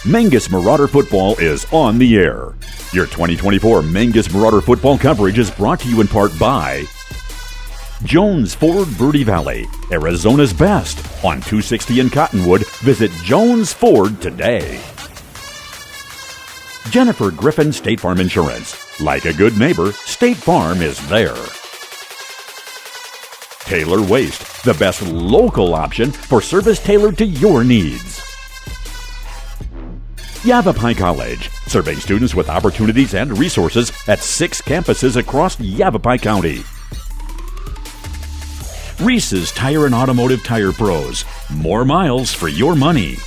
Mingus Marauder Football is on the air. Your 2024 Mingus Marauder Football coverage is brought to you in part by Jones Ford Verde Valley, Arizona's best. On 260 in Cottonwood, visit Jones Ford today. Jennifer Griffin State Farm Insurance. Like a good neighbor, State Farm is there. Taylor Waste, the best local option for service tailored to your needs. Yavapai College, serving students with opportunities and resources at 6 campuses across Yavapai County. Reese's Tire and Automotive Tire Pros, more miles for your money.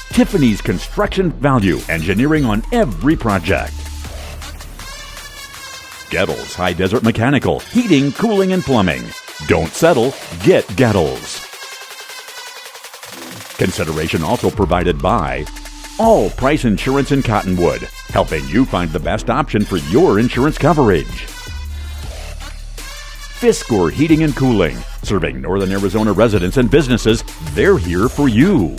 Tiffany's Construction Value, engineering on every project. Gettles High Desert Mechanical, heating, cooling, and plumbing. Don't settle, get Gettles. Consideration also provided by All Price Insurance in Cottonwood, helping you find the best option for your insurance coverage. Fiskor Heating and Cooling, serving Northern Arizona residents and businesses. They're here for you.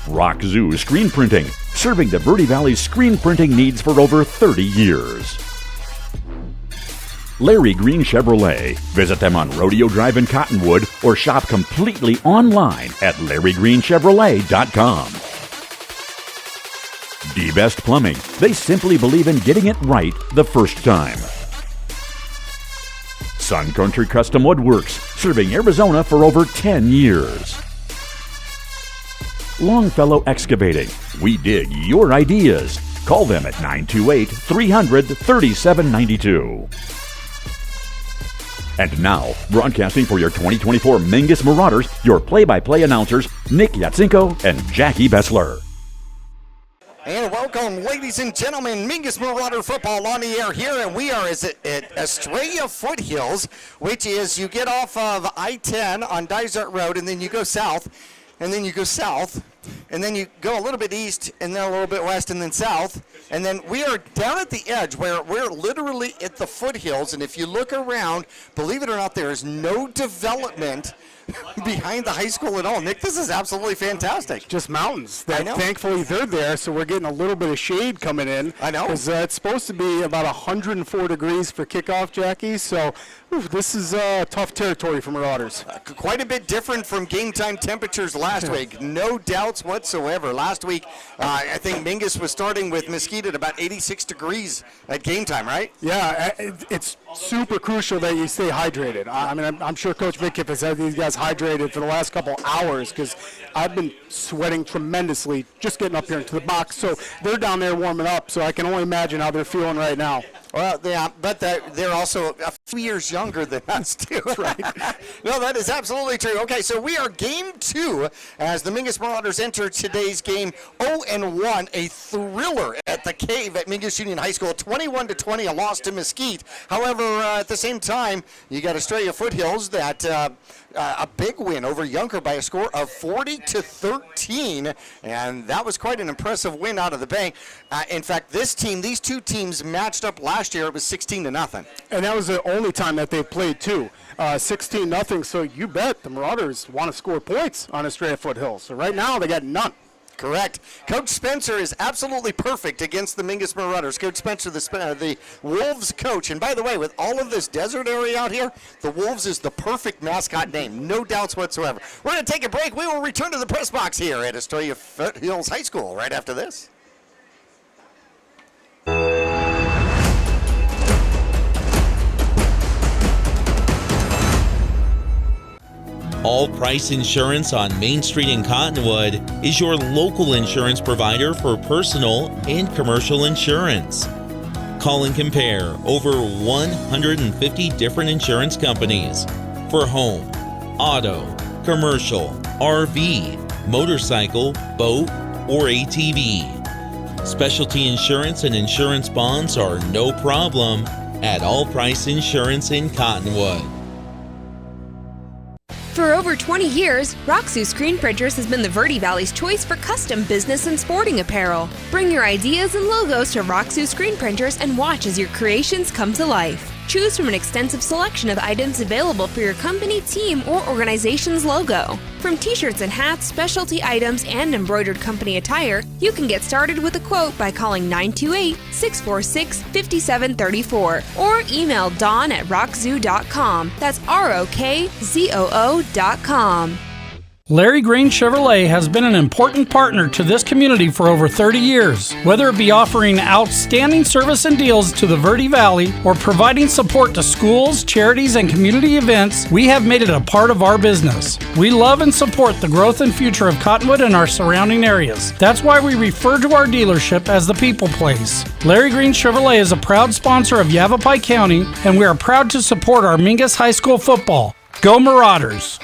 Rock Zoo Screen Printing, serving the Verde Valley's screen printing needs for over 30 years. Larry Green Chevrolet. Visit them on Rodeo Drive in Cottonwood or shop completely online at LarryGreenChevrolet.com. D-Best Plumbing. They simply believe in getting it right the first time. Sun Country Custom Woodworks, serving Arizona for over 10 years. Longfellow Excavating. We dig your ideas. Call them at 928-300-3792. And now, broadcasting for your 2024 Mingus Marauders, your play-by-play announcers, Nick Yatsenko and Jackie Bessler. And welcome, ladies and gentlemen, Mingus Marauder Football on the air here, and we are at Estrella Foothills, which is you get off of I-10 on Dysart Road, and then you go south, and then you go south, and then you go a little bit east, and then a little bit west, and then south, and then we are down at the edge where we're literally at the foothills, and if you look around, believe it or not, there is no development behind the high school at all. Nick, this is absolutely fantastic. Just mountains. I know. Thankfully, they're there, so we're getting a little bit of shade coming in. I know. Because it's supposed to be about 104 degrees for kickoff, Jackie, so this is tough territory for Marauders. Quite a bit different from game time temperatures last week. No doubts whatsoever. Last week, I think Mingus was starting with Mesquite at about 86 degrees at game time, right? Yeah, it's super crucial that you stay hydrated. I mean, I'm sure Coach Midkiff has had these guys hydrated for the last couple hours because I've been sweating tremendously just getting up here into the box. So they're down there warming up, so I can only imagine how they're feeling right now. Well, yeah, but they're also a few years younger than us, too. Right. No, that is absolutely true. Okay, so we are game 2 as the Mingus Marauders enter today's game 0-1, a thriller at the Cave at Mingus Union High School, 21-20, a loss to Mesquite. However, at the same time, you got Estrella Foothills that a big win over Yunker by a score of 40-13, and that was quite an impressive win out of the bank. In fact, these two teams matched up last year. It was 16-0. And that was the only time that they played, too. 16-0, so you bet the Marauders want to score points on Estrella Foothills. So right now, they got none. Correct. Coach Spencer is absolutely perfect against the Mingus Marauders. Coach Spencer, the Wolves coach. And by the way, with all of this desert area out here, the Wolves is the perfect mascot name. No doubts whatsoever. We're going to take a break. We will return to the press box here at Estrella Foothills High School right after this. All Price Insurance on Main Street in Cottonwood is your local insurance provider for personal and commercial insurance. Call and compare over 150 different insurance companies for home, auto, commercial, RV, motorcycle, boat, or ATV. Specialty insurance and insurance bonds are no problem at All Price Insurance in Cottonwood. For over 20 years, Roxu Screen Printers has been the Verde Valley's choice for custom business and sporting apparel. Bring your ideas and logos to Roxu Screen Printers and watch as your creations come to life. Choose from an extensive selection of items available for your company, team, or organization's logo. From t-shirts and hats, specialty items, and embroidered company attire, you can get started with a quote by calling 928-646-5734 or email dawn@rockzoo.com. That's ROKZOO.com. Larry Green Chevrolet has been an important partner to this community for over 30 years. Whether it be offering outstanding service and deals to the Verde Valley or providing support to schools, charities, and community events, we have made it a part of our business. We love and support the growth and future of Cottonwood and our surrounding areas. That's why we refer to our dealership as the People Place. Larry Green Chevrolet is a proud sponsor of Yavapai County, and we are proud to support our Mingus High School football. Go Marauders!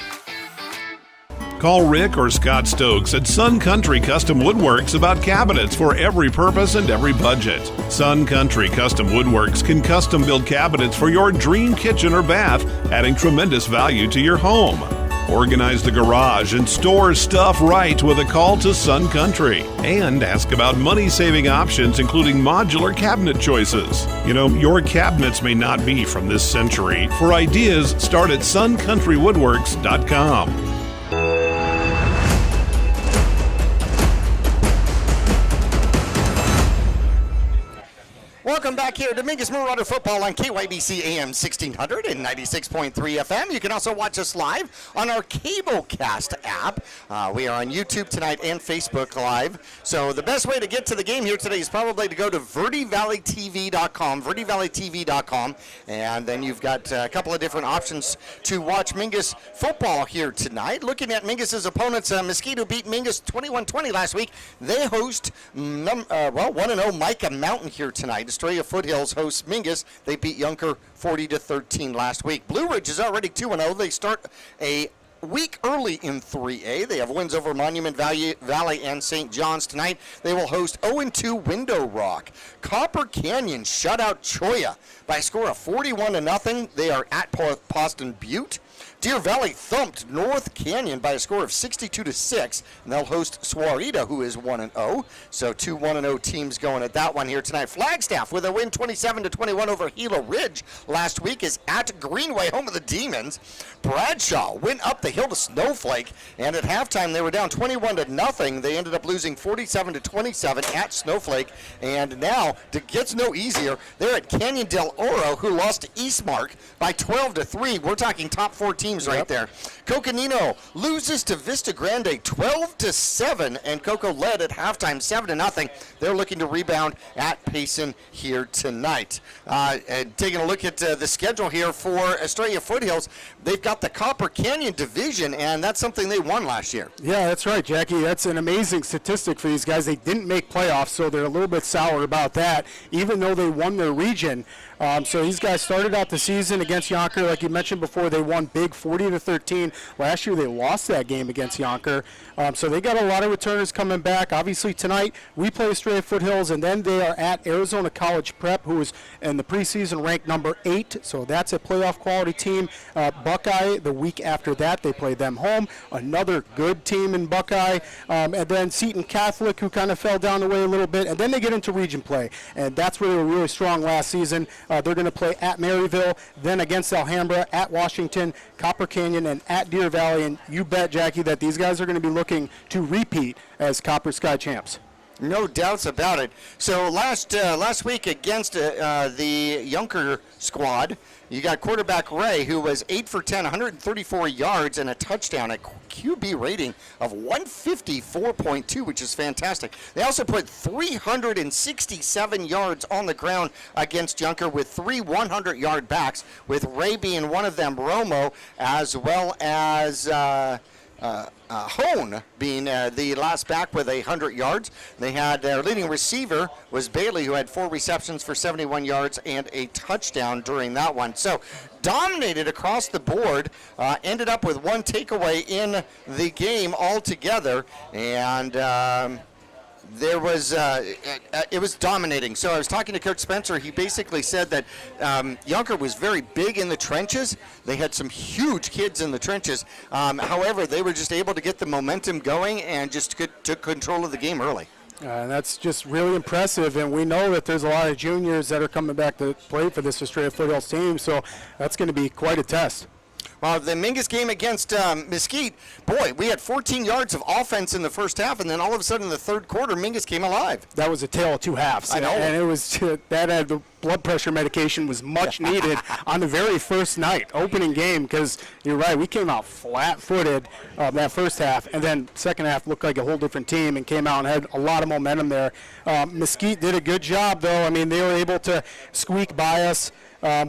Call Rick or Scott Stokes at Sun Country Custom Woodworks about cabinets for every purpose and every budget. Sun Country Custom Woodworks can custom build cabinets for your dream kitchen or bath, adding tremendous value to your home. Organize the garage and store stuff right with a call to Sun Country. And ask about money-saving options, including modular cabinet choices. You know, your cabinets may not be from this century. For ideas, start at suncountrywoodworks.com. Welcome back here to Mingus Marauder Football on KYBC AM 1600 and 96.3 FM. You can also watch us live on our Cablecast app. We are on YouTube tonight and Facebook Live. So the best way to get to the game here today is probably to go to VerdeValleyTV.com, VerdeValleyTV.com, and then you've got a couple of different options to watch Mingus football here tonight. Looking at Mingus's opponents, Mosquito beat Mingus 21-20 last week. They host 1-0 Micah Mountain here tonight. Estrella Foothills hosts Mingus. They beat Yunker 40-13 last week. Blue Ridge is already 2-0. They start a week early in 3A. They have wins over Monument Valley and St. John's tonight. They will host 0-2 Window Rock. Copper Canyon shut out Choya by a score of 41-0. They are at Poston Butte. Deer Valley thumped North Canyon by a score of 62-6, and they'll host Swarita, who is 1-0. So two 1-0 teams going at that one here tonight. Flagstaff with a win 27-21 over Gila Ridge last week is at Greenway, home of the Demons. Bradshaw went up the hill to Snowflake, and at halftime they were down 21-0. They ended up losing 47-27 at Snowflake, and now it gets no easier. They're at Canyon del Oro, who lost to Eastmark by 12-3. We're talking top 4 teams right there. Coconino loses to Vista Grande 12-7, and Coco led at halftime 7-0. They're looking to rebound at Payson here tonight. And taking a look at the schedule here for Estrella Foothills, they've got the Copper Canyon division, and that's something they won last year. Yeah, that's right, Jackie. That's an amazing statistic for these guys. They didn't make playoffs, so they're a little bit sour about that, even though they won their region. So these guys started out the season against Yonker. Like you mentioned before, they won big 40-13. Last year they lost that game against Yonker. So they got a lot of returners coming back. Obviously tonight we play Estrella Foothills, and then they are at Arizona College Prep, who is in the preseason ranked number 8. So that's a playoff quality team. Buckeye, the week after that, they play them home. Another good team in Buckeye. And then Seton Catholic, who kind of fell down the way a little bit. And then they get into region play. And that's where they were really strong last season. They're going to play at Maryville, then against Alhambra, at Washington, Copper Canyon, and at Deer Valley. And you bet, Jackie, that these guys are going to be looking to repeat as Copper Sky champs. No doubts about it. So last week against the Yunker squad, you got quarterback Ray, who was 8 for 10, 134 yards and a touchdown, a QB rating of 154.2, which is fantastic. They also put 367 yards on the ground against Yunker with 3 100-yard backs, with Ray being one of them, Romo, as well as Hone being the last back with 100 yards. They had their leading receiver was Bailey, who had 4 receptions for 71 yards and a touchdown during that one. So dominated across the board, ended up with 1 takeaway in the game altogether, and there was it was dominating. So I was talking to Coach Spencer. He basically said that Yunker was very big in the trenches. They had some huge kids in the trenches. However, they were just able to get the momentum going and just took control of the game early. That's just really impressive, and we know that there's a lot of juniors that are coming back to play for this Estrella Foothills team, so that's going to be quite a test. Well, the Mingus game against Mesquite, boy, we had 14 yards of offense in the first half, and then all of a sudden in the third quarter, Mingus came alive. That was a tale of two halves. I know. And it was that the blood pressure medication was much needed on the very first night, opening game, because you're right, we came out flat-footed that first half, and then second half looked like a whole different team and came out and had a lot of momentum there. Mesquite did a good job, though. I mean, they were able to squeak by us.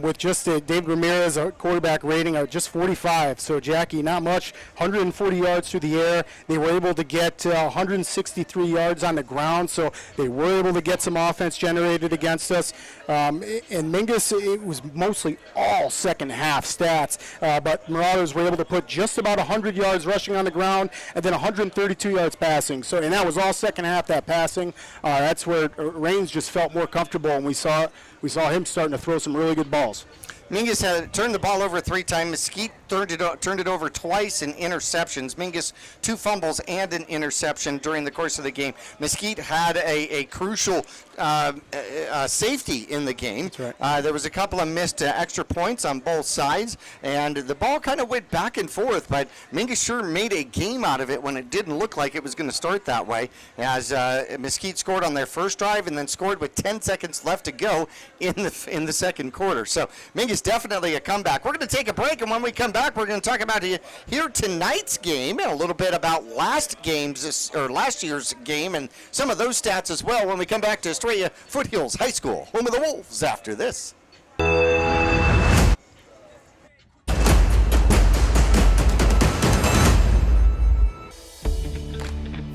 With just Dave Ramirez, a quarterback rating of just 45. So, Jackie, not much, 140 yards through the air. They were able to get 163 yards on the ground, so they were able to get some offense generated against us. And Mingus, it was mostly all second half stats, but Marauders were able to put just about 100 yards rushing on the ground and then 132 yards passing. So, and that was all second half, that passing. That's where Raines just felt more comfortable, and we saw him starting to throw some really good balls. Mingus had turned the ball over 3 times. Mesquite turned it over twice in interceptions. Mingus 2 fumbles and an interception during the course of the game. Mesquite had a crucial safety in the game. That's right. There was a couple of missed extra points on both sides, and the ball kind of went back and forth, but Mingus sure made a game out of it when it didn't look like it was going to start that way, as Mesquite scored on their first drive and then scored with 10 seconds left to go in the second quarter. So Mingus definitely a comeback. We're going to take a break, and when we come back, we're going to talk about here tonight's game and a little bit about last year's game and some of those stats as well when we come back to Estrella Foothills High School, home of the Wolves, after this.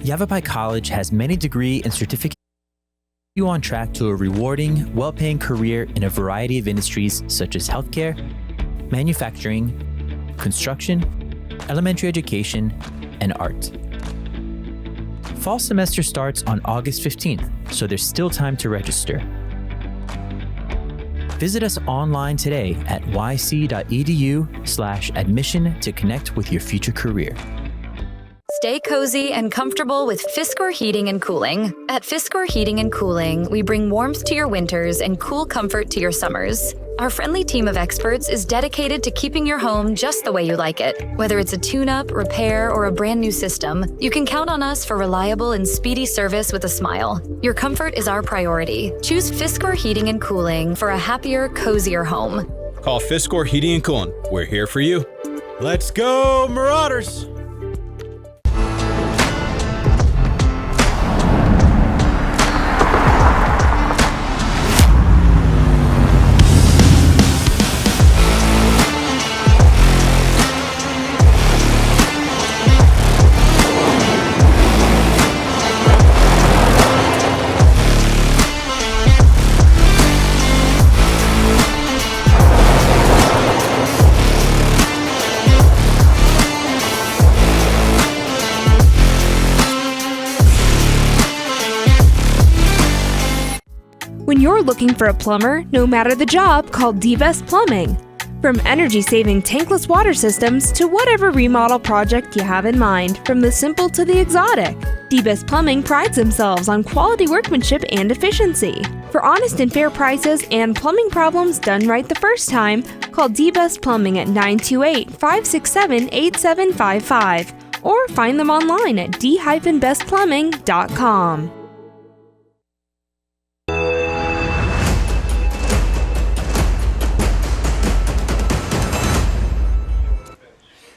Yavapai College has many degree and certificate you on track to a rewarding, well-paying career in a variety of industries such as healthcare, manufacturing, construction, elementary education, and art. Fall semester starts on August 15th, so there's still time to register. Visit us online today at yc.edu/admission to connect with your future career. Stay cozy and comfortable with Fiskor Heating and Cooling. At Fiskor Heating and Cooling, we bring warmth to your winters and cool comfort to your summers. Our friendly team of experts is dedicated to keeping your home just the way you like it. Whether it's a tune-up, repair, or a brand new system, you can count on us for reliable and speedy service with a smile. Your comfort is our priority. Choose Fiskor Heating and Cooling for a happier, cozier home. Call Fiskor Heating and Cooling. We're here for you. Let's go, Marauders! When you're looking for a plumber, no matter the job, call D-Best Plumbing. From energy-saving tankless water systems to whatever remodel project you have in mind, from the simple to the exotic, D-Best Plumbing prides themselves on quality workmanship and efficiency. For honest and fair prices and plumbing problems done right the first time, call D-Best Plumbing at 928-567-8755 or find them online at d-bestplumbing.com.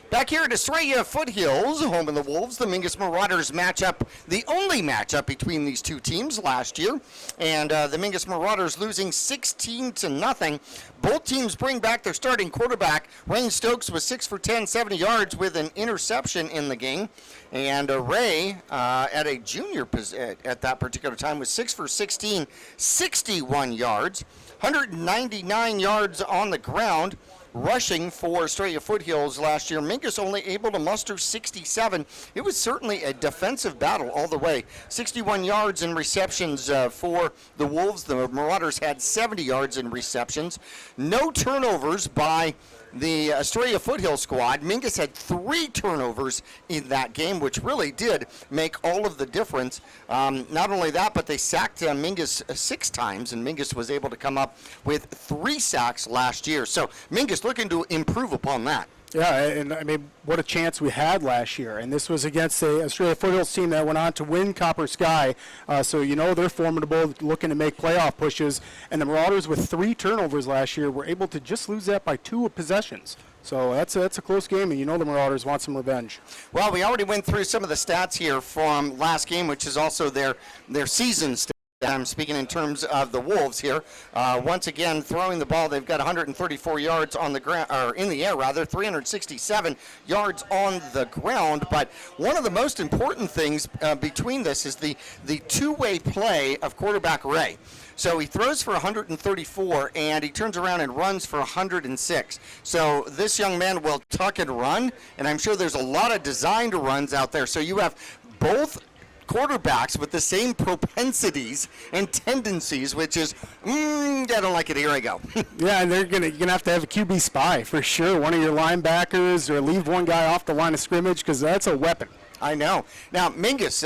Back here at Estrella Foothills, home of the Wolves, the Mingus Marauders matchup, the only matchup between these two teams last year, and the Mingus Marauders losing 16-0. Both teams bring back their starting quarterback. Wayne Stokes was 6 for 10, 70 yards with an interception in the game, and Ray, at a junior at that particular time, was 6 for 16, 61 yards, 199 yards on the ground. Rushing for Estrella Foothills last year. Mingus only able to muster 67. It was certainly a defensive battle all the way. 61 yards in receptions for the Wolves. The Marauders had 70 yards in receptions. No turnovers by the Estrella Foothills squad. Mingus had 3 turnovers in that game, which really did make all of the difference. Not only that, but they sacked Mingus 6 times, and Mingus was able to come up with 3 sacks last year. So Mingus looking to improve upon that. Yeah, and I mean, what a chance we had last year. And this was against the Australia Foothills team that went on to win Copper Sky. So, you know, they're formidable, looking to make playoff pushes. And the Marauders, with 3 turnovers last year, were able to just lose that by 2 possessions. So that's a close game, and you know the Marauders want some revenge. Well, we already went through some of the stats here from last game, which is also their season stats. I'm speaking in terms of the Wolves here. Once again, throwing the ball, they've got 134 yards on the ground, or in the air rather, 367 yards on the ground. But one of the most important things between this is the two-way play of quarterback Ray. So he throws for 134, and he turns around and runs for 106. So this young man will tuck and run, and I'm sure there's a lot of designed runs out there. So you have both quarterbacks with the same propensities and tendencies, which is, I don't like it, here I go. Yeah, and you're gonna have to have a QB spy for sure. One of your linebackers, or leave one guy off the line of scrimmage, because that's a weapon. I know. Now, Mingus,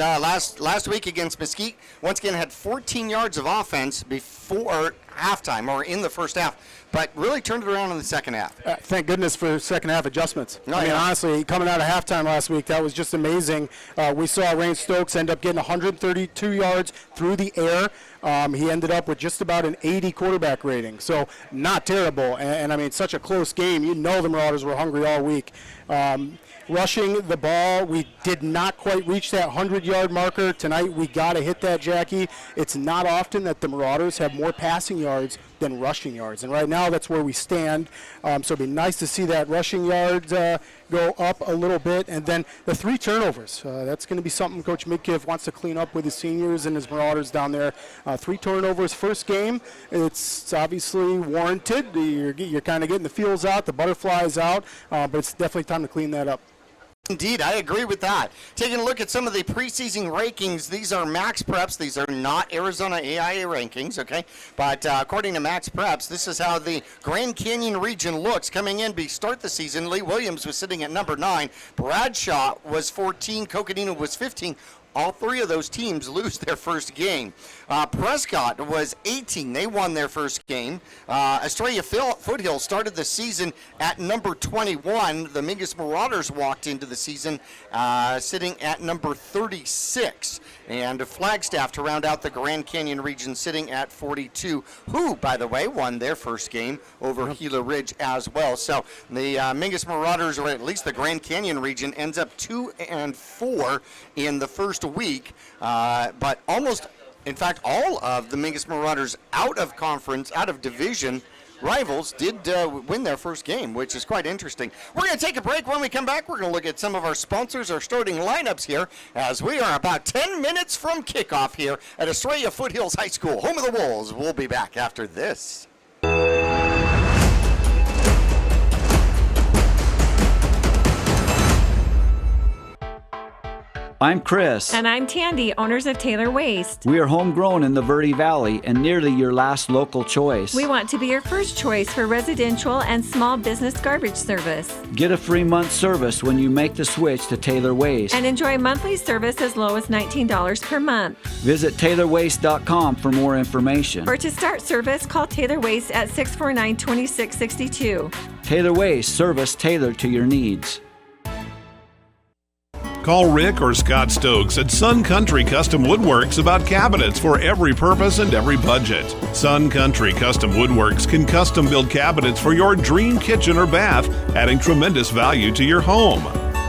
last week against Mesquite, once again had 14 yards of offense before halftime, or in the first half, but really turned it around in the second half. Thank goodness for second half adjustments. Honestly, coming out of halftime last week, that was just amazing. We saw Rain Stokes end up getting 132 yards through the air. He ended up with just about an 80 quarterback rating, so not terrible. And I mean, such a close game. You know the Marauders were hungry all week. Rushing the ball, we did not quite reach that 100-yard marker. Tonight, we got to hit that, Jackie. It's not often that the Marauders have more passing yards than rushing yards. And right now, that's where we stand. So it'd be nice to see that rushing yards go up a little bit. And then the 3 turnovers. That's going to be something Coach Midkiff wants to clean up with his seniors and his Marauders down there. 3 turnovers first game. It's obviously warranted. You're kind of getting the feels out, the butterflies out, but it's definitely time to clean that up. Indeed, I agree with that. Taking a look at some of the preseason rankings, these are Max Preps. These are not Arizona AIA rankings, okay? But according to Max Preps, this is how the Grand Canyon region looks. Coming in to start the season, Lee Williams was sitting at number 9. Bradshaw was 14. Coconino was 15. All 3 of those teams lose their first game. Prescott was 18. They won their first game. Estrella Foothills started the season at number 21. The Mingus Marauders walked into the season sitting at number 36. And Flagstaff to round out the Grand Canyon region sitting at 42, who, by the way, won their first game over Gila Ridge as well. So the Mingus Marauders, or at least the Grand Canyon region, ends up 2-4 in the first week, but almost, in fact, all of the Mingus Marauders out of conference, out of division rivals did win their first game, which is quite interesting. We're going to take a break. When we come back, we're going to look at some of our sponsors, our starting lineups here, as we are about 10 minutes from kickoff here at Estrella Foothills High School, home of the Wolves. We'll be back after this. I'm Chris. And I'm Tandy, owners of Taylor Waste. We are homegrown in the Verde Valley and nearly your last local choice. We want to be your first choice for residential and small business garbage service. Get a free month service when you make the switch to Taylor Waste. And enjoy monthly service as low as $19 per month. Visit TaylorWaste.com for more information. Or to start service, call Taylor Waste at 649-2662. Taylor Waste, service tailored to your needs. Call Rick or Scott Stokes at Sun Country Custom Woodworks about cabinets for every purpose and every budget. Sun Country Custom Woodworks can custom build cabinets for your dream kitchen or bath, adding tremendous value to your home.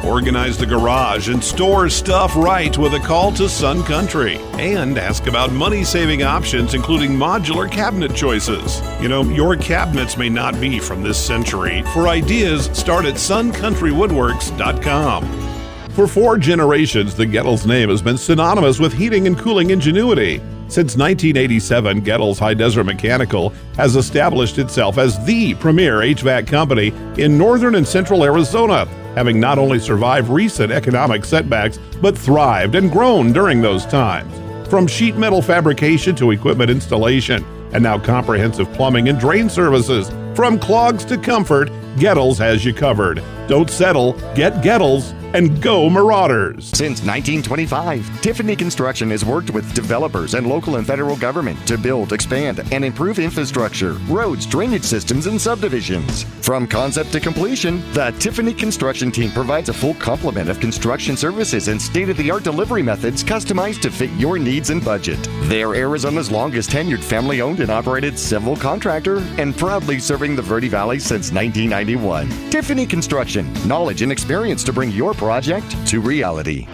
Organize the garage and store stuff right with a call to Sun Country. And ask about money-saving options, including modular cabinet choices. You know, your cabinets may not be from this century. For ideas, start at suncountrywoodworks.com. For 4 generations, the Gettles name has been synonymous with heating and cooling ingenuity. Since 1987, Gettles High Desert Mechanical has established itself as the premier HVAC company in northern and central Arizona, having not only survived recent economic setbacks, but thrived and grown during those times. From sheet metal fabrication to equipment installation, and now comprehensive plumbing and drain services. From clogs to comfort, Gettles has you covered. Don't settle, get Gettles, and go Marauders. Since 1925, Tiffany Construction has worked with developers and local and federal government to build, expand, and improve infrastructure, roads, drainage systems, and subdivisions. From concept to completion, the Tiffany Construction team provides a full complement of construction services and state-of-the-art delivery methods customized to fit your needs and budget. They're Arizona's longest tenured family-owned and operated civil contractor and proudly serving the Verde Valley since 1991. Tiffany Construction, knowledge and experience to bring your project to reality.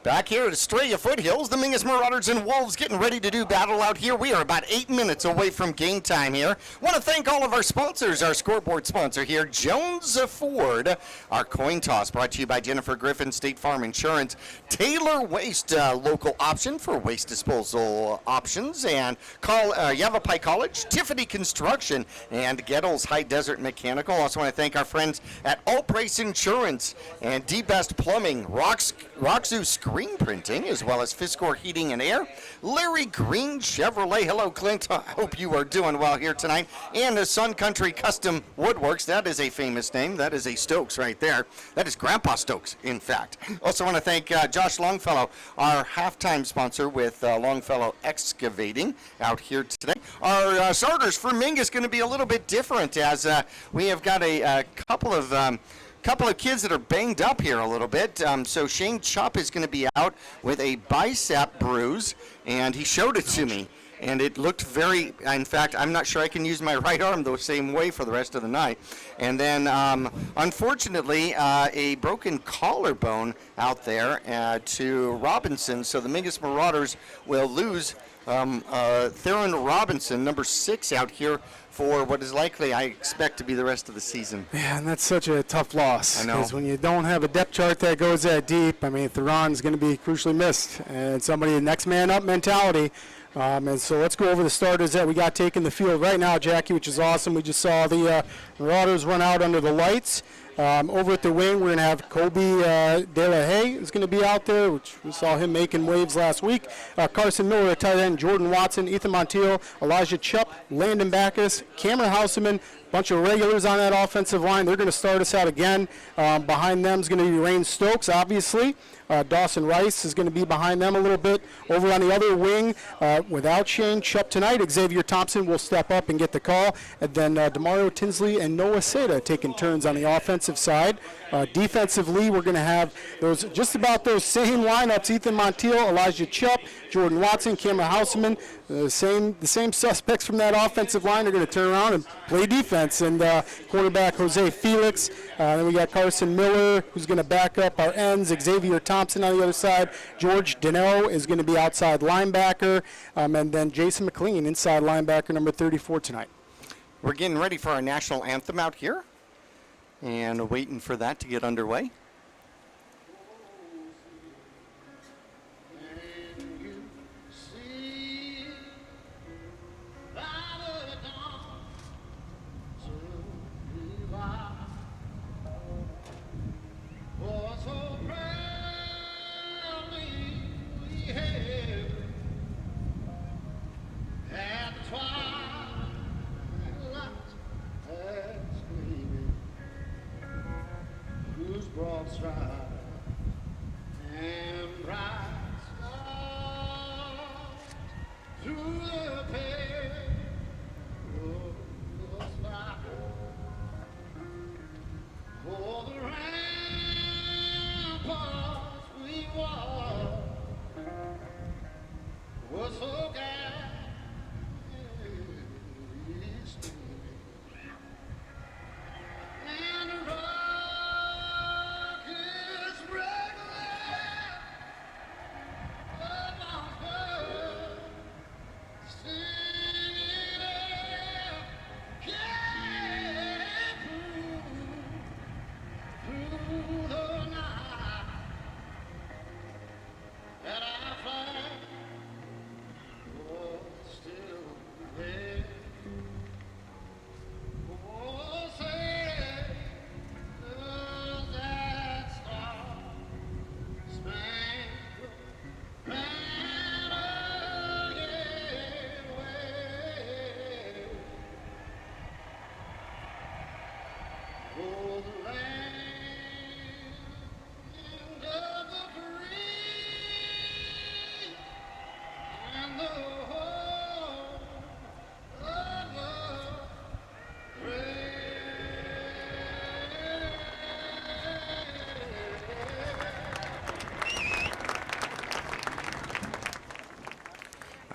Back here at Estrella Foothills, the Mingus Marauders and Wolves getting ready to do battle out here. We are about 8 minutes away from game time here. Want to thank all of our sponsors. Our scoreboard sponsor here, Jones Ford. Our coin toss brought to you by Jennifer Griffin, State Farm Insurance. Taylor Waste, local option for waste disposal options. And Yavapai College, Tiffany Construction, and Gettles High Desert Mechanical. Also want to thank our friends at All Price Insurance and D-Best Plumbing, Roxu Screen Printing, as well as Fiskor Heating and Air, Larry Green Chevrolet. Hello, Clint. I hope you are doing well here tonight. And the Sun Country Custom Woodworks. That is a famous name. That is a Stokes right there. That is Grandpa Stokes, in fact. Also want to thank Josh Longfellow, our halftime sponsor with Longfellow Excavating out here today. Our starters for Mingus going to be a little bit different, as we have got a couple of kids that are banged up here a little bit. So Shane Chupp is going to be out with a bicep bruise, and he showed it to me. And it looked very, in fact, I'm not sure I can use my right arm the same way for the rest of the night. And then, unfortunately, a broken collarbone out there to Robinson. So the Mingus Marauders will lose Theron Robinson, number 6, out here for what is likely, I expect, to be the rest of the season. Yeah, and that's such a tough loss. I know. Because when you don't have a depth chart that goes that deep, I mean, Theron's going to be crucially missed. And somebody, next man up mentality. And so let's go over the starters that we got taking the field right now, Jackie, which is awesome. We just saw the Marauders run out under the lights. Over at the wing, we're going to have Kobe De La Haye is going to be out there, which we saw him making waves last week. Carson Miller at tight end, Jordan Watson, Ethan Montiel, Elijah Chupp, Landon Backus, Cameron Houseman, bunch of regulars on that offensive line. They're going to start us out again. Behind them is going to be Rain Stokes, obviously. Dawson Rice is going to be behind them a little bit. Over on the other wing, without Shane Chupp tonight, Xavier Thompson will step up and get the call. And then Demario Tinsley and Noah Seda taking turns on the offensive side. Defensively, we're going to have just about those same lineups: Ethan Montiel, Elijah Chupp, Jordan Watson, Cameron Houseman. The same suspects from that offensive line are going to turn around and play defense. And quarterback Jose Felix. Then we got Carson Miller, who's going to back up our ends. Xavier Thompson on the other side. George Deno is going to be outside linebacker. And then Jason McLean, inside linebacker, number 34 tonight. We're getting ready for our national anthem out here, and waiting for that to get underway.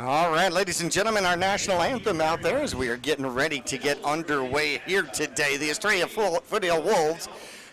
All right, ladies and gentlemen, our national anthem out there as we are getting ready to get underway here today. The Estrella Foothills Wolves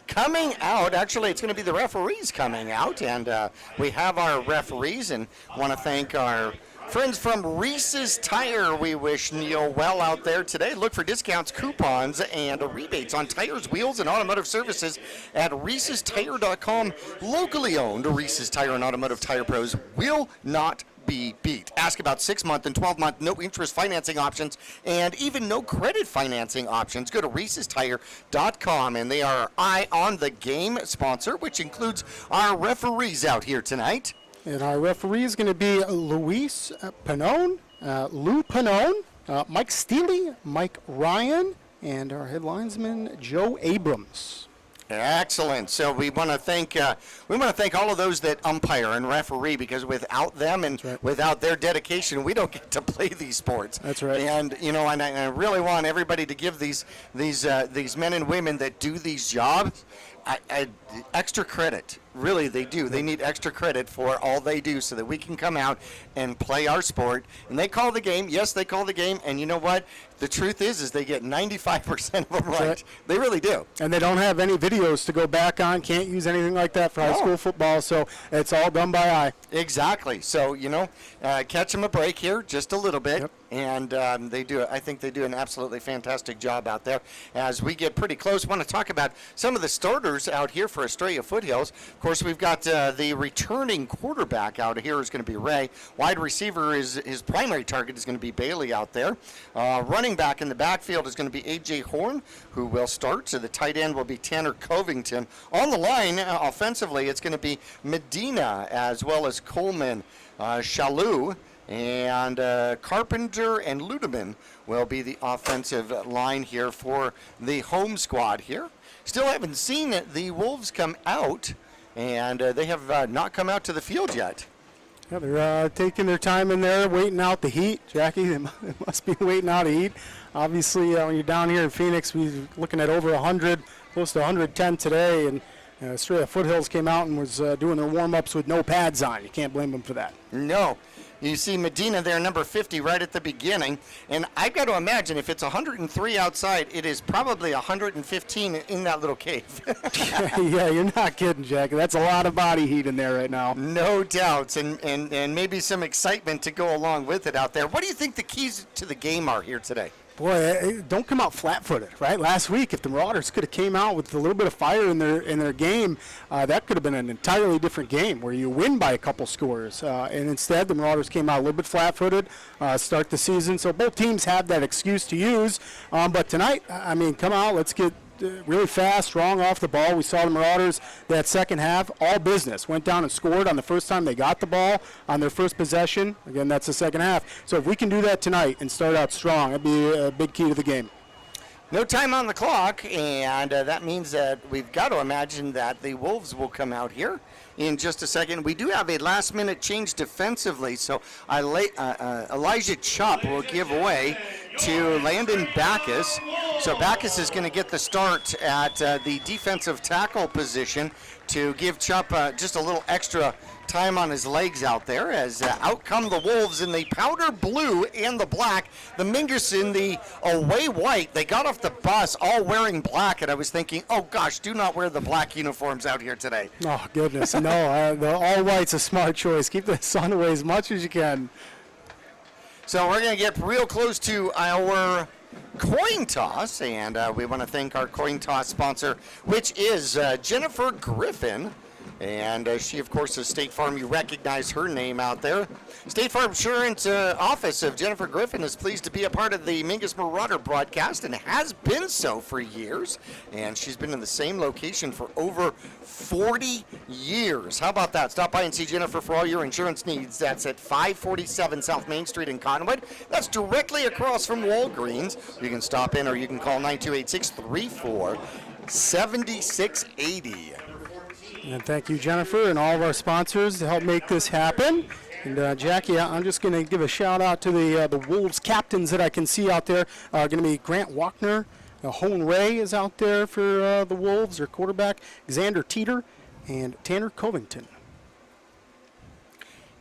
coming out. Actually, it's going to be the referees coming out, and we have our referees, and want to thank our friends from Reese's Tire. We wish Neil well out there today. Look for discounts, coupons, and rebates on tires, wheels, and automotive services at Reese'sTire.com. Locally owned Reese's Tire and Automotive Tire Pros will not be beat. Ask about 6-month and 12-month no-interest financing options and even no credit financing options. Go to Reese'sTire.com, and they are our Eye on the Game sponsor, which includes our referees out here tonight. And our referee is going to be Luis Panone, Lou Panone, Mike Steele, Mike Ryan, and our head linesman, Joe Abrams. Excellent. So we want to thank all of those that umpire and referee, because without them and without their dedication, we don't get to play these sports. That's right. And and I really want everybody to give these men and women that do these jobs extra credit. Really, they do. They need extra credit for all they do so that we can come out and play our sport. And they call the game. Yes, they call the game. And you know what? The truth is they get 95% of them right. They really do. And they don't have any videos to go back on. Can't use anything like that for high school football. So it's all done by eye. Exactly. So, catch them a break here just a little bit. Yep. And I think they do an absolutely fantastic job out there. As we get pretty close, I want to talk about some of the starters out here for Estrella Foothills. Of course, we've got the returning quarterback out here is going to be Ray. Wide receiver his primary target is going to be Bailey out there. Running back in the backfield is going to be A.J. Horn, who will start. So the tight end will be Tanner Covington. On the line, offensively, it's going to be Medina as well as Coleman, Shalou, and Carpenter and Ludeman will be the offensive line here for the home squad here. Still haven't seen the Wolves come out, and they have not come out to the field yet. Yeah, they're taking their time in there, waiting out the heat. Jackie, they must be waiting out the heat. Obviously, when you're down here in Phoenix, we're looking at over 100, close to 110 today, and Estrella Foothills came out and was doing their warm-ups with no pads on. You can't blame them for that. No. You see Medina there, number 50, right at the beginning. And I've got to imagine if it's 103 outside, it is probably 115 in that little cave. Yeah, you're not kidding, Jackie. That's a lot of body heat in there right now. No doubts, and maybe some excitement to go along with it out there. What do you think the keys to the game are here today? Boy, don't come out flat-footed, right? Last week, if the Marauders could have came out with a little bit of fire in their game, that could have been an entirely different game where you win by a couple scores. And instead, the Marauders came out a little bit flat-footed, start the season. So both teams have that excuse to use. But tonight, come out, let's get really fast, strong off the ball. We saw the Marauders that second half, all business. Went down and scored on the first time they got the ball on their first possession. Again, that's the second half. So if we can do that tonight and start out strong, that'd be a big key to the game. No time on the clock, and that means that we've got to imagine that the Wolves will come out here in just a second. We do have a last-minute change defensively, so Elijah Chupp will give way to Landon Backus. So Backus is going to get the start at the defensive tackle position to give Chupp just a little extra time on his legs out there, as out come the Wolves in the powder blue and the black. The Mingus in the away white. They got off the bus all wearing black, and I was thinking, oh gosh, do not wear the black uniforms out here today. Oh goodness, no, the all white's a smart choice. Keep the sun away as much as you can. So we're going to get real close to our coin toss, and we want to thank our coin toss sponsor, which is Jennifer Griffin. And she, of course, is State Farm. You recognize her name out there. State Farm Insurance office of Jennifer Griffin is pleased to be a part of the Mingus Marauder broadcast and has been so for years. And she's been in the same location for over 40 years. How about that? Stop by and see Jennifer for all your insurance needs. That's at 547 South Main Street in Cottonwood. That's directly across from Walgreens. You can stop in or you can call 928-634. 76-80. And thank you, Jennifer, and all of our sponsors to help make this happen. And Jackie, I'm just going to give a shout out to the Wolves captains that I can see out there. Going to be Grant Walkner, Hone Ray is out there for the Wolves, their quarterback, Xander Teeter, and Tanner Covington.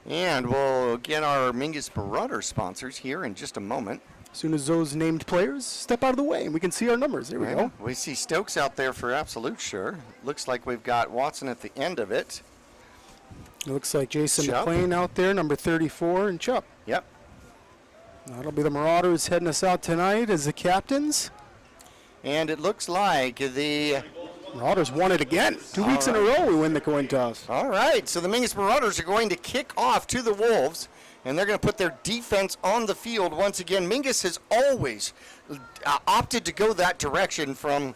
And we'll get our Mingus Marauders sponsors here in just a moment. As soon as those named players step out of the way and we can see our numbers. There we go. We see Stokes out there for absolute sure. Looks like we've got Watson at the end of it. It looks like Jason Chubb. McLean out there, number 34, and Chubb. Yep. That'll be the Marauders heading us out tonight as the captains. And it looks like the Marauders won it again. 2 weeks in a row we win the coin toss. All right, so the Mingus Marauders are going to kick off to the Wolves, and they're going to put their defense on the field once again. Mingus has always opted to go that direction from,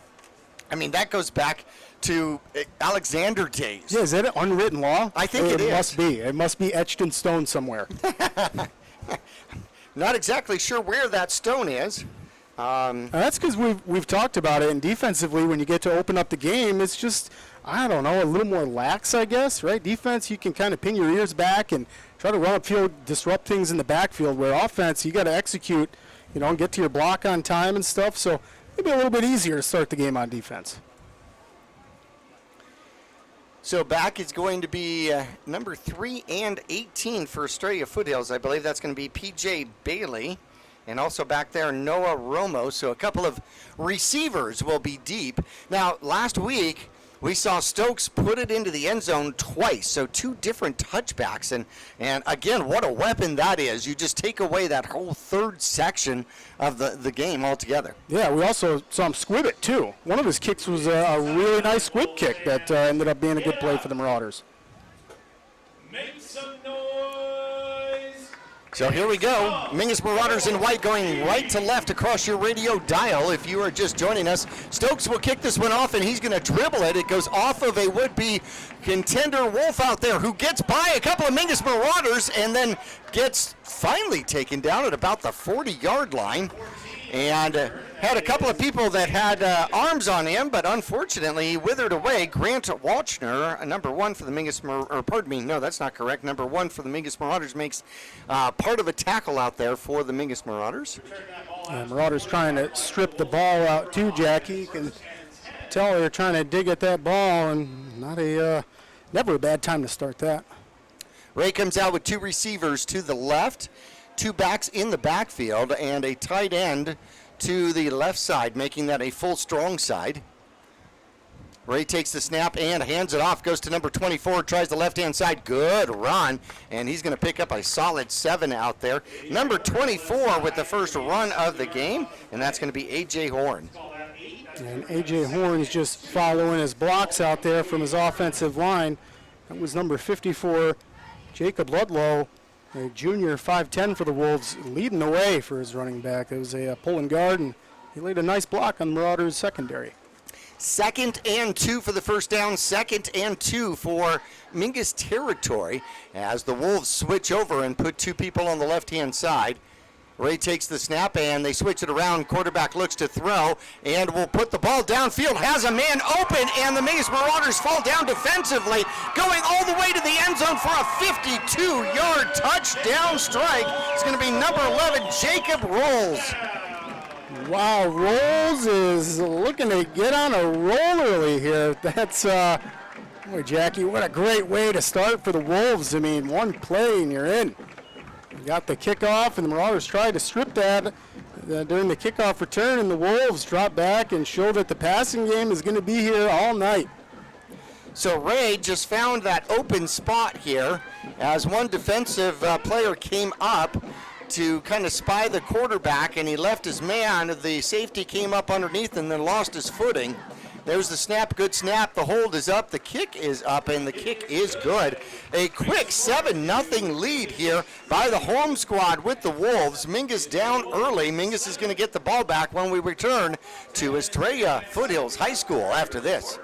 that goes back to Alexander days. Yeah, is that an unwritten law? I think it is. Must be. It must be etched in stone somewhere. Not exactly sure where that stone is. That's because we've talked about it, and defensively, when you get to open up the game, it's just, I don't know, a little more lax, I guess, right? Defense, you can kind of pin your ears back and try to run upfield, disrupt things in the backfield, where offense, you got to execute, and get to your block on time and stuff, so maybe a little bit easier to start the game on defense. So back is going to be number 3 and 18 for Estrella Foothills. I believe that's going to be P.J. Bailey. And also back there, Noah Romo. So a couple of receivers will be deep. Now, last week, we saw Stokes put it into the end zone twice. So 2 different touchbacks. And again, what a weapon that is. You just take away that whole third section of the game altogether. Yeah, we also saw him squib it, too. One of his kicks was a really nice squib kick that ended up being a good play for the Marauders. Make some noise. So here we go. Mingus Marauders in white going right to left across your radio dial. If you are just joining us, Stokes will kick this one off, and he's going to dribble it. It goes off of a would-be contender Wolf out there who gets by a couple of Mingus Marauders and then gets finally taken down at about the 40-yard line. And had a couple of people that had arms on him, but unfortunately he withered away. Grant Walchner, number 1 for the Mingus, no, that's not correct. Number 1 for the Mingus Marauders makes part of a tackle out there for the Mingus Marauders. Marauders trying to strip the ball out too, Jackie. You can tell they're trying to dig at that ball, and never a bad time to start that. Ray comes out with 2 receivers to the left, 2 backs in the backfield, and a tight end to the left side, making that a full strong side. Ray takes the snap and hands it off, goes to number 24, tries the left-hand side. Good run, and he's going to pick up a solid 7 out there. Number 24 with the first run of the game, and that's going to be A.J. Horn. And A.J. Horn's just following his blocks out there from his offensive line. That was number 54, Jacob Ludlow, a junior, 5'10" for the Wolves, leading the way for his running back. It was a pulling guard, and he laid a nice block on Marauders' secondary. 2nd and 2 for the first down, 2nd and 2 for Mingus territory as the Wolves switch over and put 2 people on the left-hand side. Ray takes the snap, and they switch it around. Quarterback looks to throw, and will put the ball downfield. Has a man open, and the Mingus Marauders fall down defensively, going all the way to the end zone for a 52-yard touchdown strike. It's going to be number 11, Jacob Rolls. Wow, Rolls is looking to get on a roll early here. That's, boy, Jackie, what a great way to start for the Wolves. I mean, one play and you're in. You got the kickoff, and the Marauders tried to strip that during the kickoff return, and the Wolves drop back and show that the passing game is going to be here all night. So Ray just found that open spot here as one defensive player came up to kind of spy the quarterback, and he left his man. The safety came up underneath and then lost his footing. There's the snap, good snap. The hold is up, the kick is up, and the kick is good. A quick 7-0 lead here by the home squad with the Wolves. Mingus down early. Mingus is going to get the ball back when we return to Estrella Foothills High School after this.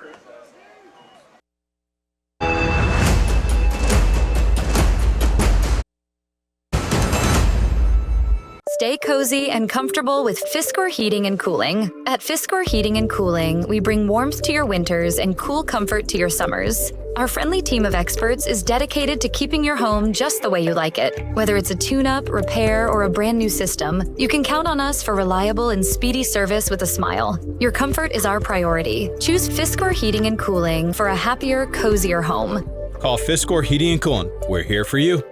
Stay cozy and comfortable with Fiskor Heating and Cooling. At Fiskor Heating and Cooling, we bring warmth to your winters and cool comfort to your summers. Our friendly team of experts is dedicated to keeping your home just the way you like it. Whether it's a tune-up, repair, or a brand new system, you can count on us for reliable and speedy service with a smile. Your comfort is our priority. Choose Fiskor Heating and Cooling for a happier, cozier home. Call Fiskor Heating and Cooling. We're here for you.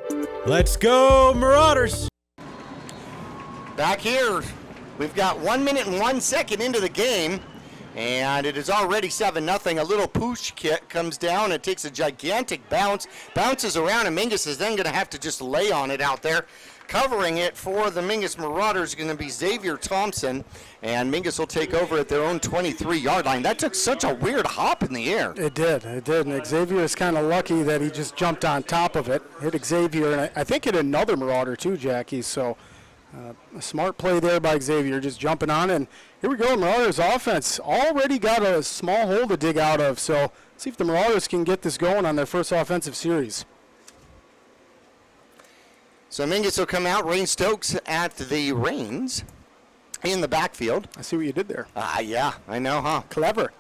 Let's go, Marauders! Back here, we've got 1 minute and 1 second into the game, and it is already 7-0. A little push kick comes down and takes a gigantic bounce, bounces around, and Mingus is then going to have to just lay on it out there. Covering it for the Mingus Marauders is going to be Xavier Thompson, and Mingus will take over at their own 23-yard line. That took such a weird hop in the air. It did. And Xavier is kind of lucky that he just jumped on top of it, hit Xavier, and I think hit another Marauder too, Jackie. So a smart play there by Xavier, just jumping on it. And here we go, Marauders offense already got a small hole to dig out of. So see if the Marauders can get this going on their first offensive series. So Mingus will come out, Rain Stokes at the reins in the backfield. I see what you did there. Yeah, I know, huh? Clever.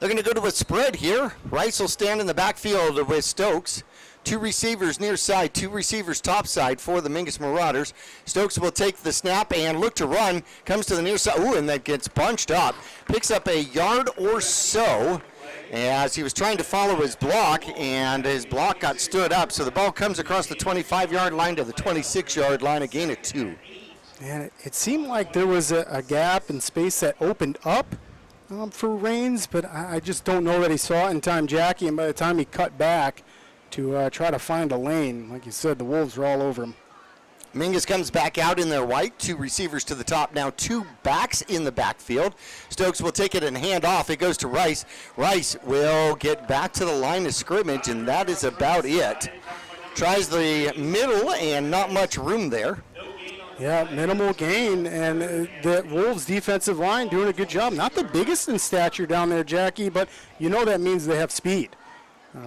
They're going to go to a spread here. Rice will stand in the backfield with Stokes. 2 receivers near side, 2 receivers top side for the Mingus Marauders. Stokes will take the snap and look to run. Comes to the near side. Ooh, and that gets bunched up. Picks up a yard or so as he was trying to follow his block, and his block got stood up. So the ball comes across the 25-yard line to the 26-yard line, a gain of 2. And it seemed like there was a gap in space that opened up for Rains, but I just don't know that he saw it in time, Jackie. And by the time he cut back to try to find a lane, like you said, the Wolves were all over him. Mingus comes back out in their white, 2 receivers to the top now, 2 backs in the backfield. Stokes will take it and hand off. It goes to Rice. Rice will get back to the line of scrimmage, and that is about it. Tries the middle, and not much room there. Yeah, minimal gain, and the Wolves' defensive line doing a good job. Not the biggest in stature down there, Jackie, but you know that means they have speed.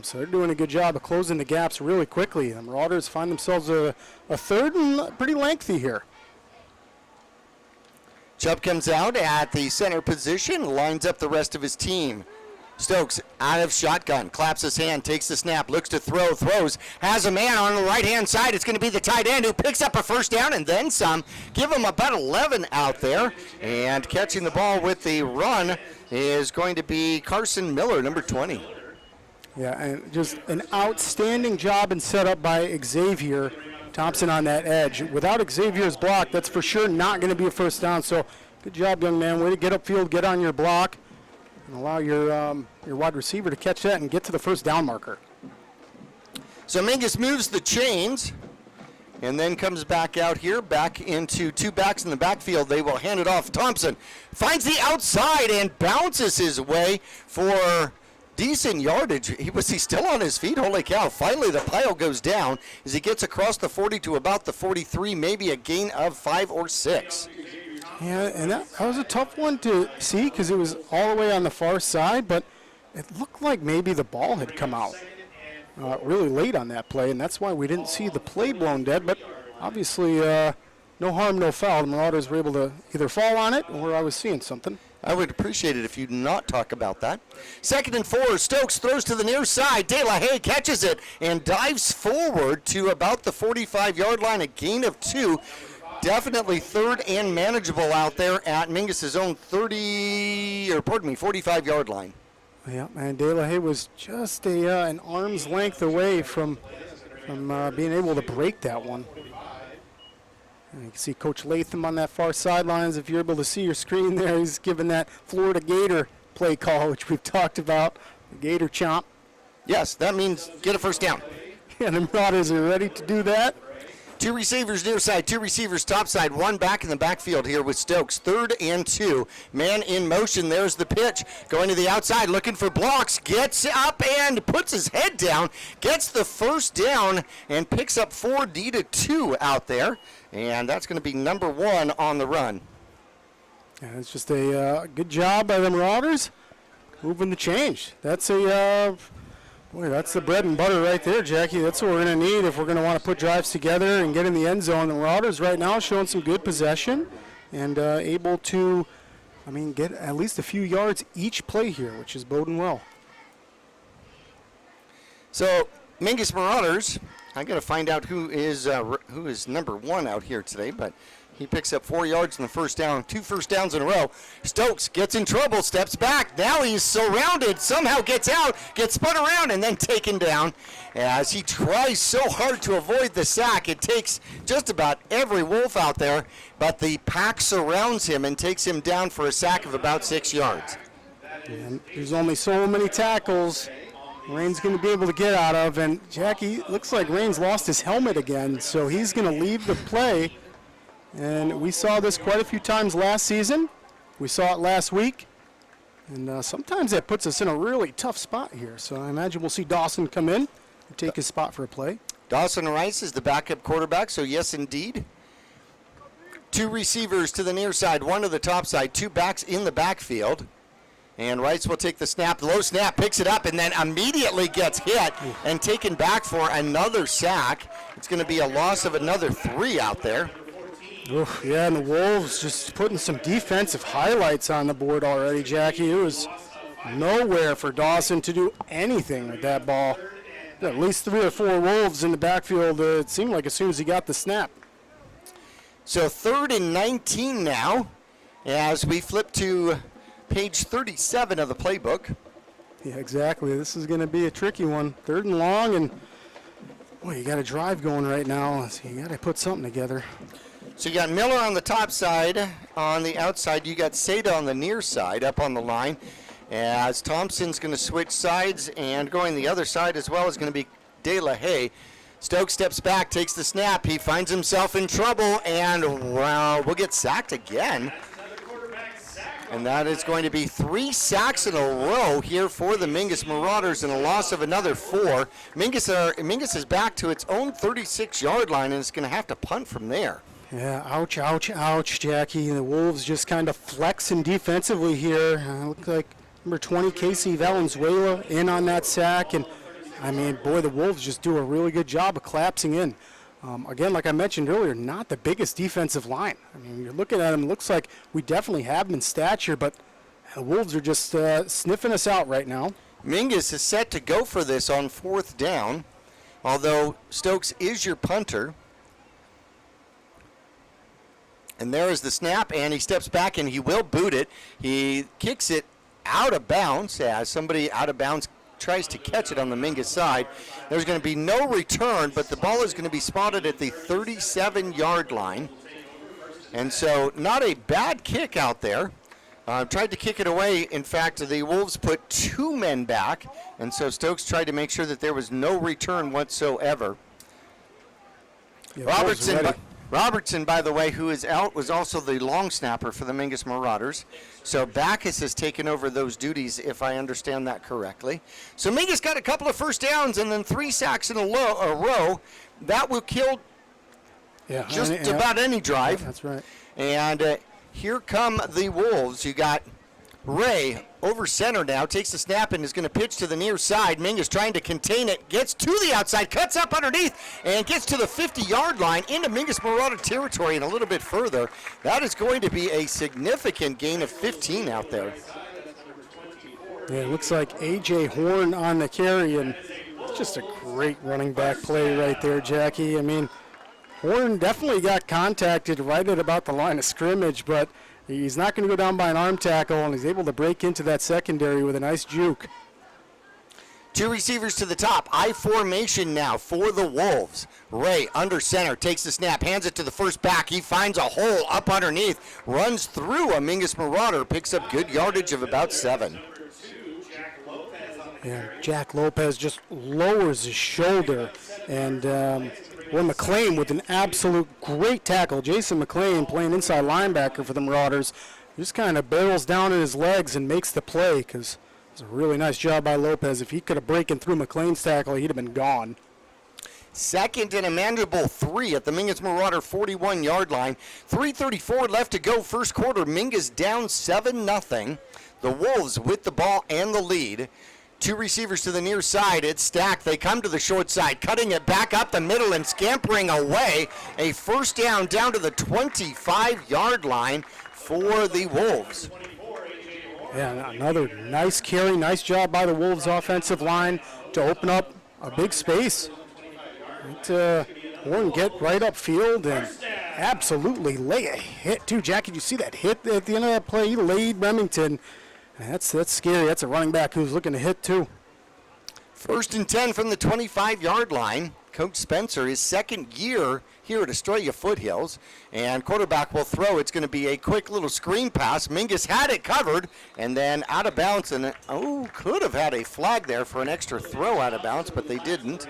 So they're doing a good job of closing the gaps really quickly. The Marauders find themselves a third and pretty lengthy here. Chubb comes out at the center position, lines up the rest of his team. Stokes out of shotgun, claps his hand, takes the snap, looks to throw, throws, has a man on the right-hand side. It's going to be the tight end who picks up a first down and then some. Give him about 11 out there. And catching the ball with the run is going to be Carson Miller, number 20. Yeah, and just an outstanding job and setup by Xavier Thompson on that edge. Without Xavier's block, that's for sure not going to be a first down. So good job, young man. Way to get upfield, get on your block, and allow your wide receiver to catch that and get to the first down marker. So Mingus moves the chains and then comes back out here, back into 2 backs in the backfield. They will hand it off. Thompson finds the outside and bounces his way for decent yardage. Was he still on his feet? Holy cow. Finally, the pile goes down as he gets across the 40 to about the 43, maybe a gain of 5 or 6. Yeah, and that was a tough one to see because it was all the way on the far side, but it looked like maybe the ball had come out really late on that play, and that's why we didn't see the play blown dead. But obviously, no harm, no foul. The Marauders were able to either fall on it or I was seeing something. I would appreciate it if you'd not talk about that. 2nd and 4, Stokes throws to the near side. De La Haye catches it and dives forward to about the 45-yard line, a gain of 2. Definitely third and manageable out there at Mingus' own 45-yard line. Yeah, and De La Haye was just an arm's length away from being able to break that one. And you can see Coach Latham on that far sidelines. If you're able to see your screen there, he's giving that Florida Gator play call, which we've talked about, the Gator chomp. Yes, that means get a first down. Yeah, the Marauders are ready to do that. 2 receivers near side, 2 receivers top side, 1 back in the backfield here with Stokes. 3rd and 2. Man in motion. There's the pitch. Going to the outside, looking for blocks. Gets up and puts his head down. Gets the first down and picks up 4D to 2 out there. And that's going to be number 1 on the run. Yeah, it's just a good job by the Marauders moving the change. That's a Boy, that's the bread and butter right there, Jackie. That's what we're going to need if we're going to want to put drives together and get in the end zone. The Marauders right now showing some good possession and able to, get at least a few yards each play here, which is boding well. So, Mingus Marauders, I got to find out who is number 1 out here today, but he picks up 4 yards in the first down, 2 first downs in a row. Stokes gets in trouble, steps back. Now he's surrounded, somehow gets out, gets spun around, and then taken down. As he tries so hard to avoid the sack, it takes just about every Wolf out there, but the pack surrounds him and takes him down for a sack of about 6 yards. And there's only so many tackles Rain's going to be able to get out of, and Jackie, looks like Rain's lost his helmet again, so he's going to leave the play. And we saw this quite a few times last season. We saw it last week. And sometimes that puts us in a really tough spot here. So I imagine we'll see Dawson come in and take his spot for a play. Dawson Rice is the backup quarterback, so yes, indeed. 2 receivers to the near side, 1 to the top side, 2 backs in the backfield. And Rice will take the snap, low snap, picks it up, and then immediately gets hit and taken back for another sack. It's going to be a loss of another 3 out there. Oof, yeah, and the Wolves just putting some defensive highlights on the board already, Jackie. It was nowhere for Dawson to do anything with that ball. At least 3 or 4 Wolves in the backfield, it seemed like as soon as he got the snap. So 3rd and 19 now as we flip to page 37 of the playbook. Yeah, exactly. This is going to be a tricky one. 3rd and long, and boy, you got a drive going right now. So you got to put something together. So you got Miller on the top side. On the outside, you got Seda on the near side up on the line. As Thompson's going to switch sides, and going the other side as well is going to be De La Haye. Stokes steps back, takes the snap. He finds himself in trouble, and we'll get sacked again. And that is going to be 3 sacks in a row here for the Mingus Marauders and a loss of another 4. Mingus is back to its own 36-yard line, and it's going to have to punt from there. Yeah, ouch, ouch, ouch, Jackie. The Wolves just kind of flexing defensively here. Look like number 20, Casey Valenzuela, in on that sack. And, boy, the Wolves just do a really good job of collapsing in. Again, like I mentioned earlier, not the biggest defensive line. You're looking at them, it looks like we definitely have them in stature, but the Wolves are just sniffing us out right now. Mingus is set to go for this on 4th down, although Stokes is your punter. And there is the snap, and he steps back, and he will boot it. He kicks it out of bounds as somebody out of bounds tries to catch it on the Mingus side. There's going to be no return, but the ball is going to be spotted at the 37-yard line. And so not a bad kick out there. Tried to kick it away. In fact, the Wolves put 2 men back, and so Stokes tried to make sure that there was no return whatsoever. Yeah, Robertson, by the way, who is out, was also the long snapper for the Mingus Marauders. So Backus has taken over those duties, if I understand that correctly. So Mingus got a couple of first downs and then 3 sacks in a row. That will kill about any drive. That's right. And here come the Wolves. You got Ray over center now, takes the snap and is going to pitch to the near side. Mingus trying to contain it, gets to the outside, cuts up underneath, and gets to the 50-yard line into Mingus Marauder territory and a little bit further. That is going to be a significant gain of 15 out there. Yeah, it looks like A.J. Horn on the carry, and just a great running back play right there, Jackie. Horn definitely got contacted right at about the line of scrimmage, but he's not going to go down by an arm tackle, and he's able to break into that secondary with a nice juke. 2 receivers to the top. I formation now for the Wolves. Ray under center, takes the snap, hands it to the first back. He finds a hole up underneath, runs through a Mingus Marauder, picks up good yardage of about 7. Yeah, Jack Lopez just lowers his shoulder, and McLean with an absolute great tackle. Jason McLean playing inside linebacker for the Marauders just kind of barrels down in his legs and makes the play because it's a really nice job by Lopez. If he could have broken through McLean's tackle, he'd have been gone. 2nd and a manageable 3 at the Mingus Marauder 41-yard line. 3:34 left to go first quarter. Mingus down 7-0. The Wolves with the ball and the lead. Two receivers to the near side. It's stacked. They come to the short side, cutting it back up the middle and scampering away. A first down to the 25-yard line for the Wolves. Yeah, another nice carry. Nice job by the Wolves offensive line to open up a big space. Horn get right upfield and absolutely lay a hit too. Jack, did you see that hit at the end of that play? He laid Remington. That's scary. That's a running back who's looking to hit too. 1st and 10 from the 25-yard line. Coach Spencer, his second year here at Estrella Foothills, and quarterback will throw. It's going to be a quick little screen pass. Mingus had it covered, and then out of bounds, and could have had a flag there for an extra throw out of bounds, but they didn't.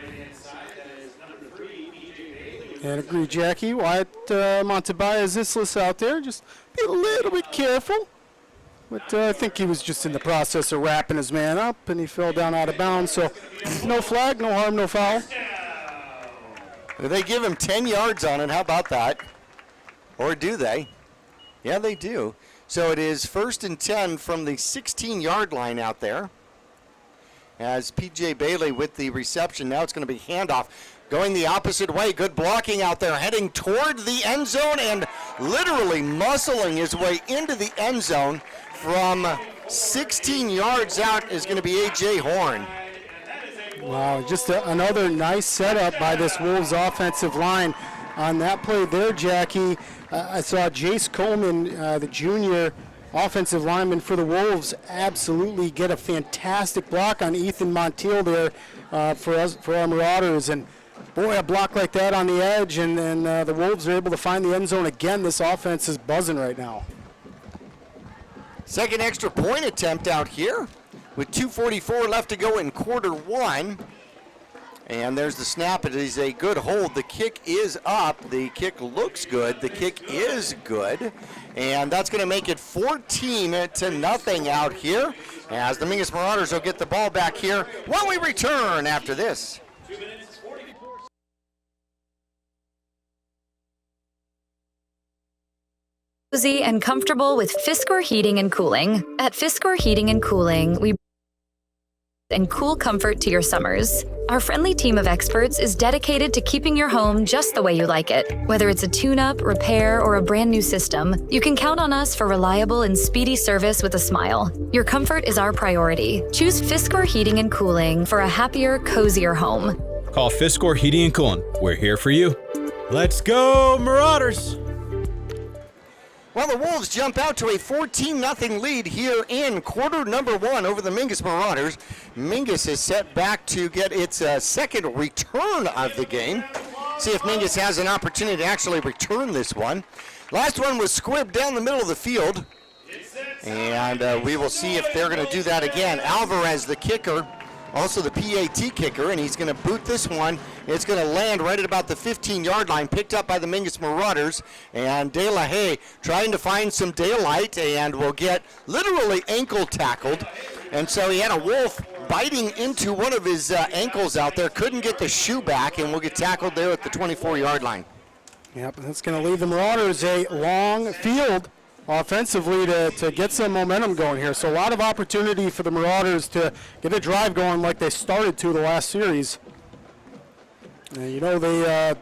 And agree, Jackie. Wyatt Montebias Islis out there. Just be a little bit careful. But I think he was just in the process of wrapping his man up, and he fell down out of bounds. So no flag, no harm, no foul. They give him 10 yards on it. How about that? Or do they? Yeah, they do. So it is 1st and 10 from the 16-yard line out there. As P.J. Bailey with the reception. Now it's going to be handoff. Going the opposite way. Good blocking out there. Heading toward the end zone and literally muscling his way into the end zone from 16 yards out is going to be A.J. Horn. Wow, just another nice setup by this Wolves offensive line. On that play there, Jackie, I saw Jace Coleman, the junior offensive lineman for the Wolves, absolutely get a fantastic block on Ethan Montiel there for our Marauders. And boy, a block like that on the edge, and then the Wolves are able to find the end zone again. This offense is buzzing right now. Second extra point attempt out here with 2:44 left to go in quarter one. And there's the snap. It is a good hold. The kick is up. The kick looks good. The kick is good. And that's going to make it 14-0 out here as the Mingus Marauders will get the ball back here when we return after this. Cozy and comfortable with Fiskor Heating and Cooling. At Fiskor Heating and Cooling, we and cool comfort to your summers. Our friendly team of experts is dedicated to keeping your home just the way you like it. Whether it's a tune-up, repair, or a brand new system, you can count on us for reliable and speedy service with a smile. Your comfort is our priority. Choose Fiskor Heating and Cooling for a happier, cozier home. Call Fiskor Heating and Cooling. We're here for you. Let's go, Marauders! Well, the Wolves jump out to a 14-0 lead here in quarter number one over the Mingus Marauders. Mingus is set back to get its second return of the game. See if Mingus has an opportunity to actually return this one. Last one was squibbed down the middle of the field. And we will see if they're going to do that again. Alvarez, the kicker, also the PAT kicker, and he's going to boot this one. It's going to land right at about the 15-yard line, picked up by the Mingus Marauders. And De La Haye trying to find some daylight and will get literally ankle tackled. And so he had a wolf biting into one of his ankles out there, couldn't get the shoe back, and will get tackled there at the 24-yard line. Yep, that's going to leave the Marauders a long field offensively to get some momentum going here. So a lot of opportunity for the Marauders to get a drive going like they started to the last series. And you know, they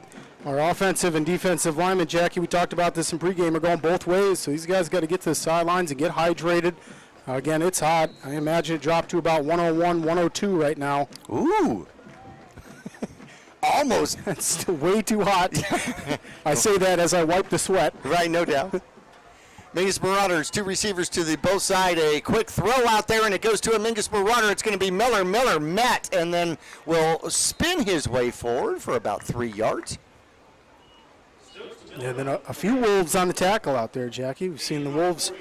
our offensive and defensive linemen, Jackie, we talked about this in pregame, are going both ways. So these guys got to get to the sidelines and get hydrated. Again, it's hot. I imagine it dropped to about 101, 102 right now. Ooh. Almost. It's still way too hot. I say that as I wipe the sweat. Right, no doubt. Mingus Marauders, two receivers to the both side. A quick throw out there, and it goes to a Mingus Marauder. It's going to be Miller. Miller met, and then will spin his way forward for about 3 yards. Yeah, then a few Wolves on the tackle out there, Jackie. We've seen the Wolves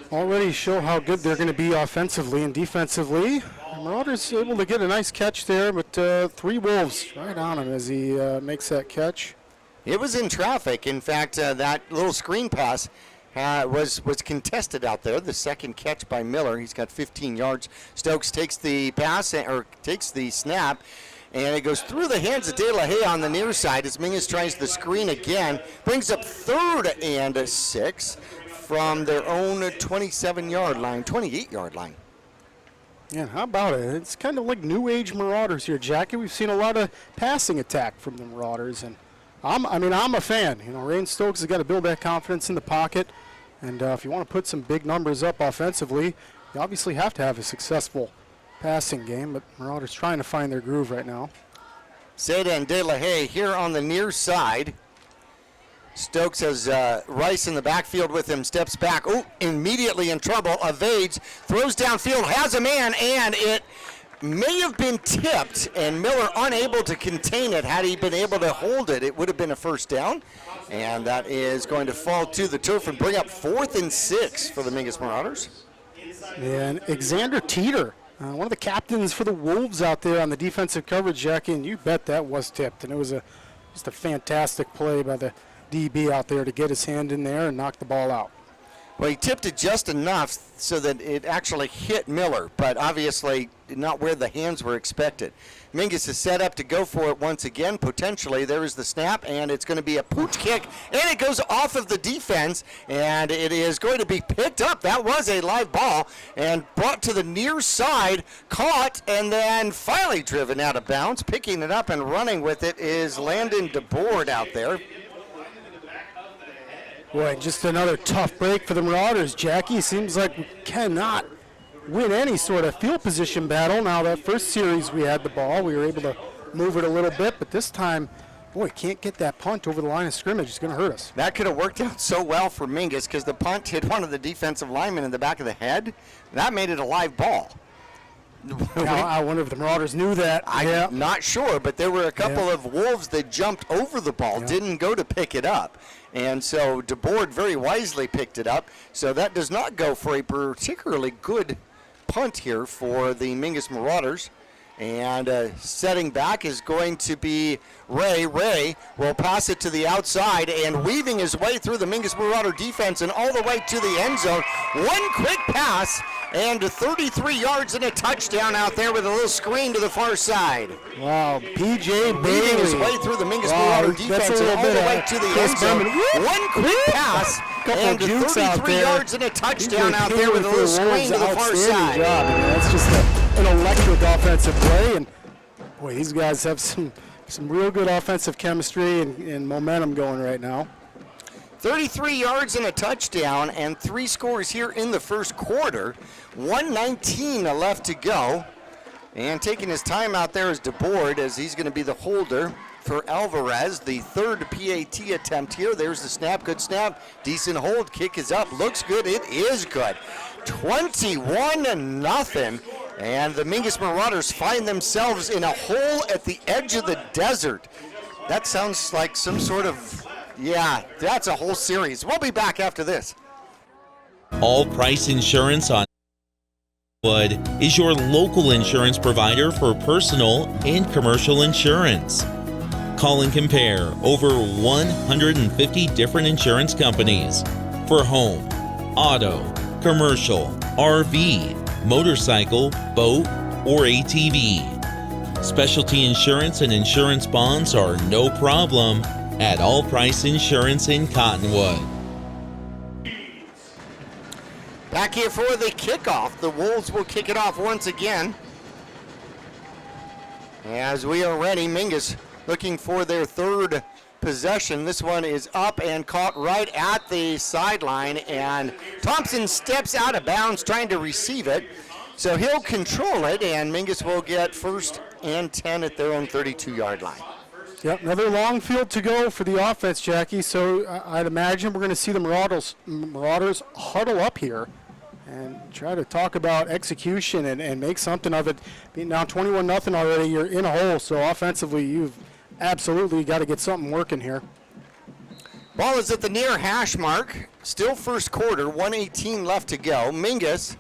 already show how good they're going to be offensively and defensively. Marauders able to get a nice catch there, but 3 Wolves right on him as he makes that catch. It was in traffic. In fact, that little screen pass was contested out there. The second catch by Miller. He's got 15 yards. Stokes takes the pass, or takes the snap, and it goes through the hands of De La Haye on the near side as Mingus tries the screen again. Brings up 3rd and 6 from their own 27-yard line, 28-yard line. Yeah, how about it? It's kind of like new age Marauders here, Jackie. We've seen a lot of passing attack from the Marauders, and I'm a fan. You know, Rain Stokes has got to build that confidence in the pocket, and if you want to put some big numbers up offensively, you obviously have to have a successful passing game, but Marauders trying to find their groove right now. Seda and De La Haye here on the near side. Stokes has Rice in the backfield with him, steps back. Oh, immediately in trouble, evades, throws downfield, has a man, and it may have been tipped, and Miller unable to contain it. Had he been able to hold it, it would have been a first down. And that is going to fall to the turf and bring up 4th and 6 for the Mingus Marauders. And Xander Teeter, one of the captains for the Wolves out there on the defensive coverage, Jackie, and you bet that was tipped. And it was just a fantastic play by the DB out there to get his hand in there and knock the ball out. Well, he tipped it just enough so that it actually hit Miller, but obviously not where the hands were expected. Mingus is set up to go for it once again, potentially. There is the snap, and it's going to be a pooch kick, and it goes off of the defense, and it is going to be picked up. That was a live ball, and brought to the near side, caught, and then finally driven out of bounds. Picking it up and running with it is Landon DeBoard out there. Boy, just another tough break for the Marauders, Jackie. Seems like we cannot win any sort of field position battle. Now, that first series we had the ball, we were able to move it a little bit, but this time, boy, can't get that punt over the line of scrimmage. It's going to hurt us. That could have worked out so well for Mingus because the punt hit one of the defensive linemen in the back of the head. That made it a live ball. Now, I wonder if the Marauders knew that. I'm not sure, but there were a couple of Wolves that jumped over the ball, didn't go to pick it up. And so DeBoard very wisely picked it up. So that does not go for a particularly good punt here for the Mingus Marauders. And setting back is going to be Ray. Ray will pass it to the outside and weaving his way through the Mingus Marauder defense and all the way to the end zone. One quick pass and 33 yards and a touchdown out there with a little screen to the far side. Wow, P.J. Bailey. Weaving his way through the Mingus Marauder defense and all the way to the end zone. One quick pass and 33 yards and a touchdown out there with a little screen to the far side. Job. I mean, that's just an electric offensive play, and boy, these guys have some real good offensive chemistry and momentum going right now. 33 yards and a touchdown and 3 scores here in the first quarter. 1:19 left to go. And taking his time out there is DeBoard, as he's going to be the holder for Alvarez. The third PAT attempt here. There's the snap. Good snap. Decent hold. Kick is up. Looks good. It is good. 21-0. And the Mingus Marauders find themselves in a hole at the edge of the desert. That sounds like some sort of, that's a whole series. We'll be back after this. All Price Insurance on Wood is your local insurance provider for personal and commercial insurance. Call and compare over 150 different insurance companies for home, auto, commercial, RV, motorcycle, boat, or ATV. Specialty insurance and insurance bonds are no problem at All Price Insurance in Cottonwood. Back here for the kickoff. The Wolves will kick it off once again. As we are ready, Mingus looking for their third possession. This one is up and caught right at the sideline, and Thompson steps out of bounds trying to receive it. So he'll control it, and Mingus will get 1st and 10 at their own 32-yard line. Yep, another long field to go for the offense, Jackie. So I'd imagine we're going to see the Marauders huddle up here and try to talk about execution and make something of it. Being down 21-0 already, you're in a hole. So offensively, you've absolutely got to get something working here. Ball is at the near hash mark. Still first quarter, 1:18 left to go. Mingus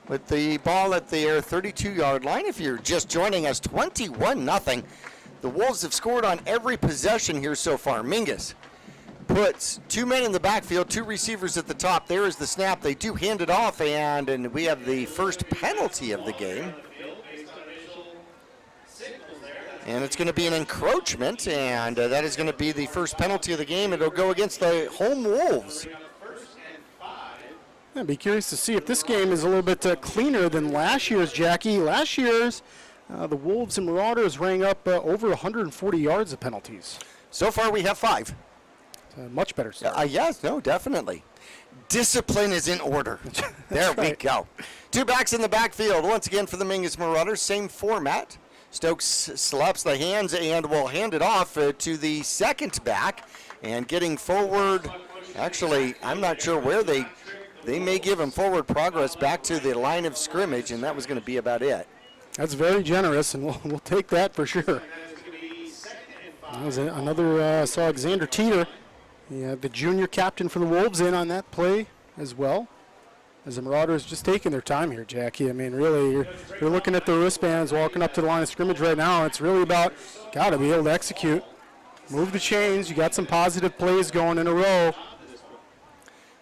with the ball at their 32-yard line. If you're just joining us, 21-0. The Wolves have scored on every possession here so far. Mingus puts 2 men in the backfield, 2 receivers at the top. There is the snap. They do hand it off, and we have the first penalty of the game. And it's going to be an encroachment, and that is going to be the first penalty of the game. It'll go against the home Wolves. I'd be curious to see if this game is a little bit cleaner than last year's, Jackie. Last year's, the Wolves and Marauders rang up over 140 yards of penalties. So far, we have 5. Much better start. Yes, no, definitely. Discipline is in order. There we go. 2 backs in the backfield. Once again for the Mingus Marauders, same format. Stokes slaps the hands and will hand it off to the second back. And getting forward, actually, I'm not sure where they may give him forward progress back to the line of scrimmage, and that was going to be about it. That's very generous, and we'll take that for sure. That was another, saw Alexander Teeter, the junior captain for the Wolves, in on that play as well. As the Marauders just taking their time here, Jackie. I mean, really, you're looking at the wristbands walking up to the line of scrimmage right now. It's really about, got to be able to execute. Move the chains. You got some positive plays going in a row.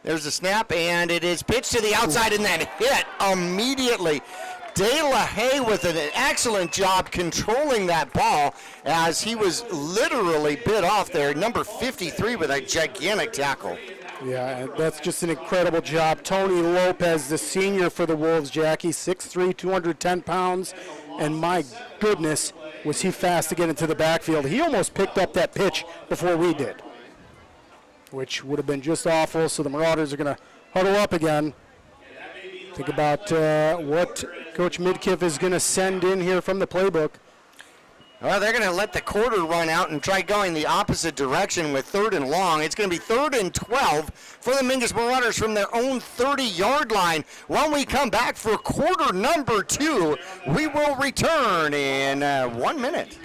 There's a snap, and it is pitched to the outside and then hit immediately. De La Haye with an excellent job controlling that ball as he was literally bit off there. Number 53 with a gigantic tackle. Yeah, that's just an incredible job. Tony Lopez, the senior for the Wolves, Jackie, 6'3", 210 pounds. And my goodness, was he fast to get into the backfield. He almost picked up that pitch before we did, which would have been just awful. So the Marauders are going to huddle up again. Think about what Coach Midkiff is going to send in here from the playbook. Well, they're going to let the quarter run out and try going the opposite direction with 3rd and long. It's going to be 3rd and 12 for the Mingus Marauders from their own 30-yard line. When we come back for quarter number 2, we will return in 1 minute.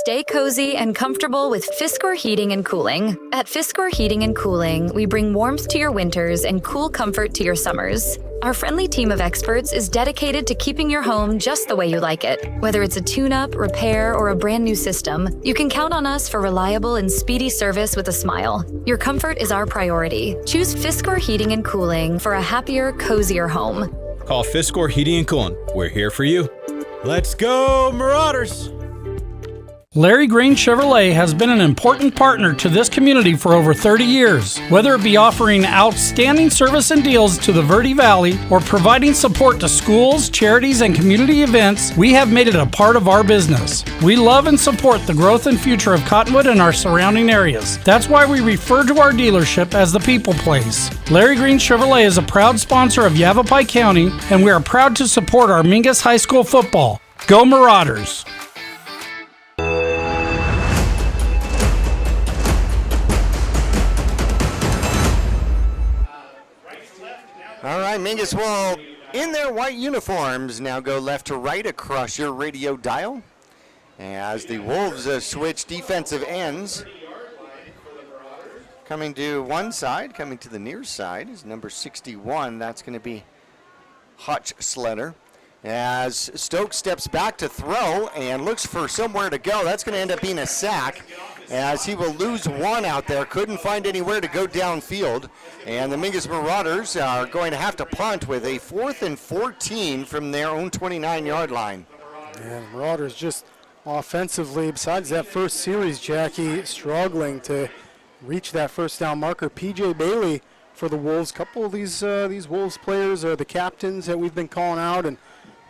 Stay cozy and comfortable with Fiskor Heating and Cooling. At Fiskor Heating and Cooling, we bring warmth to your winters and cool comfort to your summers. Our friendly team of experts is dedicated to keeping your home just the way you like it. Whether it's a tune-up, repair, or a brand new system, you can count on us for reliable and speedy service with a smile. Your comfort is our priority. Choose Fiskor Heating and Cooling for a happier, cozier home. Call Fiskor Heating and Cooling. We're here for you. Let's go, Marauders! Larry Green Chevrolet has been an important partner to this community for over 30 years. Whether it be offering outstanding service and deals to the Verde Valley or providing support to schools, charities, and community events, we have made it a part of our business. We love and support the growth and future of Cottonwood and our surrounding areas. That's why we refer to our dealership as the People Place. Larry Green Chevrolet is a proud sponsor of Yavapai County, and we are proud to support our Mingus High School football. Go Marauders! All right, Mingus will, in their white uniforms, now go left to right across your radio dial as the Wolves switch defensive ends. Coming to one side, coming to the near side is number 61. That's going to be Hutch Sletter. As Stokes steps back to throw and looks for somewhere to go. That's going to end up being a sack as he will lose one out there. Couldn't find anywhere to go downfield. And the Mingus Marauders are going to have to punt with a 4th and 14 from their own 29-yard line. And the Marauders just offensively, besides that first series, Jackie, struggling to reach that first down marker. P.J. Bailey for the Wolves. Couple of these Wolves players are the captains that we've been calling out, and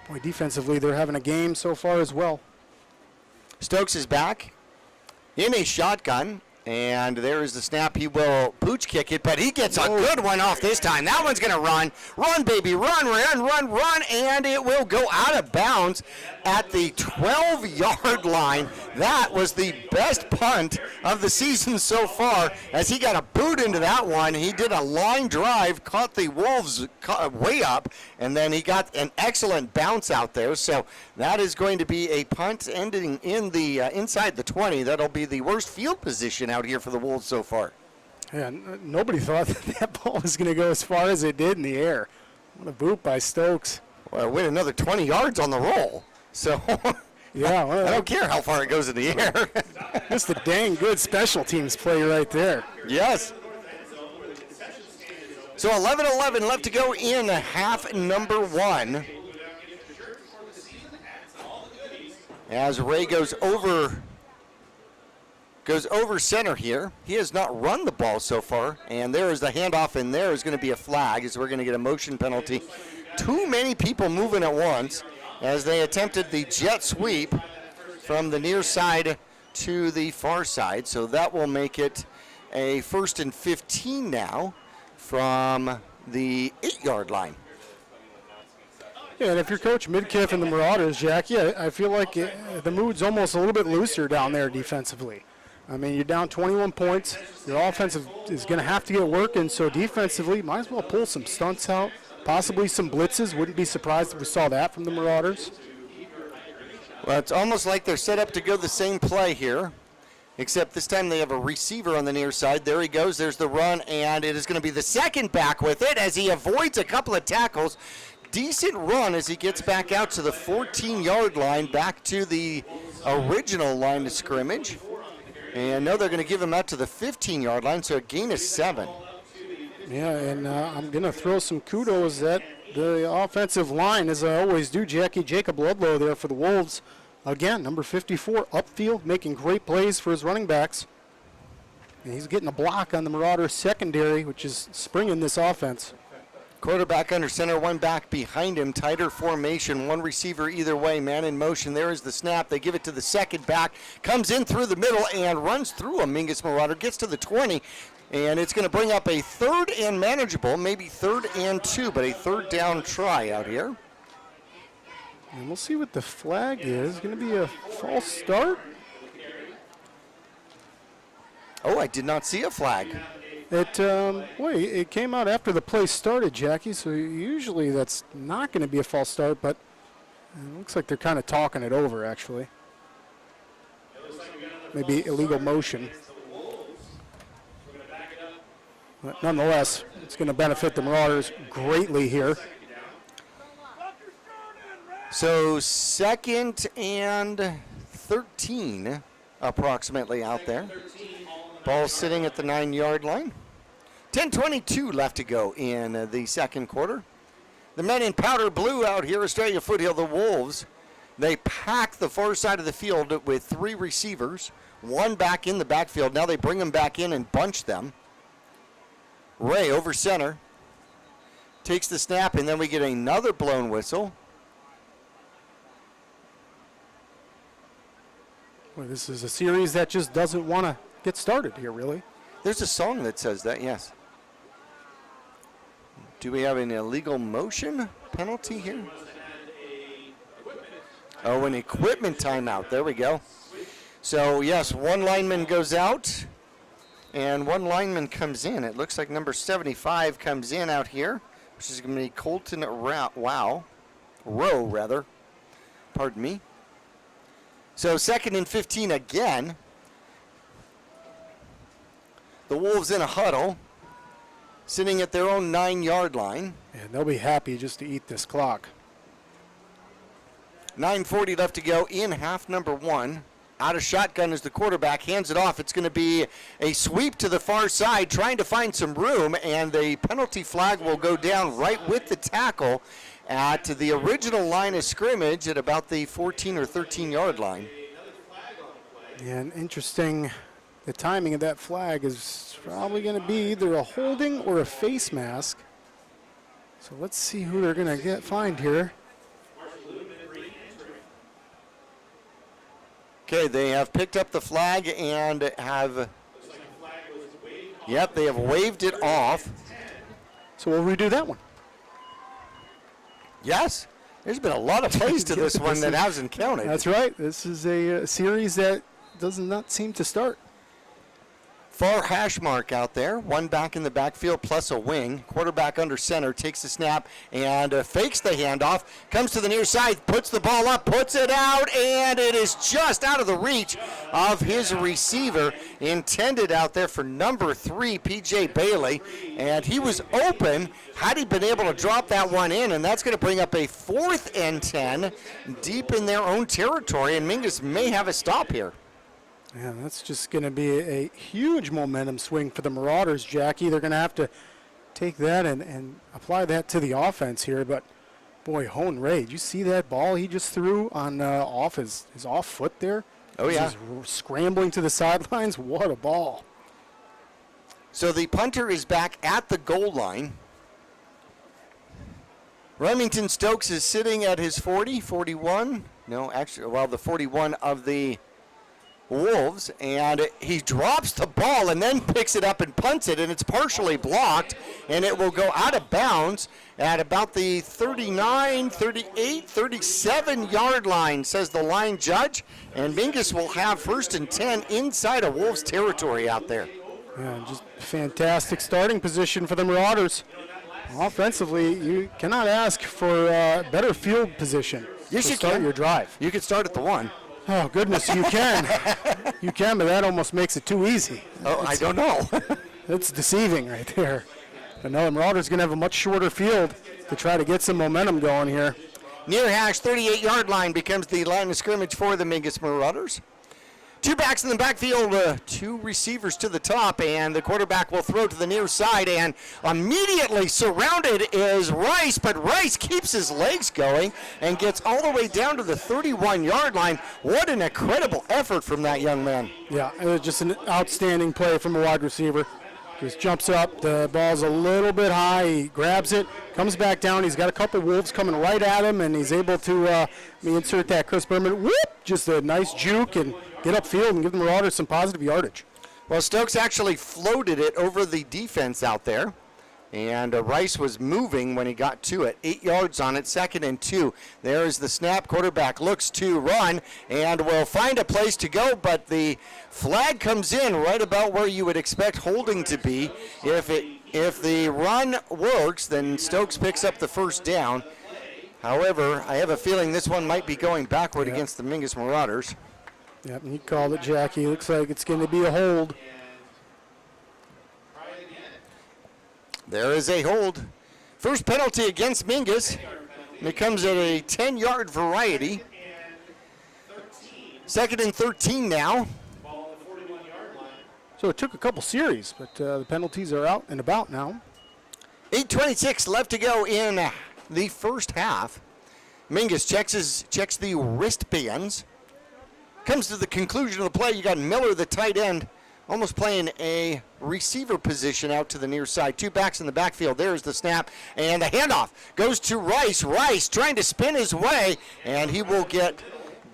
boy, defensively, they're having a game so far as well. Stokes is back in a shotgun, and there is the snap. He will pooch kick it, but he gets a good one off this time. That one's going to run. Run, baby, run, and it will go out of bounds at the 12-yard line. That was the best punt of the season so far as he got a boot into that one. He did a line drive, caught the Wolves way up, and then he got an excellent bounce out there. So that is going to be a punt ending in the inside the 20. That'll be the worst field position out here for the Wolves so far. Yeah, nobody thought that ball was going to go as far as it did in the air. What a boot by Stokes. Well, wait, another 20 yards on the roll. So yeah, well, I don't care how far it goes in the air. Just a dang good special teams play right there. Yes. So 11-11 left to go in half number 1. As Ray goes over Goes over center here. He has not run the ball so far, and there is the handoff, and there is going to be a flag as we're going to get a motion penalty. Too many people moving at once as they attempted the jet sweep from the near side to the far side, so that will make it a 1st and 15 now from the 8-yard line. Yeah, and if you're Coach Midkiff and the Marauders, Jack, yeah, I feel like the mood's almost a little bit looser down there defensively. I mean, you're down 21 points. Your offensive is going to have to get working, so defensively, might as well pull some stunts out, possibly some blitzes. Wouldn't be surprised if we saw that from the Marauders. Well, it's almost like they're set up to go the same play here, except this time they have a receiver on the near side. There he goes. There's the run, and it is going to be the second back with it as he avoids a couple of tackles. Decent run as he gets back out to the 14-yard line, back to the original line of scrimmage. And now they're going to give him out to the 15-yard line, so a gain of 7. Yeah, and I'm going to throw some kudos at the offensive line, as I always do. Jacob Ludlow there for the Wolves. Again, number 54, upfield, making great plays for his running backs. And he's getting a block on the Marauders secondary, which is springing this offense. Quarterback under center, one back behind him, tighter formation, one receiver either way, man in motion. There is the snap. They give it to the second back, comes in through the middle and runs through a Mingus Marauder, gets to the 20, and it's going to bring up a 3rd and manageable, maybe 3rd and 2, but a 3rd down try out here. And we'll see what the flag is. Going to be a false start. Oh, I did not see a flag. It came out after the play started, Jackie, so usually that's not going to be a false start, but it looks like they're kind of talking it over, actually. Maybe illegal motion. But nonetheless, it's going to benefit the Marauders greatly here. So 2nd and 13 approximately out there. Ball sitting at the 9-yard line. 10:22 left to go in the second quarter. The men in powder blue out here, Estrella Foothill, the Wolves. They pack the far side of the field with 3 receivers, 1 back in the backfield. Now they bring them back in and bunch them. Ray over center. Takes the snap, and then we get another blown whistle. Well, this is a series that just doesn't want to get started here, really. There's a song that says that, yes. Do we have an illegal motion penalty here? Oh, an equipment timeout. There we go. So, yes, 1 lineman goes out, and 1 lineman comes in. It looks like number 75 comes in out here, which is going to be Colton Rowe. Pardon me. So 2nd and 15 again. The Wolves in a huddle, sitting at their own 9-yard line. And they'll be happy just to eat this clock. 9:40 left to go in half number 1. Out of shotgun as the quarterback hands it off. It's going to be a sweep to the far side, trying to find some room, and the penalty flag will go down right with the tackle at the original line of scrimmage at about the 14 or 13-yard line. And interesting, the timing of that flag is probably going to be either a holding or a face mask. So let's see who they're going to find here. Okay, they have picked up the flag and have, they have waved it off. So we'll redo that one. Yes, there's been a lot of plays to this one that hasn't counted. That's right. This is a series that does not seem to start. Far hash mark out there. 1 back in the backfield plus a wing. Quarterback under center takes the snap and fakes the handoff. Comes to the near side, puts the ball up, puts it out, and it is just out of the reach of his receiver. Intended out there for number 3, P.J. Bailey. And he was open had he been able to drop that one in. And that's going to bring up a 4th and 10 deep in their own territory. And Mingus may have a stop here. Yeah, that's just going to be a huge momentum swing for the Marauders, Jackie. They're going to have to take that and apply that to the offense here. But, boy, Hone Ray, did you see that ball he just threw on off his off foot there? Oh, yeah. Just scrambling to the sidelines. What a ball. So the punter is back at the goal line. Remington Stokes is sitting at his 40, 41. No, actually, well, the 41 of the Wolves, and he drops the ball and then picks it up and punts it, and it's partially blocked, and it will go out of bounds at about the 39, 38, 37-yard line, says the line judge, and Mingus will have 1st and 10 inside of Wolves territory out there. Yeah, just fantastic starting position for the Marauders. Offensively, you cannot ask for better field position to start your drive. You could start at the 1. Oh, goodness, you can. You can, but that almost makes it too easy. Oh, I don't know. It's deceiving right there. But no, the Marauders going to have a much shorter field to try to get some momentum going here. Near hash 38-yard line becomes the line of scrimmage for the Mingus Marauders. 2 backs in the backfield, 2 receivers to the top, and the quarterback will throw to the near side, and immediately surrounded is Rice, but Rice keeps his legs going and gets all the way down to the 31-yard line. What an incredible effort from that young man. Yeah, it was just an outstanding play from a wide receiver. Just jumps up, the ball's a little bit high, he grabs it, comes back down, he's got a couple Wolves coming right at him, and he's able to insert that Chris Berman, whoop, just a nice juke and get upfield and give the Marauders some positive yardage. Well, Stokes actually floated it over the defense out there, and Rice was moving when he got to it. 8 yards on it, 2nd and 2. There is the snap. Quarterback looks to run and will find a place to go, but the flag comes in right about where you would expect holding to be. If the run works, then Stokes picks up the 1st down. However, I have a feeling this one might be going backward against the Mingus Marauders. Yep, and he called it, Jackie. Looks like it's going to be a hold. There is a hold. First penalty against Mingus. It comes at a 10-yard variety. 2nd and 13 now. So it took a couple series, but the penalties are out and about now. 8:26 left to go in the first half. Mingus checks the wristbands. Comes to the conclusion of the play. You got Miller, the tight end, almost playing a receiver position out to the near side. 2 backs in the backfield. There's the snap, and the handoff goes to Rice. Rice trying to spin his way, and he will get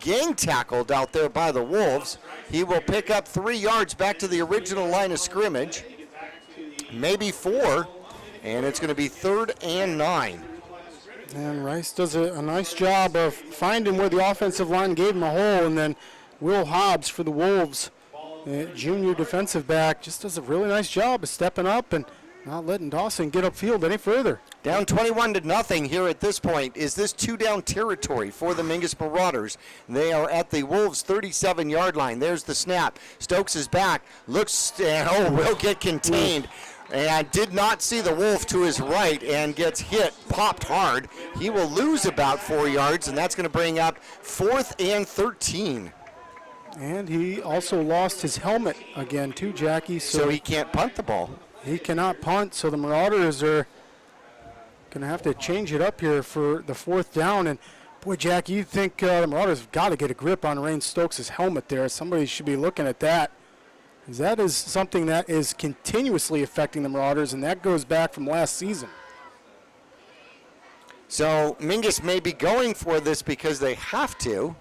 gang tackled out there by the Wolves. He will pick up 3 yards back to the original line of scrimmage, maybe 4, and it's going to be 3rd and 9. And Rice does a nice job of finding where the offensive line gave him a hole, and then Will Hobbs for the Wolves, junior defensive back, just does a really nice job of stepping up and not letting Dawson get upfield any further. Down 21-0 here at this point. Is this 2-down territory for the Mingus Marauders? They are at the Wolves' 37-yard line. There's the snap. Stokes is back. Looks, will get contained. And did not see the Wolf to his right and gets hit, popped hard. He will lose about 4 yards, and that's going to bring up 4th and 13. And he also lost his helmet again too, Jackie. So he can't punt the ball. He cannot punt, so the Marauders are going to have to change it up here for the 4th down. And, boy, Jackie, you'd think the Marauders have got to get a grip on Rain Stokes' helmet there. Somebody should be looking at that. That is something that is continuously affecting the Marauders, and that goes back from last season. So Mingus may be going for this because they have to.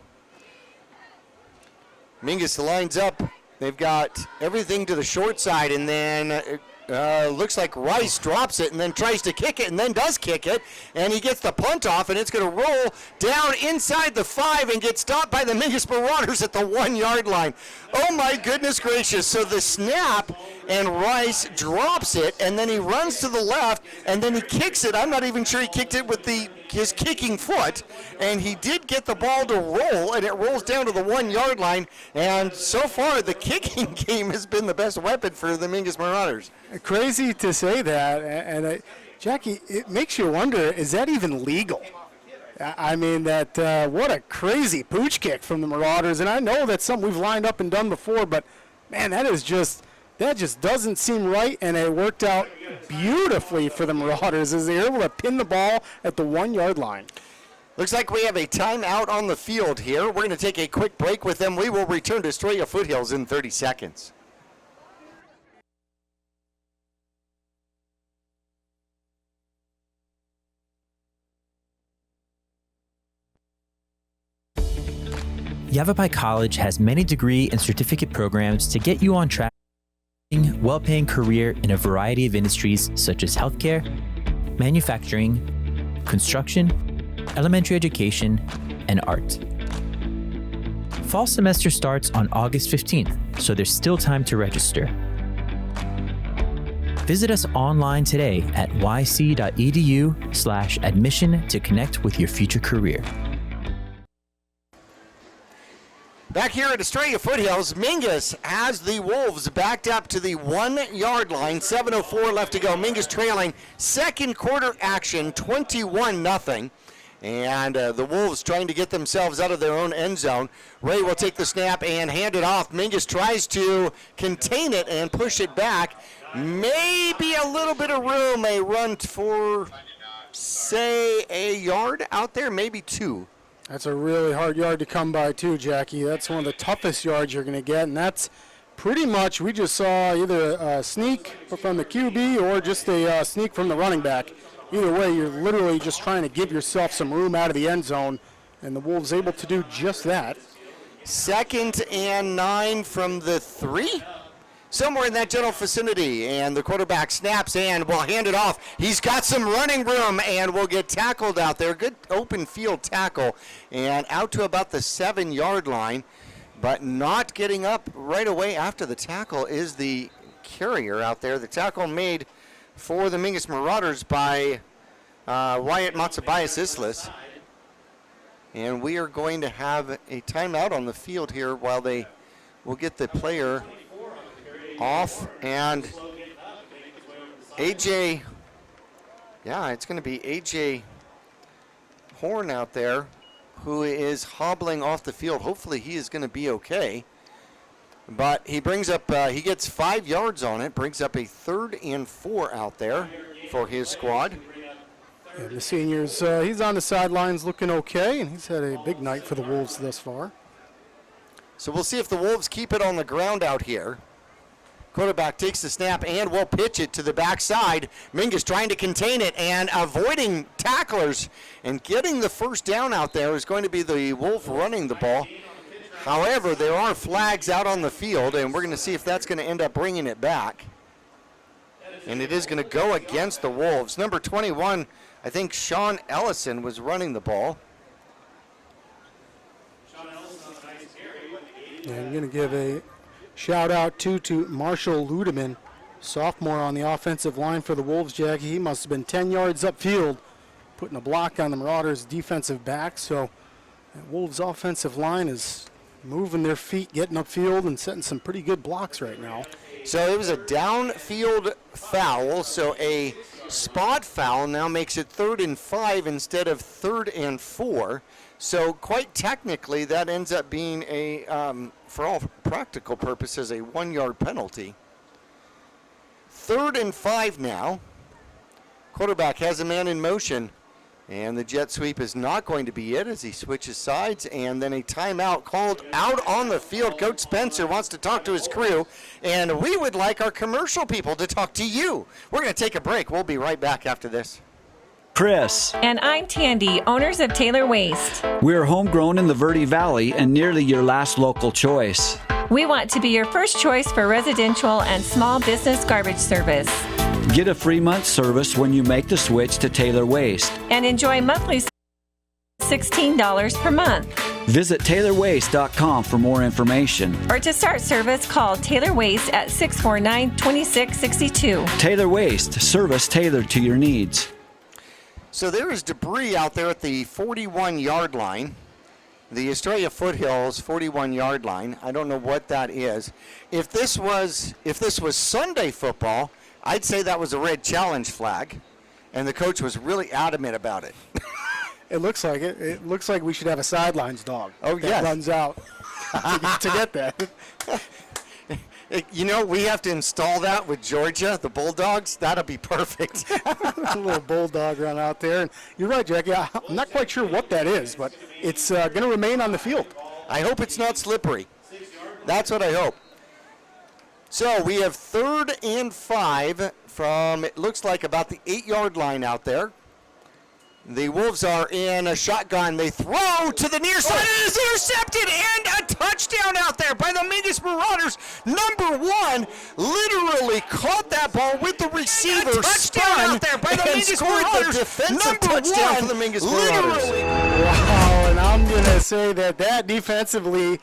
Mingus lines up. They've got everything to the short side, and then looks like Rice drops it and then tries to kick it and then does kick it, and he gets the punt off, and it's going to roll down inside the 5 and get stopped by the Mingus Marauders at the 1-yard line. Oh my goodness gracious. So the snap, and Rice drops it, and then he runs to the left, and then he kicks it. I'm not even sure he kicked it with his kicking foot, and he did get the ball to roll, and it rolls down to the 1-yard line, and so far the kicking game has been the best weapon for the Mingus Marauders. Crazy to say that, and Jackie, it makes you wonder, is that even legal? I mean, what a crazy pooch kick from the Marauders, and I know that's something we've lined up and done before, but man, that just doesn't seem right, and it worked out beautifully for the Marauders as they were able to pin the ball at the 1-yard line. Looks like we have a timeout on the field here. We're going to take a quick break with them. We will return to Estrella Foothills in 30 seconds. Yavapai College has many degree and certificate programs to get you on track to a well-paying career in a variety of industries such as healthcare, manufacturing, construction, elementary education, and art. Fall semester starts on August 15th, so there's still time to register. Visit us online today at yc.edu/admission to connect with your future career. Back here at Estrella Foothills, Mingus has the Wolves backed up to the 1-yard line. 7:04 left to go. Mingus trailing. Second quarter action, 21-0. And the Wolves trying to get themselves out of their own end zone. Ray will take the snap and hand it off. Mingus tries to contain it and push it back. Maybe a little bit of room. A run for, say, a yard out there, maybe 2. That's a really hard yard to come by, too, Jackie. That's one of the toughest yards you're going to get, and that's pretty much, we just saw either a sneak from the QB or just a sneak from the running back. Either way, you're literally just trying to give yourself some room out of the end zone, and the Wolves able to do just that. 2nd and 9 from the 3. Somewhere in that general vicinity, and the quarterback snaps and will hand it off. He's got some running room and will get tackled out there. Good open field tackle, and out to about the 7-yard line, but not getting up right away after the tackle is the carrier out there. The tackle made for the Mingus Marauders by Wyatt Matsubias-Islis. And we are going to have a timeout on the field here while they will get the player off, and AJ, it's going to be AJ Horn out there who is hobbling off the field. Hopefully he is going to be okay. But he brings up, he gets 5 yards on it, brings up a 3rd and 4 out there for his squad. And the seniors, he's on the sidelines looking okay, and he's had a big night for the Wolves thus far. So we'll see if the Wolves keep it on the ground out here. Quarterback takes the snap and will pitch it to the backside. Mingus trying to contain it and avoiding tacklers and getting the first down out there is going to be the Wolf running the ball. However, there are flags out on the field, and we're going to see if that's going to end up bringing it back. And it is going to go against the Wolves. Number 21, I think Sean Ellison was running the ball. And I'm going to give a shout out to Marshall Ludeman, sophomore on the offensive line for the Wolves, Jackie. He must have been 10 yards upfield, putting a block on the Marauders' defensive back. So that Wolves' offensive line is moving their feet, getting upfield, and setting some pretty good blocks right now. So it was a downfield foul, so a spot foul now makes it 3rd and 5 instead of 3rd and 4. So quite technically, that ends up being a, for all practical purposes, a 1-yard penalty. 3rd and 5 now. Quarterback has a man in motion, and the jet sweep is not going to be it as he switches sides, and then a timeout called out on the field. Coach Spencer wants to talk to his crew, and we would like our commercial people to talk to you. We're going to take a break. We'll be right back after this. Chris. And I'm Tandy, owners of Taylor Waste. We're homegrown in the Verde Valley and nearly your last local choice. We want to be your first choice for residential and small business garbage service. Get a free month service when you make the switch to Taylor Waste. And enjoy monthly $16 per month. Visit TaylorWaste.com for more information. Or to start service, call Taylor Waste at 649-2662. Taylor Waste, service tailored to your needs. So there is debris out there at the 41-yard line. The Estrella Foothills 41-yard line. I don't know what that is. If this was Sunday football, I'd say that was a red challenge flag, and the coach was really adamant about it. It looks like it. It looks like we should have a sidelines dog. Oh, that yes. runs out to get that. We have to install that with Georgia, the Bulldogs. That'll be perfect. A little bulldog run out there. And you're right, Jackie. I'm not quite sure what that is, but it's going to remain on the field. I hope it's not slippery. That's what I hope. So we have 3rd and 5 from, it looks like, about the 8-yard line out there. The Wolves are in a shotgun. They throw to the near side. It is intercepted, and a touchdown out there by the Mingus Marauders. Number 1 literally caught that ball with the receiver. Touchdown out there by the Mingus Marauders. Defensive touchdown for the Mingus Marauders. Wow, and I'm going to say that defensively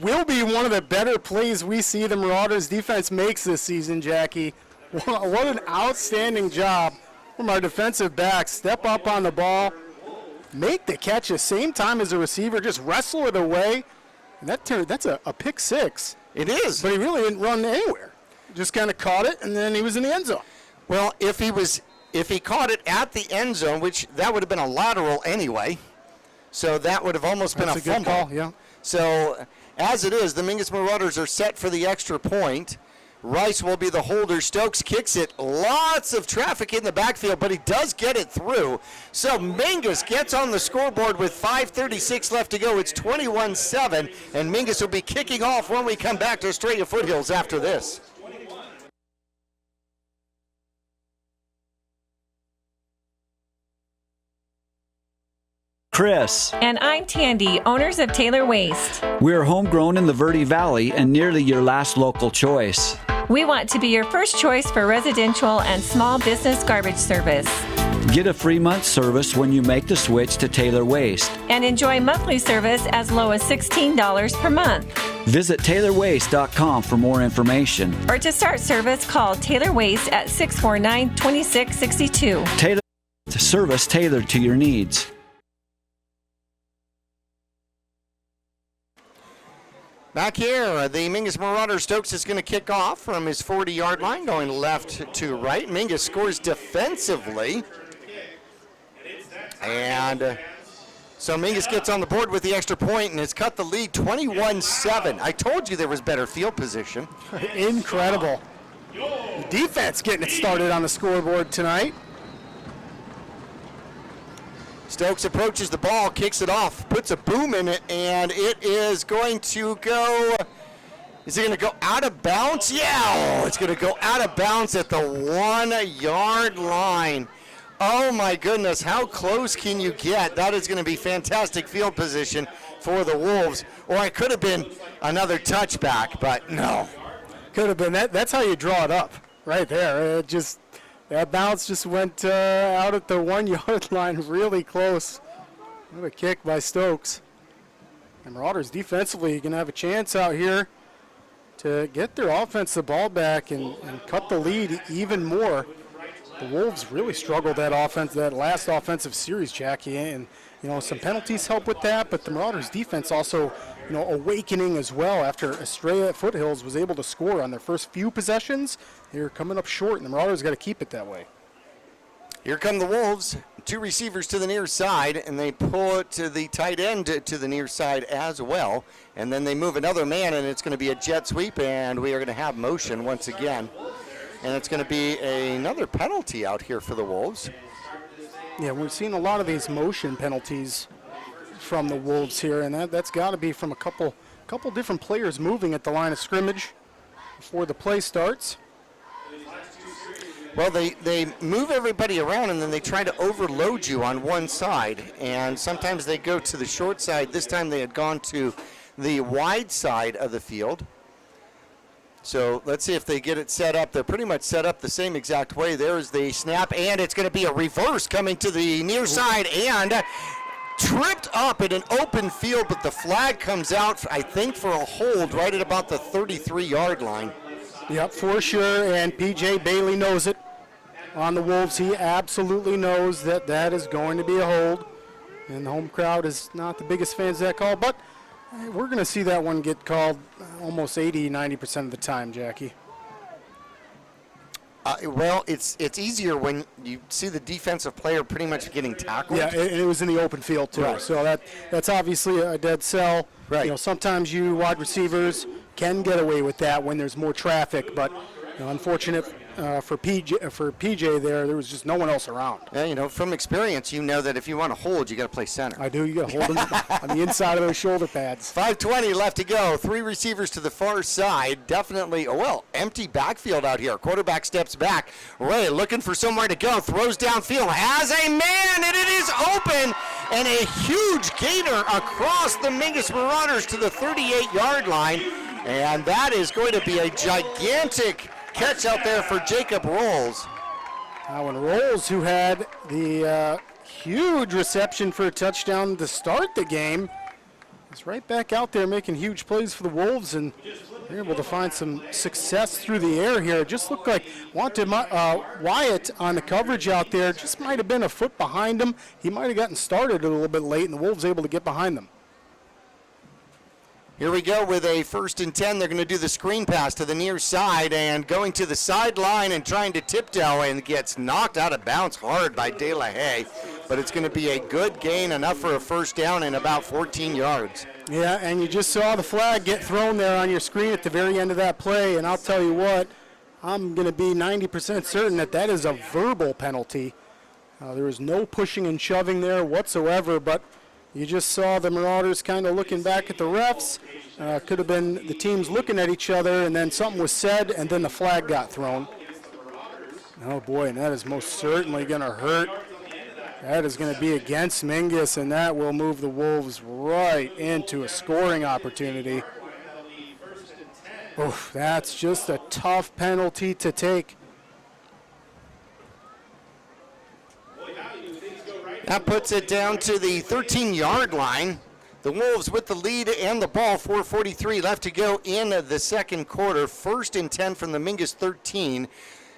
will be one of the better plays we see the Marauders defense makes this season, Jackie. What an outstanding job from our defensive backs. Step up on the ball, make the catch the same time as the receiver, just wrestle it away. And that's a pick 6. It is. But he really didn't run anywhere. Just kind of caught it, and then he was in the end zone. Well, if he caught it at the end zone, which that would have been a lateral anyway, so that would have almost been a fumble. Good call, yeah. So as it is, the Mingus Marauders are set for the extra point. Rice will be the holder. Stokes kicks it. Lots of traffic in the backfield, but he does get it through. So Mingus gets on the scoreboard with 5:36 left to go. It's 21-7, and Mingus will be kicking off when we come back to Estrella Foothills after this. Chris. And I'm Tandy, owners of Taylor Waste. We're homegrown in the Verde Valley and nearly your last local choice. We want to be your first choice for residential and small business garbage service. Get a free month service when you make the switch to Taylor Waste. And enjoy monthly service as low as $16 per month. Visit TaylorWaste.com for more information. Or to start service, call Taylor Waste at 649-2662. Taylor service tailored to your needs. Back here, the Mingus Marauder. Stokes is going to kick off from his 40-yard line, going left to right. Mingus scores defensively. And so Mingus gets on the board with the extra point and has cut the lead 21-7. I told you there was better field position. Incredible. The defense getting it started on the scoreboard tonight. Stokes approaches the ball, kicks it off, puts a boom in it, and it is going to go, is it going to go out of bounds? Yeah, it's going to go out of bounds at the 1-yard line. Oh my goodness, how close can you get? That is going to be fantastic field position for the Wolves. Or it could have been another touchback, but no. Could have been. That's how you draw it up, right there. That bounce just went out at the 1-yard line, really close. What a kick by Stokes. And Marauders defensively going to have a chance out here to get their offense the ball back and cut the lead even more. The Wolves really struggled that last offensive series, Jackie, and some penalties help with that, but the Marauders defense also awakening as well after Estrella Foothills was able to score on their first few possessions. They're coming up short, and the Marauders got to keep it that way. Here come the Wolves. 2 receivers to the near side, and they pull it to the tight end to the near side as well. And then they move another man, and it's going to be a jet sweep, and we are going to have motion once again. And it's going to be another penalty out here for the Wolves. Yeah, we've seen a lot of these motion penalties from the Wolves here, and that's got to be from a couple different players moving at the line of scrimmage before the play starts. Well, they move everybody around, and then they try to overload you on one side, and sometimes they go to the short side. This time they had gone to the wide side of the field. So let's see if they get it set up. They're pretty much set up the same exact way. There's the snap, and it's going to be a reverse coming to the near side, and tripped up in an open field, but the flag comes out, I think, for a hold right at about the 33-yard line. Yep, for sure, and P.J. Bailey knows it. On the Wolves, he absolutely knows that is going to be a hold, and the home crowd is not the biggest fans of that call, but we're going to see that one get called almost 80-90% of the time, Jackie. Well, it's easier when you see the defensive player pretty much getting tackled. Yeah, it was in the open field, too. Right. So that's obviously a dead sell. Right. Sometimes you wide receivers can get away with that when there's more traffic, but unfortunate for PJ there was just no one else around. Yeah, from experience, you know that if you want to hold, you got to play center. I do. You got to hold them on the inside of those shoulder pads. 5:20 left to go. 3 receivers to the far side. Definitely, empty backfield out here. Quarterback steps back. Ray looking for somewhere to go. Throws downfield. Has a man, and it is open. And a huge gainer across the Mingus Marauders to the 38-yard line. And that is going to be a gigantic catch out there for Jacob Rolls. Now, when Rolls, who had the huge reception for a touchdown to start the game, is right back out there making huge plays for the Wolves, and they're able to find some success through the air here. It just looked like Wyatt on the coverage out there just might have been a foot behind him. He might have gotten started a little bit late, and the Wolves able to get behind them. Here we go with a 1st and 10. They're going to do the screen pass to the near side and going to the sideline and trying to tiptoe, and gets knocked out of bounds hard by De La Haye. But it's going to be a good gain, enough for a 1st down and about 14 yards. Yeah, and you just saw the flag get thrown there on your screen at the very end of that play, and I'll tell you what, I'm going to be 90% certain that is a verbal penalty. There was no pushing and shoving there whatsoever, but you just saw the Marauders kind of looking back at the refs. Could have been the teams looking at each other, and then something was said, and then the flag got thrown. Oh, boy, and that is most certainly going to hurt. That is going to be against Mingus, and that will move the Wolves right into a scoring opportunity. Oof, that's just a tough penalty to take. That puts it down to the 13-yard line. The Wolves with the lead and the ball. 4:43 left to go in the second quarter. 1st and 10 from the Mingus 13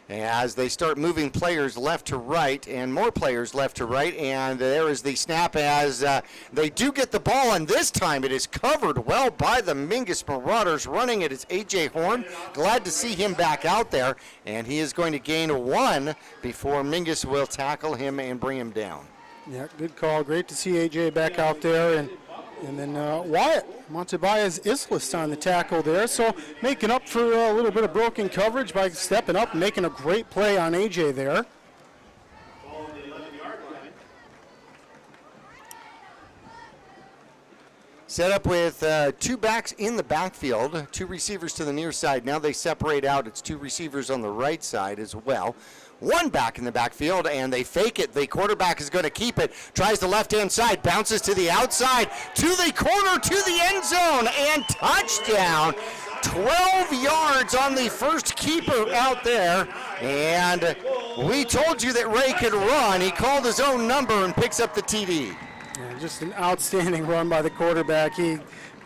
as they start moving players left to right and more players left to right. And there is the snap as they do get the ball, and this time it is covered well by the Mingus Marauders. Running it is A.J. Horn. Glad to see him back out there, and he is going to gain 1 before Mingus will tackle him and bring him down. Yeah, good call. Great to see A.J. back out there. And then Wyatt, Montebayas Islas on the tackle there. So making up for a little bit of broken coverage by stepping up and making a great play on A.J. there. Set up with 2 backs in the backfield, 2 receivers to the near side. Now they separate out. It's 2 receivers on the right side as well. 1 back in the backfield, and they fake it. The quarterback is going to keep it. Tries the left-hand side, bounces to the outside, to the corner, to the end zone, and touchdown. 12 yards on the first keeper out there. And we told you that Ray could run. He called his own number and picks up the TD. Yeah, just an outstanding run by the quarterback.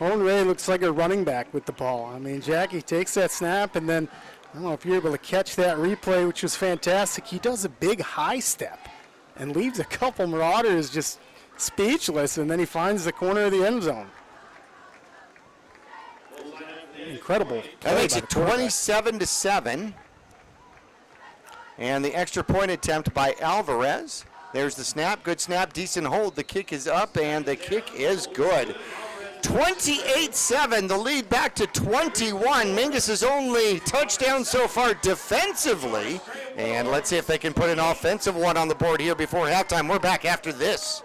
Owen Ray looks like a running back with the ball. I mean, Jackie takes that snap, and then I don't know if you're able to catch that replay, which was fantastic. He does a big high step and leaves a couple Marauders just speechless, and then he finds the corner of the end zone. Incredible. That makes it 27-7. And the extra point attempt by Alvarez. There's the snap. Good snap. Decent hold. The kick is up, and the kick is good. 28-7, the lead back to 21. Mingus' only touchdown so far defensively. And let's see if they can put an offensive one on the board here before halftime. We're back after this.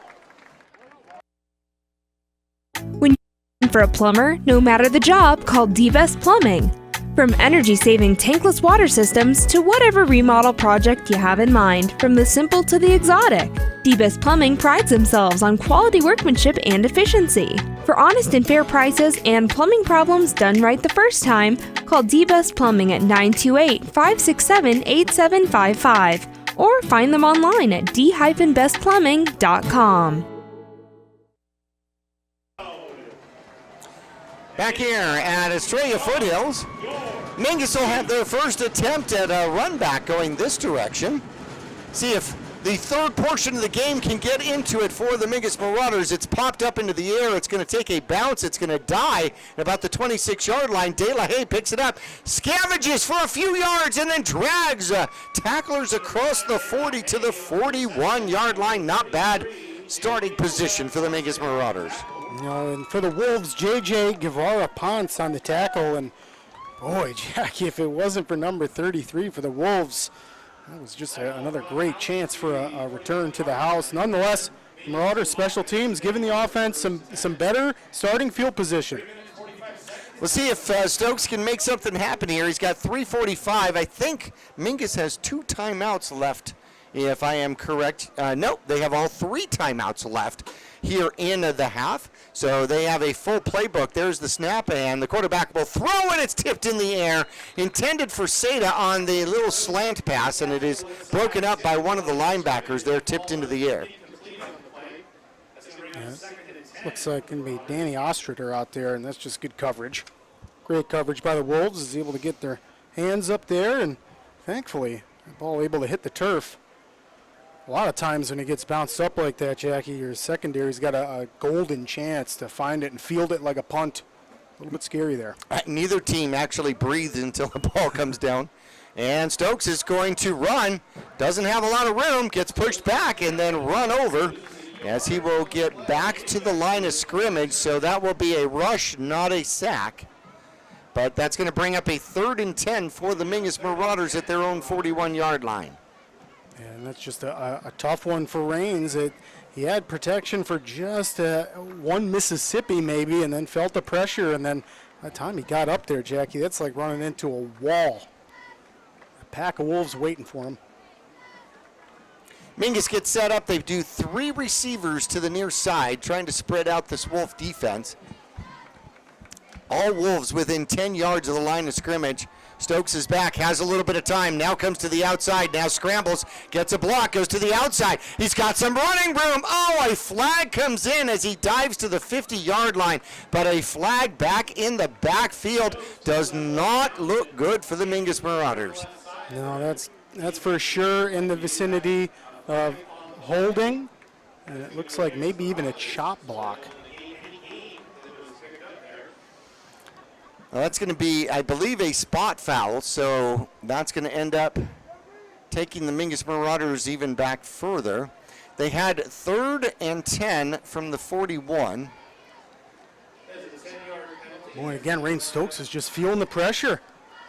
When you're looking for a plumber, no matter the job, call D-Best Plumbing. From energy-saving tankless water systems to whatever remodel project you have in mind, from the simple to the exotic, D-Best Plumbing prides themselves on quality workmanship and efficiency. For honest and fair prices and plumbing problems done right the first time, call D-Best Plumbing at 928-567-8755 or find them online at d-bestplumbing.com. Back here at Estrella Foothills, Mingus will have their first attempt at a run back going this direction. See if the third portion of the game can get into it for the Mingus Marauders. It's popped up into the air. It's going to take a bounce. It's going to die at about the 26-yard line. De La Haye picks it up, scavages for a few yards, and then drags tacklers across the 40 to the 41-yard line. Not bad starting position for the Mingus Marauders. You know, and for the Wolves, J.J. Guevara-Ponce on the tackle. And, boy, Jackie, if it wasn't for number 33 for the Wolves, that was just another great chance for a return to the house. Nonetheless, Marauders special teams giving the offense some better starting field position. We'll see if Stokes can make something happen here. He's got 3:45. I think Mingus has 2 timeouts left, if I am correct. No, they have all 3 timeouts left here in the half. So they have a full playbook. There's the snap, and the quarterback will throw, and it's tipped in the air. Intended for Seda on the little slant pass, and it is broken up by one of the linebackers. They're tipped into the air. Yeah. Looks like going to be Danny Ostrater out there, and that's just good coverage. Great coverage by the Wolves. Is able to get their hands up there, and thankfully, the ball able to hit the turf. A lot of times when it gets bounced up like that, Jackie, your secondary's got a golden chance to find it and field it like a punt. A little bit scary there. Neither team actually breathed until the ball comes down. And Stokes is going to run. Doesn't have a lot of room. Gets pushed back and then run over, as he will get back to the line of scrimmage. So that will be a rush, not a sack. But that's going to bring up a 3rd and 10 for the Mingus Marauders at their own 41-yard line. And that's just a tough one for Raines. He had protection for just one Mississippi maybe, and then felt the pressure. And then by the time he got up there, Jackie, that's like running into a wall. A pack of Wolves waiting for him. Mingus gets set up. They do 3 receivers to the near side, trying to spread out this Wolf defense. All Wolves within 10 yards of the line of scrimmage. Stokes is back, has a little bit of time, now comes to the outside, now scrambles, gets a block, goes to the outside. He's got some running room. Oh, a flag comes in as he dives to the 50-yard line, but a flag back in the backfield does not look good for the Mingus Marauders. No, that's for sure in the vicinity of holding, and it looks like maybe even a chop block. Well, that's going to be, I believe, a spot foul, so that's going to end up taking the Mingus Marauders even back further. They had 3rd and 10 from the 41. Boy, again, Rain Stokes is just feeling the pressure.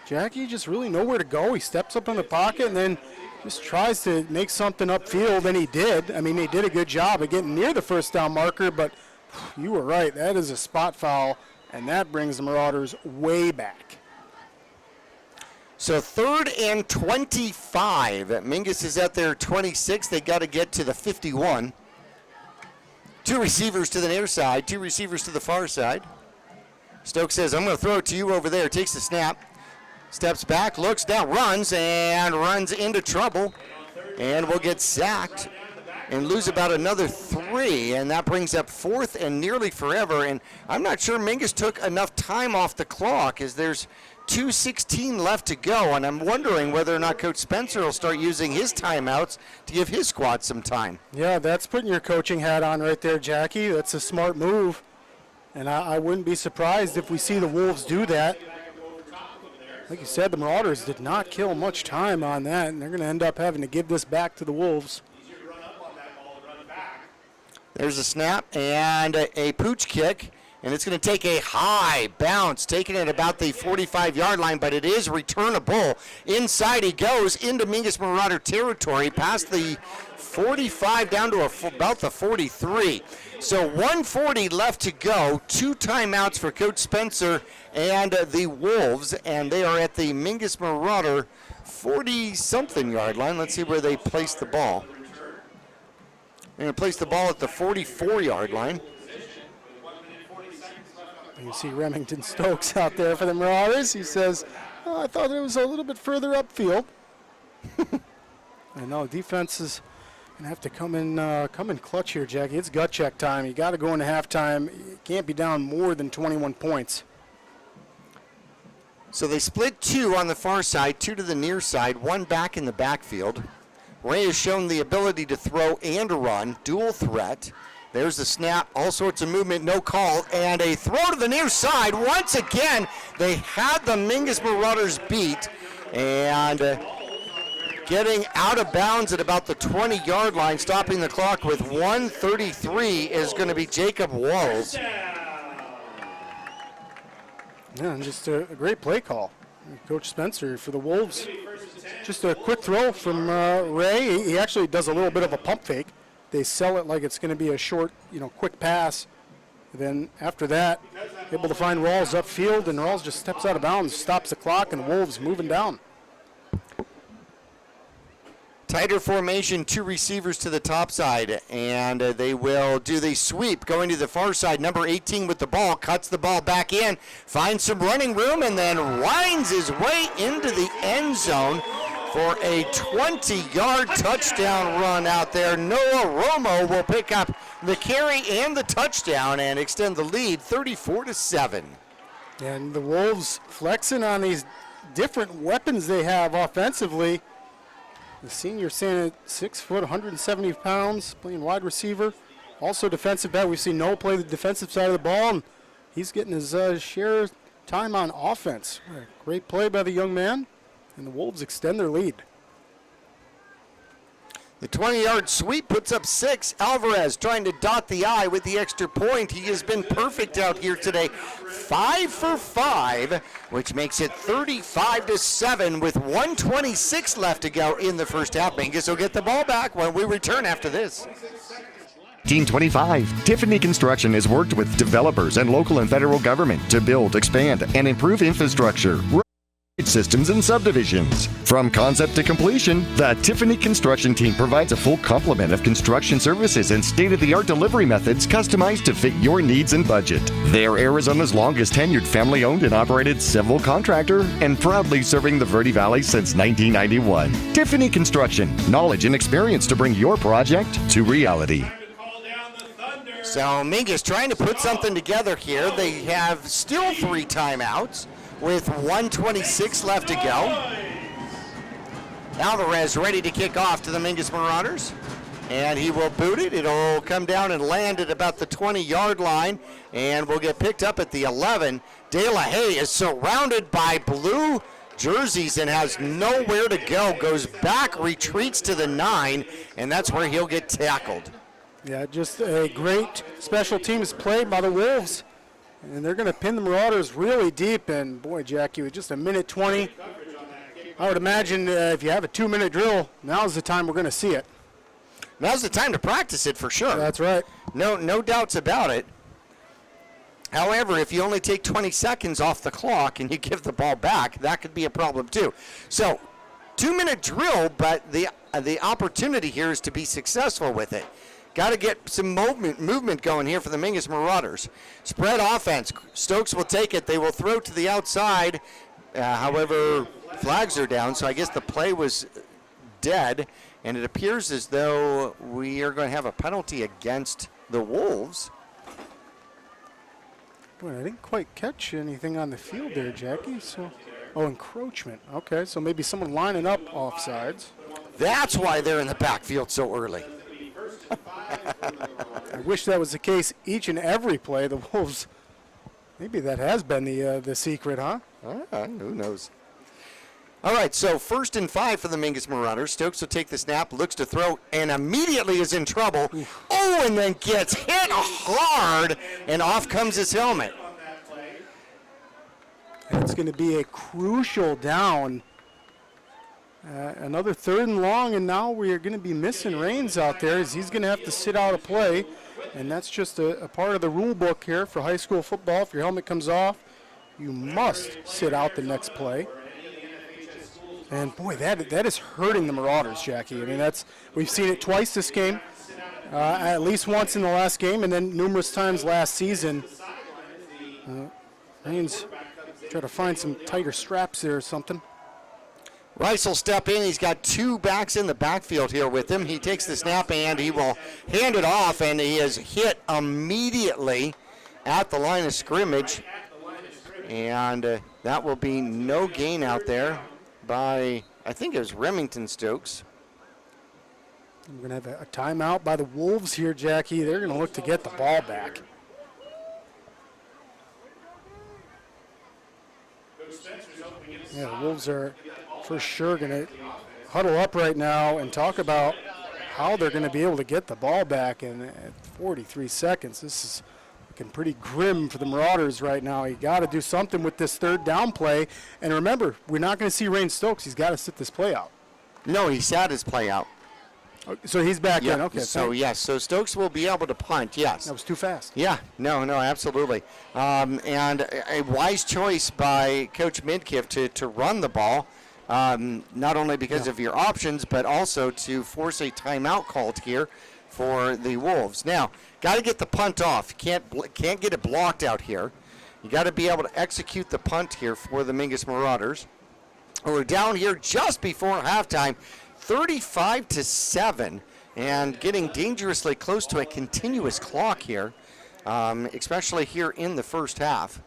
Jackie just really nowhere to go. He steps up in the pocket and then just tries to make something upfield, and he did. I mean, he did a good job of getting near the first down marker, but you were right. That is a spot foul. And that brings the Marauders way back. So 3rd and 25. Mingus is at their 26. They got to get to the 51. 2 receivers to the near side, 2 receivers to the far side. Stokes says, I'm going to throw it to you over there. Takes the snap, steps back, looks down, runs, and runs into trouble. And will get sacked and lose about another 3, and that brings up 4th and nearly forever. And I'm not sure Mingus took enough time off the clock, as there's 2:16 left to go, and I'm wondering whether or not Coach Spencer will start using his timeouts to give his squad some time. Yeah, that's putting your coaching hat on right there, Jackie. That's a smart move, and I wouldn't be surprised if we see the Wolves do that. Like you said, the Marauders did not kill much time on that, and they're going to end up having to give this back to the Wolves. There's a snap and a pooch kick, and it's going to take a high bounce, taking it about the 45-yard line, but it is returnable. Inside he goes into Mingus Marauder territory, past the 45 down to about the 43. So 1:40 left to go. 2 timeouts for Coach Spencer and the Wolves, and they are at the Mingus Marauder 40-something yard line. Let's see where they place the ball. They're going to place the ball at the 44-yard line. You see Remington Stokes out there for the Marauders. He says, oh, I thought it was a little bit further upfield. I know defense is going to have to come in clutch here, Jackie. It's gut check time. You got to go into halftime. You can't be down more than 21 points. So they split 2 on the far side, 2 to the near side, 1 back in the backfield. Ray has shown the ability to throw and run, dual threat. There's the snap, all sorts of movement, no call, and a throw to the near side. Once again, they had the Mingus Marauders beat and Getting out of bounds at about the 20-yard line, stopping the clock with 1:33 is going to be Jacob Walls. Yeah, and just a great play call. Coach Spencer for the Wolves. Just a quick throw from Ray. He actually does a little bit of a pump fake. They sell it like it's going to be a short, quick pass. Then after that, able to find Rawls upfield, and Rawls just steps out of bounds, stops the clock, and the Wolves moving down. Tighter formation, 2 receivers to the top side, and they will do the sweep going to the far side. Number 18 with the ball, cuts the ball back in, finds some running room, and then winds his way into the end zone for a 20-yard touchdown run out there. Noah Romo will pick up the carry and the touchdown and extend the lead 34-7. And the Wolves flexing on these different weapons they have offensively. The senior standing at 6 foot, 170 pounds, playing wide receiver. Also defensive back. We've seen Noah play the defensive side of the ball, and he's getting his share of time on offense. Great play by the young man, and the Wolves extend their lead. The 20-yard sweep puts up 6. Alvarez trying to dot the I with the extra point. He has been perfect out here today. 5 for 5, which makes it 35-7 with 1:26 left to go in the first half. Mingus will get the ball back when we return after this. 1925, Tiffany Construction has worked with developers and local and federal government to build, expand, and improve infrastructure, systems, and subdivisions. From concept to completion, the Tiffany Construction team provides a full complement of construction services and state-of-the-art delivery methods customized to fit your needs and budget. They're Arizona's longest tenured family-owned and operated civil contractor and proudly serving the Verde Valley since 1991. Tiffany Construction, knowledge and experience to bring your project to reality. So Mingus trying to put something together here. They have still 3 timeouts with 1:26 left to go. Alvarez ready to kick off to the Mingus Marauders. And he will boot it. It'll come down and land at about the 20-yard line. And will get picked up at the 11. De La Haye is surrounded by blue jerseys and has nowhere to go. Goes back, retreats to the 9, and that's where he'll get tackled. Yeah, just a great special teams play by the Wolves. And they're going to pin the Marauders really deep. And boy, Jackie, with just a minute 20, I would imagine if you have a 2-minute drill, now's the time we're going to see it. Now's the time to practice it for sure. That's right. No doubts about it. However, if you only take 20 seconds off the clock and you give the ball back, that could be a problem too. So, 2-minute drill, but the opportunity here is to be successful with it. Got to get some movement going here for the Mingus Marauders. Spread offense. Stokes will take it. They will throw to the outside. However, flags are down, so I guess the play was dead. And it appears as though we are going to have a penalty against the Wolves. Boy, I didn't quite catch anything on the field there, Jackie. Oh, encroachment. Okay, so maybe someone lining up offsides. That's why they're in the backfield so early. I wish that was the case each and every play. The Wolves, maybe that has been the secret, huh? Who knows? All right, so 1st and 5 for the Mingus Marauders. Stokes will take the snap, looks to throw, and immediately is in trouble. Oh, and then gets hit hard, and off comes his helmet. And it's going to be a crucial down. Another 3rd and long, and now we are going to be missing Rains out there as he's going to have to sit out a play. And that's just a part of the rule book here for high school football. If your helmet comes off, you must sit out the next play. And boy, that is hurting the Marauders, Jackie. I mean, we've seen it twice this game, at least once in the last game, and then numerous times last season. Rains try to find some tighter straps there or something. Rice will step in. He's got 2 backs in the backfield here with him. He takes the snap and he will hand it off, and he is hit immediately at the line of scrimmage. And that will be no gain out there by, I think it was Remington Stokes. We're going to have a timeout by the Wolves here, Jackie. They're going to look to get the ball back. Yeah, the Wolves are for sure going to huddle up right now and talk about how they're going to be able to get the ball back in at 43 seconds. This is looking pretty grim for the Marauders right now. You got to do something with this third down play. And remember, we're not going to see Rain Stokes. He's got to sit this play out. No, he sat his play out. So he's back in. Okay. So, yes. So Stokes will be able to punt, yes. That was too fast. Yeah. No, absolutely. And a wise choice by Coach Midkiff to run the ball, not only because of your options, but also to force a timeout called here for the Wolves. Now, got to get the punt off. Can't get it blocked out here. You got to be able to execute the punt here for the Mingus Marauders. We're down here just before halftime, 35-7, and getting dangerously close to a continuous clock here, especially here in the first half.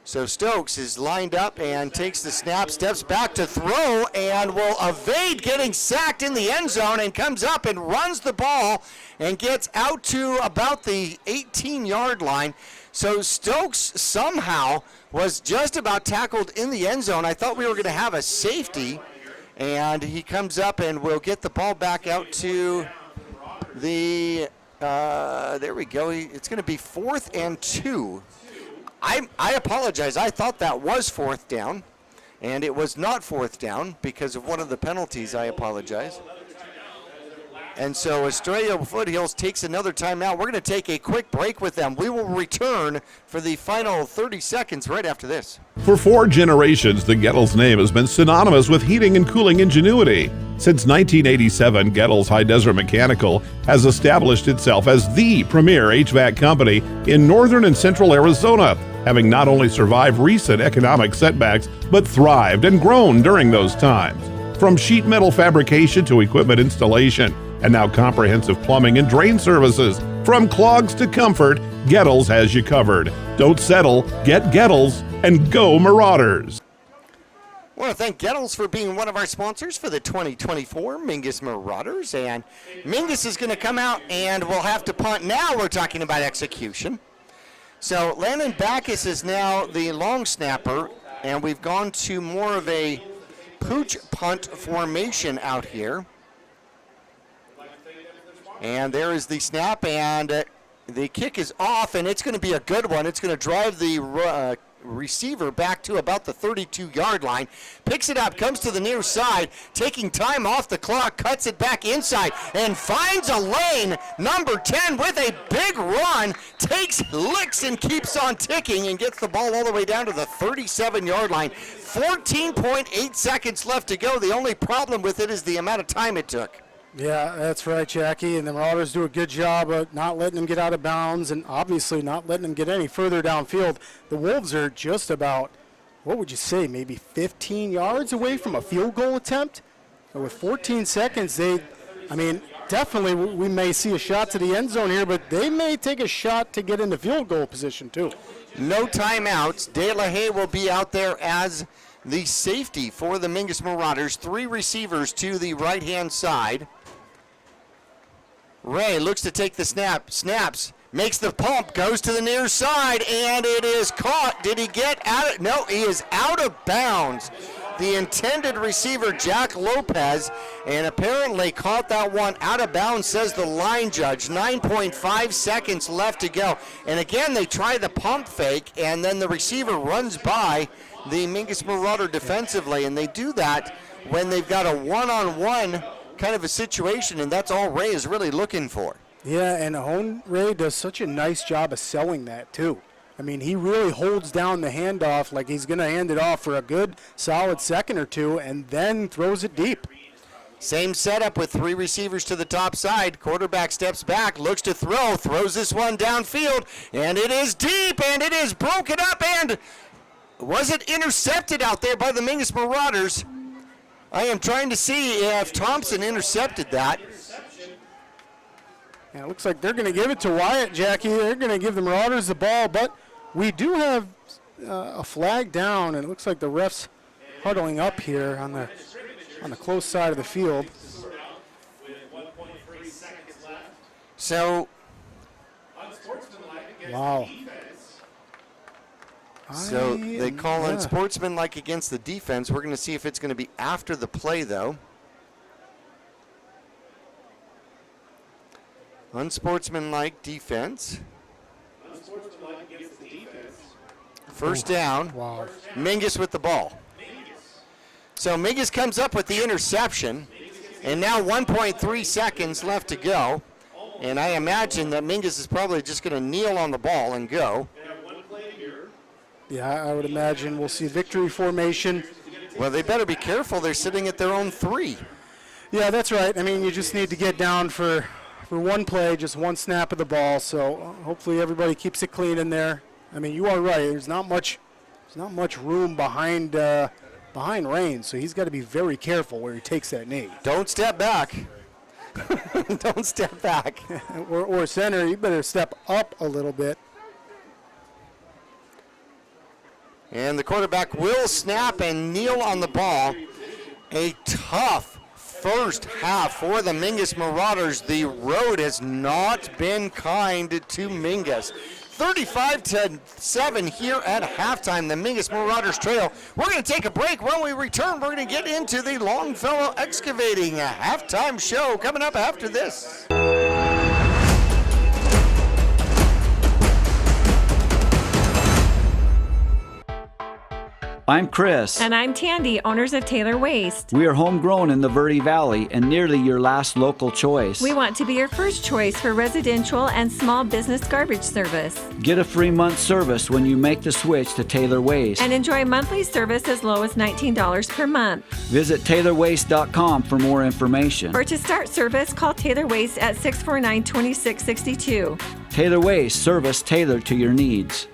So Stokes is lined up and takes the snap, steps back to throw, and will evade getting sacked in the end zone and comes up and runs the ball and gets out to about the 18-yard line. So Stokes somehow was just about tackled in the end zone. I thought we were going to have a safety, and he comes up and will get the ball back out to the, there we go. It's going to be 4th and 2. I apologize. I thought that was 4th down, and it was not 4th down because of one of the penalties. I apologize. And so Estrella Foothills takes another timeout. We're going to take a quick break with them. We will return for the final 30 seconds right after this. For 4 generations, the Gettles name has been synonymous with heating and cooling ingenuity. Since 1987, Gettles High Desert Mechanical has established itself as the premier HVAC company in northern and central Arizona, having not only survived recent economic setbacks, but thrived and grown during those times. From sheet metal fabrication to equipment installation, and now comprehensive plumbing and drain services. From clogs to comfort, Gettles has you covered. Don't settle, get Gettles, and go Marauders. I want to thank Gettles for being one of our sponsors for the 2024 Mingus Marauders. And Mingus is going to come out and we'll have to punt. Now we're talking about execution. So Landon Backus is now the long snapper, and we've gone to more of a pooch punt formation out here. And there is the snap, and the kick is off, and it's going to be a good one. It's going to drive the receiver back to about the 32-yard line. Picks it up, comes to the near side, taking time off the clock, cuts it back inside, and finds a lane. Number 10 with a big run, takes licks and keeps on ticking and gets the ball all the way down to the 37-yard line. 14.8 seconds left to go. The only problem with it is the amount of time it took. Yeah, that's right, Jackie. And the Marauders do a good job of not letting him get out of bounds and obviously not letting him get any further downfield. The Wolves are just about, what would you say, maybe 15 yards away from a field goal attempt? And with 14 seconds, definitely we may see a shot to the end zone here, but they may take a shot to get into field goal position too. No timeouts. De La Haye will be out there as the safety for the Mingus Marauders. 3 receivers to the right-hand side. Ray looks to take the snap, snaps, makes the pump, goes to the near side, and it is caught. Did he get out of? No, he is out of bounds. The intended receiver, Jack Lopez, and apparently caught that one out of bounds, says the line judge. 9.5 seconds left to go. And again, they try the pump fake, and then the receiver runs by the Mingus Marauder defensively, and they do that when they've got a one-on-one kind of a situation, and that's all Ray is really looking for. Yeah, and Hone Ray does such a nice job of selling that too. I mean, he really holds down the handoff like he's going to hand it off for a good, solid second or two, and then throws it deep. Same setup with 3 receivers to the top side. Quarterback steps back, looks to throw, throws this one downfield, and it is deep, and it is broken up, and was it intercepted out there by the Mingus Marauders? I am trying to see if Thompson intercepted that. And it looks like they're going to give it to Wyatt, Jackie. They're going to give the Marauders the ball, but we do have a flag down, and it looks like the ref's huddling up here on the close side of the field. So, wow. So they call unsportsmanlike against the defense. We're going to see if it's going to be after the play, though. Unsportsmanlike defense. First down. Wow. Mingus with the ball. So Mingus comes up with the interception, and now 1.3 seconds left to go. And I imagine that Mingus is probably just going to kneel on the ball and go. Yeah, I would imagine we'll see victory formation. Well, they better be careful. They're sitting at their own 3. Yeah, that's right. I mean, you just need to get down for one play, just one snap of the ball. So hopefully everybody keeps it clean in there. I mean, you are right. There's not much room behind Rain, so he's got to be very careful where he takes that knee. Don't step back. Don't step back. or center, you better step up a little bit. And the quarterback will snap and kneel on the ball. A tough first half for the Mingus Marauders. The road has not been kind to Mingus. 35-7 here at halftime. The Mingus Marauders trail. We're going to take a break. When we return, we're going to get into the Longfellow Excavating halftime show coming up after this. I'm Chris. And I'm Tandy, owners of Taylor Waste. We are homegrown in the Verde Valley and nearly your last local choice. We want to be your first choice for residential and small business garbage service. Get a free month service when you make the switch to Taylor Waste. And enjoy monthly service as low as $19 per month. Visit TaylorWaste.com for more information. Or to start service, call Taylor Waste at 649-2662. Taylor Waste, service tailored to your needs.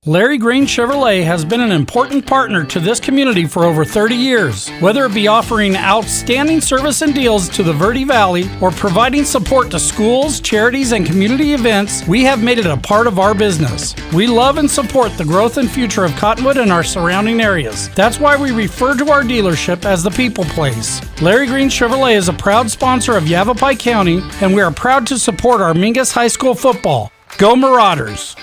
Larry Green Chevrolet has been an important partner to this community for over 30 years. Whether it be offering outstanding service and deals to the Verde Valley or providing support to schools, charities, and community events, we have made it a part of our business. We love and support the growth and future of Cottonwood and our surrounding areas. That's why we refer to our dealership as the People Place. Larry Green Chevrolet is a proud sponsor of Yavapai County, and we are proud to support our Mingus High School football. Go Marauders!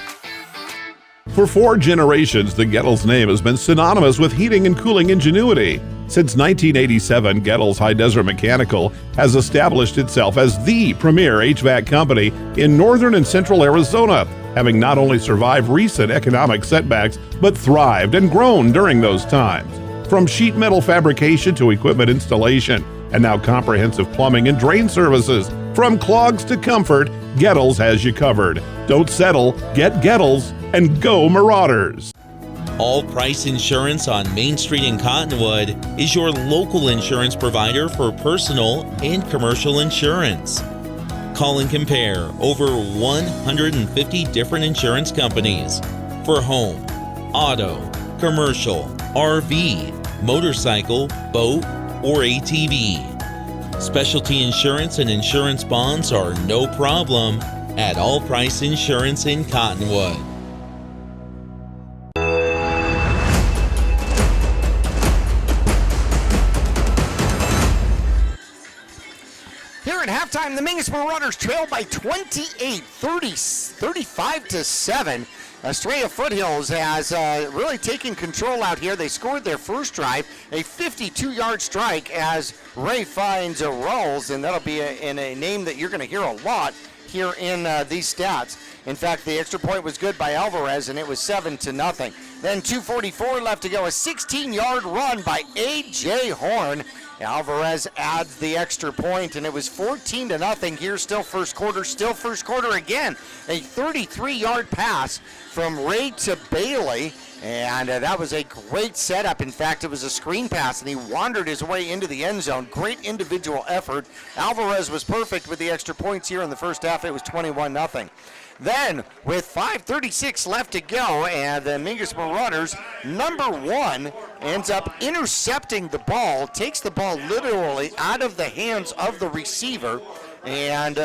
For 4 generations, the Gettles name has been synonymous with heating and cooling ingenuity. Since 1987, Gettles High Desert Mechanical has established itself as the premier HVAC company in northern and central Arizona, having not only survived recent economic setbacks, but thrived and grown during those times. From sheet metal fabrication to equipment installation, and now comprehensive plumbing and drain services. From clogs to comfort, Gettles has you covered. Don't settle, get Gettles, and go Marauders! All Price Insurance on Main Street in Cottonwood is your local insurance provider for personal and commercial insurance. Call and compare over 150 different insurance companies for home, auto, commercial, RV, motorcycle, boat, or ATV. Specialty insurance and insurance bonds are no problem at All Price Insurance in Cottonwood. Here at halftime, the Mingus Marauders trail by 28, 35-7. Estrella Foothills has really taken control out here. They scored their first drive, a 52-yard strike as Ray finds a Rolls, and that'll be in a name that you're going to hear a lot here in these stats. In fact, the extra point was good by Alvarez, and it was 7-0. Then 2:44 left to go, a 16-yard run by A.J. Horn. Alvarez adds the extra point, and it was 14-0 here. Still first quarter again. A 33-yard pass from Ray to Bailey, and that was a great setup. In fact, it was a screen pass, and he wandered his way into the end zone. Great individual effort. Alvarez was perfect with the extra points here in the first half. It was 21-0. Then, with 5:36 left to go, and the Mingus Marauders, number 1, ends up intercepting the ball, takes the ball literally out of the hands of the receiver, and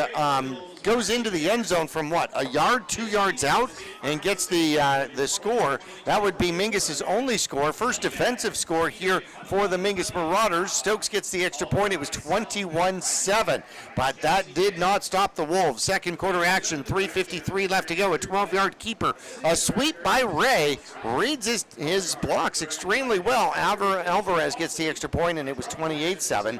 goes into the end zone from a yard, 2 yards out, and gets the score. That would be Mingus's only score, first defensive score here for the Mingus Marauders. Stokes gets the extra point. It was 21-7, but that did not stop the Wolves. Second quarter action, 3:53 left to go. A 12-yard keeper, a sweep by Ray, reads his blocks extremely well. Alvarez gets the extra point, and it was 28-7.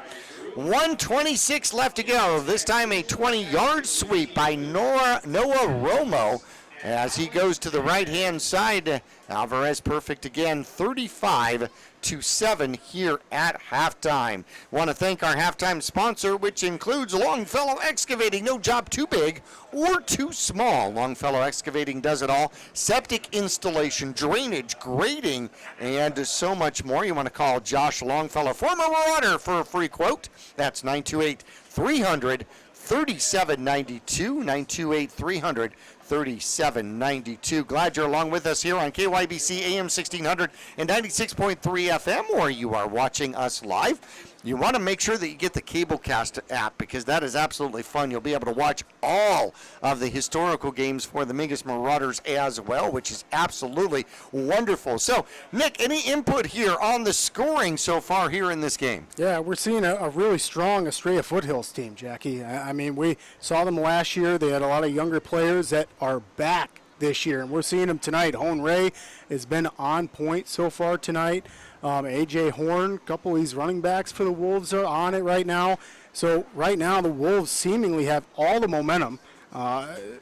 1:26 left to go. This time a 20-yard sweep by Noah Romo as he goes to the right-hand side. Alvarez perfect again, 35-7 here at halftime. Want to thank our halftime sponsor, which includes Longfellow Excavating. No job too big or too small. Longfellow Excavating does it all. Septic installation, drainage, grading, and so much more. You want to call Josh Longfellow, former Marauder, for a free quote. That's 928-300-3792, 928-300-3792. Glad you're along with us here on KYBC AM 1600 and 96.3 FM, or you are watching us live. You want to make sure that you get the Cablecast app because that is absolutely fun. You'll be able to watch all of the historical games for the Mingus Marauders as well, which is absolutely wonderful. So, Nick, any input here on the scoring so far here in this game? Yeah, we're seeing a really strong Estrella Foothills team, Jackie. I mean, we saw them last year. They had a lot of younger players that are back this year, and we're seeing them tonight. Hone Ray has been on point so far tonight. A.J. Horn, a couple of these running backs for the Wolves are on it right now. So right now the Wolves seemingly have all the momentum.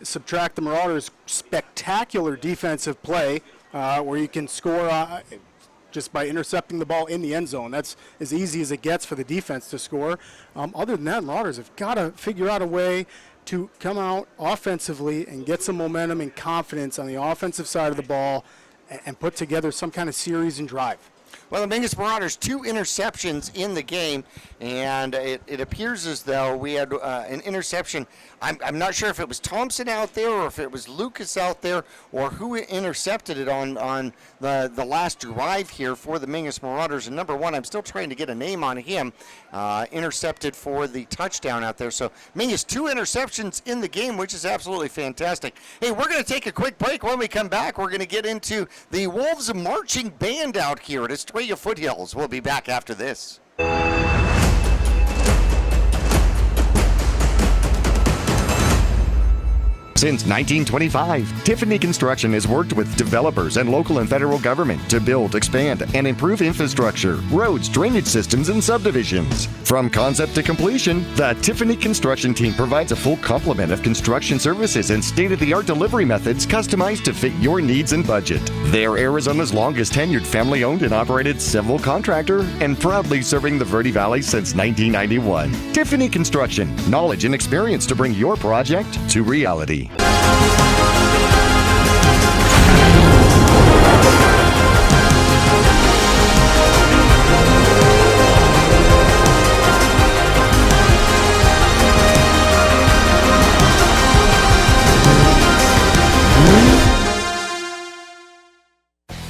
Subtract the Marauders' spectacular defensive play where you can score just by intercepting the ball in the end zone. That's as easy as it gets for the defense to score. Other than that, Marauders have got to figure out a way to come out offensively and get some momentum and confidence on the offensive side of the ball and put together some kind of series and drive. Well, the Mingus Marauders, 2 interceptions in the game, and it appears as though we had an interception. I'm not sure if it was Thompson out there or if it was Lucas out there or who intercepted it on the last drive here for the Mingus Marauders. And number one, I'm still trying to get a name on him, intercepted for the touchdown out there. So Mingus, 2 interceptions in the game, which is absolutely fantastic. Hey, we're going to take a quick break. When we come back, we're going to get into the Wolves marching band out here at Estrella Foothills. We'll be back after this. Since 1925, Tiffany Construction has worked with developers and local and federal government to build, expand, and improve infrastructure, roads, drainage systems, and subdivisions. From concept to completion, the Tiffany Construction team provides a full complement of construction services and state-of-the-art delivery methods customized to fit your needs and budget. They're Arizona's longest tenured family-owned and operated civil contractor and proudly serving the Verde Valley since 1991. Tiffany Construction, knowledge and experience to bring your project to reality.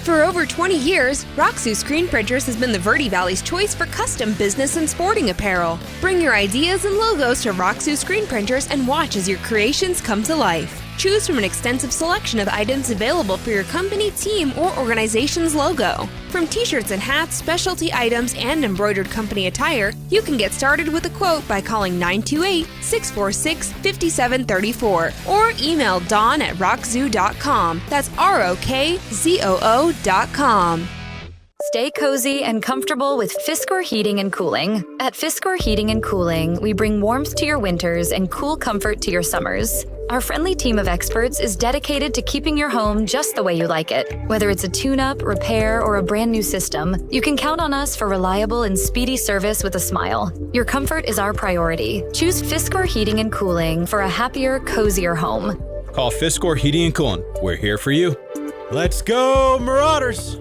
For over 20 years, Roxu Screen Printers has been the Verde Valley's choice for custom business and sporting apparel. Bring your ideas and logos to Roxu Screen Printers and watch as your creations come to life. Choose from an extensive selection of items available for your company, team, or organization's logo. From t-shirts and hats, specialty items, and embroidered company attire, you can get started with a quote by calling 928-646-5734 or email dawn@rockzoo.com. That's ROKZOO.com. Stay cozy and comfortable with Fiskor Heating and Cooling. At Fiskor Heating and Cooling, we bring warmth to your winters and cool comfort to your summers. Our friendly team of experts is dedicated to keeping your home just the way you like it. Whether it's a tune-up, repair, or a brand new system, you can count on us for reliable and speedy service with a smile. Your comfort is our priority. Choose Fiskor Heating and Cooling for a happier, cozier home. Call Fiskor Heating and Cooling. We're here for you. Let's go, Marauders!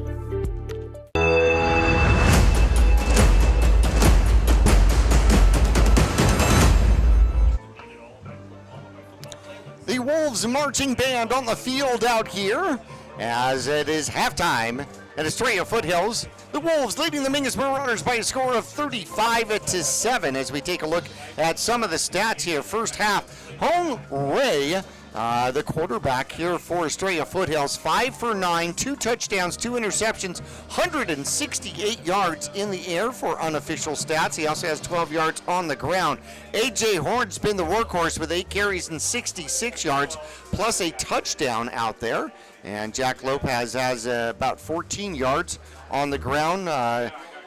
The Wolves marching band on the field out here as it is halftime at Estrella Foothills. The Wolves leading the Mingus Marauders by a score of 35-7 as we take a look at some of the stats here. First half, Hong Ray, the quarterback here for Estrella Foothills, 5 for 9, 2 touchdowns, 2 interceptions, 168 yards in the air for unofficial stats. He also has 12 yards on the ground. A.J. Horn's been the workhorse with 8 carries and 66 yards, plus a touchdown out there. And Jack Lopez has about 14 yards on the ground.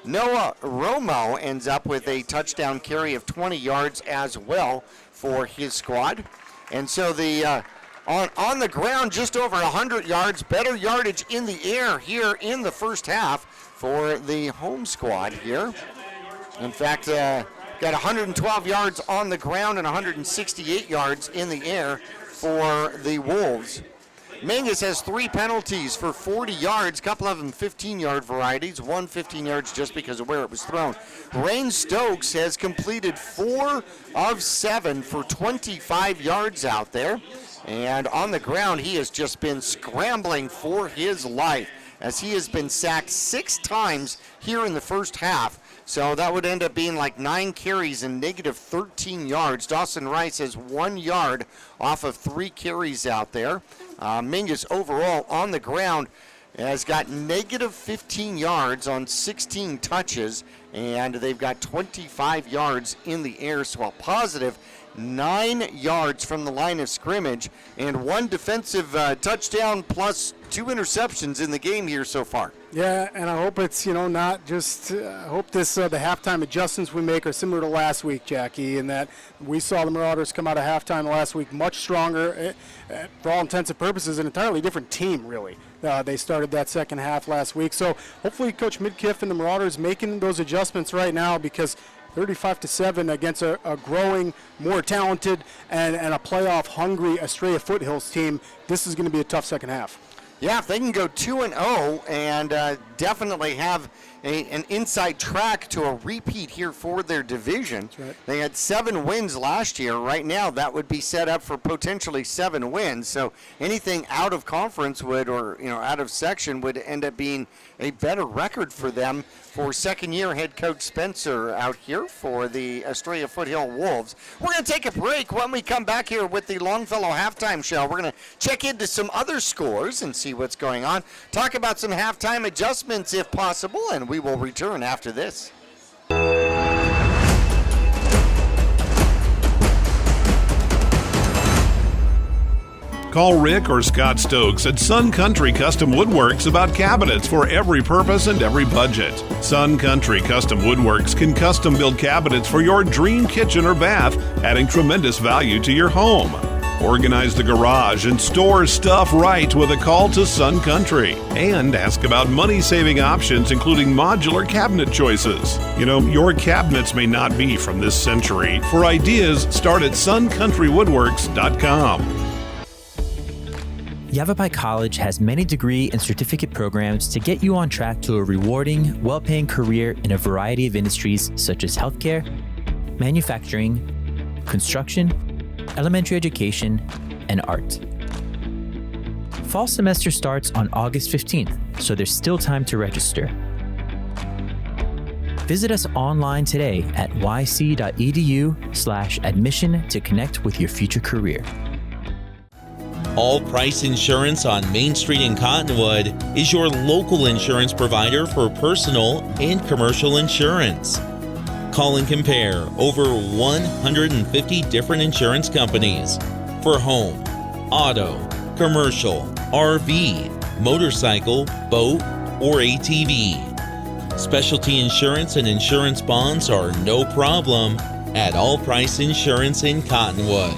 Noah Romo ends up with a touchdown carry of 20 yards as well for his squad. And so the on the ground, just over 100 yards, better yardage in the air here in the first half for the home squad here. In fact, got 112 yards on the ground and 168 yards in the air for the Wolves. Mingus has 3 penalties for 40 yards, a couple of them 15-yard varieties, one 15 yards just because of where it was thrown. Rain Stokes has completed 4 of 7 for 25 yards out there. And on the ground, he has just been scrambling for his life as he has been sacked 6 times here in the first half. So that would end up being like 9 carries and negative 13 yards. Dawson Rice has 1 yard off of 3 carries out there. Mingus overall on the ground has got negative 15 yards on 16 touches, and they've got 25 yards in the air, so a positive 9 yards from the line of scrimmage, and 1 defensive touchdown plus 2 interceptions in the game here so far. Yeah, and I hope it's, not just, I hope the halftime adjustments we make are similar to last week, Jackie, in that we saw the Marauders come out of halftime last week much stronger, for all intents and purposes, an entirely different team, really. They started that second half last week. So hopefully Coach Midkiff and the Marauders making those adjustments right now, because 35-7 against a growing, more talented, and a playoff-hungry Estrella Foothills team, this is going to be a tough second half. Yeah, if they can go 2-0 and definitely have an inside track to a repeat here for their division. That's right. They had 7 wins last year. Right now, that would be set up for potentially 7 wins. So anything out of conference would, or out of section, would end up being a better record for them. For second-year head coach Spencer out here for the Estrella Foothill Wolves. We're going to take a break. When we come back here with the Longfellow halftime show, we're going to check into some other scores and see what's going on. Talk about some halftime adjustments if possible, and we will return after this. Call Rick or Scott Stokes at Sun Country Custom Woodworks about cabinets for every purpose and every budget. Sun Country Custom Woodworks can custom build cabinets for your dream kitchen or bath, adding tremendous value to your home. Organize the garage and store stuff right with a call to Sun Country. And ask about money-saving options, including modular cabinet choices. Your cabinets may not be from this century. For ideas, start at suncountrywoodworks.com. Yavapai College has many degree and certificate programs to get you on track to a rewarding, well-paying career in a variety of industries such as healthcare, manufacturing, construction, elementary education, and art. Fall semester starts on August 15th, so there's still time to register. Visit us online today at yc.edu/admission to connect with your future career. All Price Insurance on Main Street in Cottonwood is your local insurance provider for personal and commercial insurance. Call and compare over 150 different insurance companies for home, auto, commercial, RV, motorcycle, boat, or ATV. Specialty insurance and insurance bonds are no problem at All Price Insurance in Cottonwood.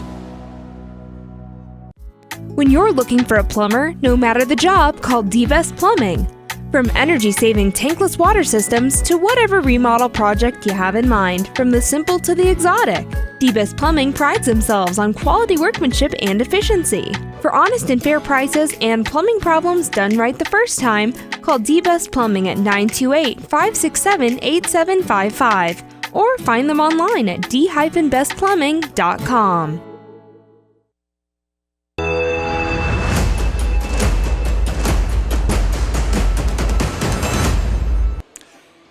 When you're looking for a plumber, no matter the job, call D-Best Plumbing. From energy-saving tankless water systems to whatever remodel project you have in mind, from the simple to the exotic, D-Best Plumbing prides themselves on quality workmanship and efficiency. For honest and fair prices and plumbing problems done right the first time, call D-Best Plumbing at 928-567-8755 or find them online at d-bestplumbing.com.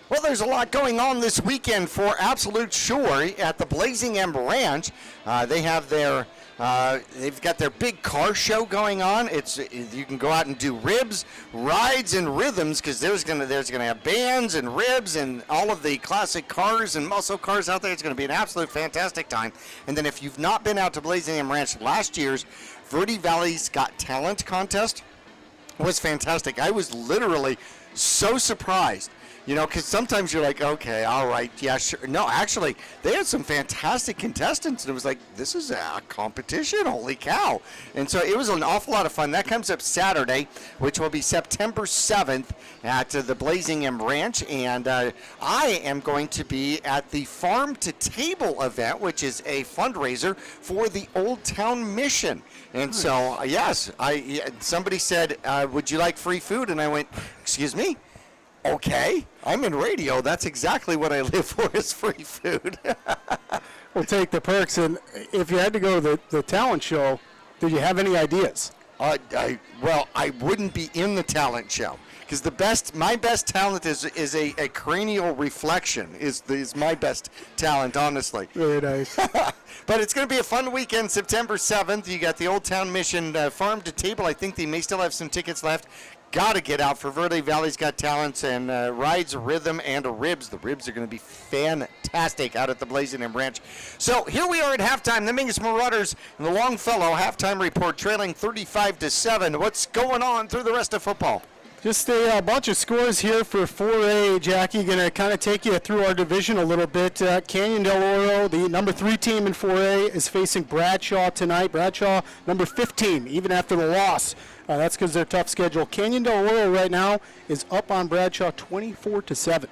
Well, there's a lot going on this weekend for absolute sure at the Blazing M Ranch. They have their they've got their big car show going on. You can go out and do ribs, rides, and rhythms because there's gonna have bands and ribs and all of the classic cars and muscle cars out there. It's gonna be an absolute fantastic time. And then if you've not been out to Blazing M Ranch, last year's Verde Valley's Got Talent contest was fantastic. I was literally so surprised You know, because sometimes you're like, okay, all right, yeah, sure. No, actually, they had some fantastic contestants, and it was like, this is a competition, holy cow. And so it was an awful lot of fun. That comes up Saturday, which will be September 7th at the Blazing M Ranch, and I am going to be at the Farm to Table event, which is a fundraiser for the Old Town Mission. And so, yes, somebody said, would you like free food? And I went, excuse me? Okay, I'm in radio. That's exactly what I live for, is free food. We'll take the perks. And if you had to go to the talent show, did you have any ideas? I wouldn't be in the talent show, because my best talent is a cranial reflection is my best talent, honestly. Really nice. But it's going to be a fun weekend, September 7th. You got the Old Town Mission Farm to Table. I think they may still have some tickets left. Got to get out for Verde Valley's Got Talents and Rides, Rhythm, and Ribs. The Ribs are going to be fantastic out at the Blazing M Ranch. So here we are at halftime. The Mingus Marauders and the Longfellow halftime report trailing 35-7. What's going on through the rest of football? Just a bunch of scores here for 4A, Jackie. Going to kind of take you through our division a little bit. Canyon Del Oro, the number 3 team in 4A, is facing Bradshaw tonight. Bradshaw, number 15, even after the loss. That's because they're tough schedule. Canyon Del Oro right now is up on Bradshaw 24-7.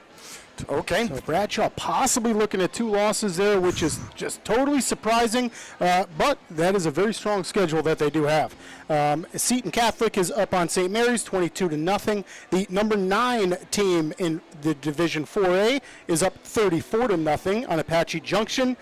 Okay. So Bradshaw possibly looking at 2 losses there, which is just totally surprising, but that is a very strong schedule that they do have. Seton Catholic is up on St. Mary's 22-0. The number 9 team in the Division 4A is up 34-0 on Apache Junction.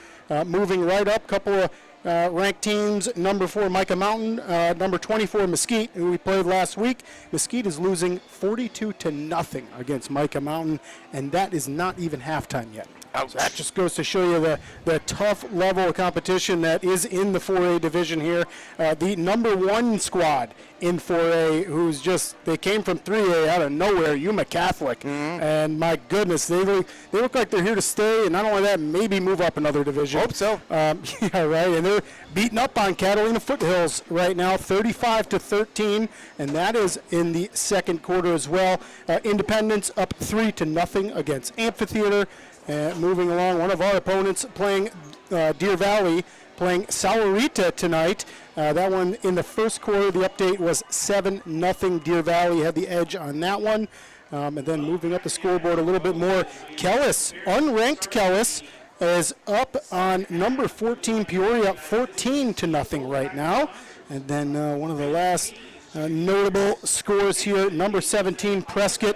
Moving right up, couple of ranked teams, number 4 Micah Mountain, number 24 Mesquite, who we played last week. Mesquite is losing 42-0 against Micah Mountain, and that is not even halftime yet. So that just goes to show you the tough level of competition that is in the 4A division here. The number 1 squad in 4A, they came from 3A out of nowhere, Yuma Catholic. Mm-hmm. And my goodness, they look like they're here to stay, and not only that, maybe move up another division. Hope so. Yeah, right, and they're beating up on Catalina Foothills right now, 35-13, and that is in the second quarter as well. Independence up 3-0 against Amphitheater. Moving along, one of our opponents playing Deer Valley, playing Saurita tonight. That one in the first quarter, the update was 7-0. Deer Valley had the edge on that one. And then moving up the scoreboard a little bit more, Kellis, unranked Kellis, is up on number 14 Peoria, 14-0 right now. And then one of the last notable scores here, number 17 Prescott.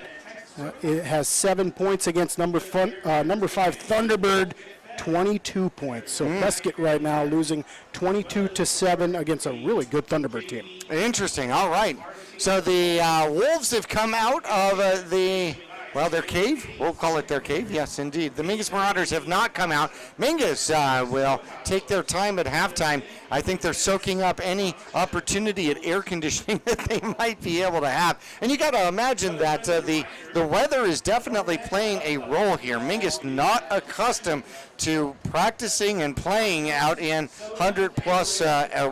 It has 7 points against number 5 Thunderbird, 22 points. So Prescott right now losing 22-7 against a really good Thunderbird team. Interesting. All right. So the Wolves have come out of their cave. We'll call it their cave. Yes, indeed. The Mingus Marauders have not come out. Mingus will take their time at halftime. I think they're soaking up any opportunity at air conditioning that they might be able to have. And you got to imagine that the weather is definitely playing a role here. Mingus not accustomed to practicing and playing out in 100-plus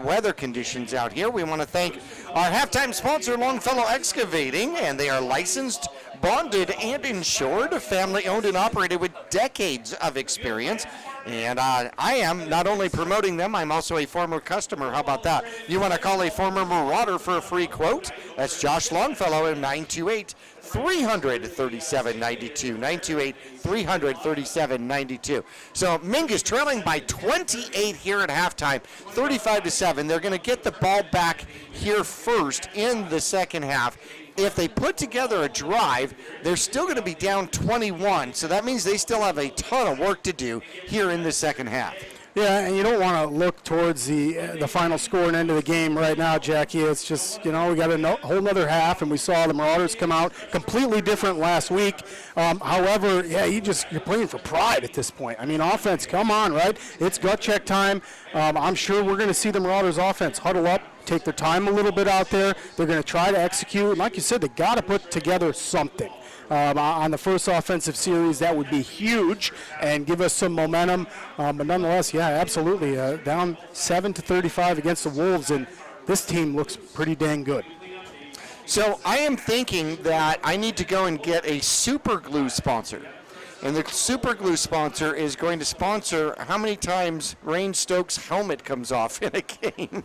weather conditions out here. We want to thank our halftime sponsor, Longfellow Excavating, and they are licensed, bonded, and insured, family-owned and operated with decades of experience. And I am not only promoting them, I'm also a former customer. How about that? You want to call a former Marauder for a free quote? That's Josh Longfellow at 928-337-92. 928-337-92. So Mingus trailing by 28 here at halftime, 35-7. They're going to get the ball back here first in the second half. If they put together a drive, they're still going to be down 21, so that means they still have a ton of work to do here in the second half. Yeah, and you don't want to look towards the final score and end of the game right now, Jackie. It's just, we got a whole other half, and we saw the Marauders come out completely different last week. However, yeah, you're playing for pride at this point. I mean, offense, come on, right? It's gut check time. I'm sure we're going to see the Marauders offense huddle up, take their time a little bit out there. They're going to try to execute. And like you said, they got to put together something. On the first offensive series, that would be huge and give us some momentum. But nonetheless, yeah, absolutely. Down 7-35 against the Wolves, and this team looks pretty dang good. So I am thinking that I need to go and get a super glue sponsor. And the super glue sponsor is going to sponsor how many times Rain Stokes' helmet comes off in a game.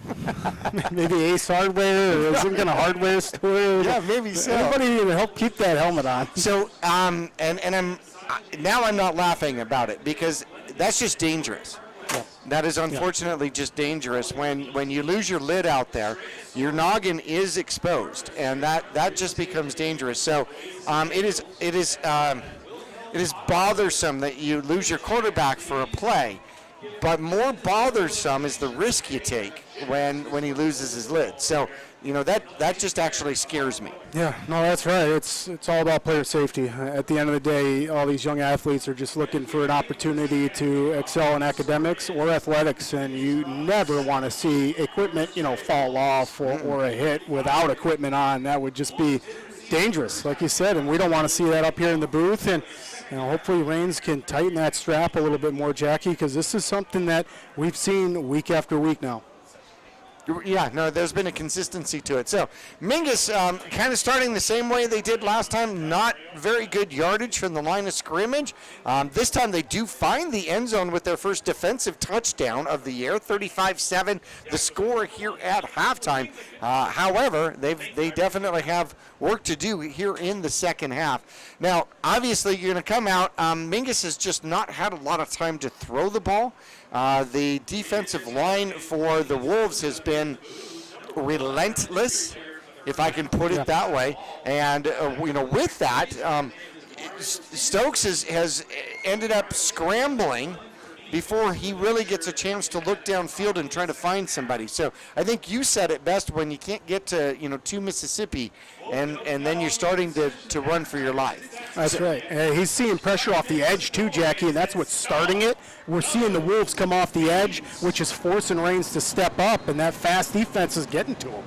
Maybe Ace Hardware or some kind of hardware store. Yeah, maybe so. Anybody to help keep that helmet on. So, and I'm not laughing about it because that's just dangerous. Yeah. That is unfortunately just dangerous. When you lose your lid out there, your noggin is exposed, and that just becomes dangerous. So, it is bothersome that you lose your quarterback for a play, but more bothersome is the risk you take when he loses his lid. So, that just actually scares me. Yeah, no, that's right. It's all about player safety. At the end of the day, all these young athletes are just looking for an opportunity to excel in academics or athletics, and you never want to see equipment, fall off or a hit without equipment on. That would just be dangerous, like you said, and we don't want to see that up here in the booth. And hopefully Rains can tighten that strap a little bit more, Jackie, because this is something that we've seen week after week now. Yeah, no, there's been a consistency to it. So Mingus kind of starting the same way they did last time. Not very good yardage from the line of scrimmage. This time they do find the end zone with their first defensive touchdown of the year, 35-7, the score here at halftime. However, they definitely have work to do here in the second half. Now, obviously, you're going to come out. Mingus has just not had a lot of time to throw the ball. The defensive line for the Wolves has been relentless, if I can put it that way. And, with that, Stokes has ended up scrambling before he really gets a chance to look downfield and try to find somebody. So I think you said it best when you can't get to Mississippi and then you're starting to run for your life. That's right. He's seeing pressure off the edge too, Jackie, and that's what's starting it. We're seeing the Wolves come off the edge, which is forcing Rains to step up, and that fast defense is getting to him.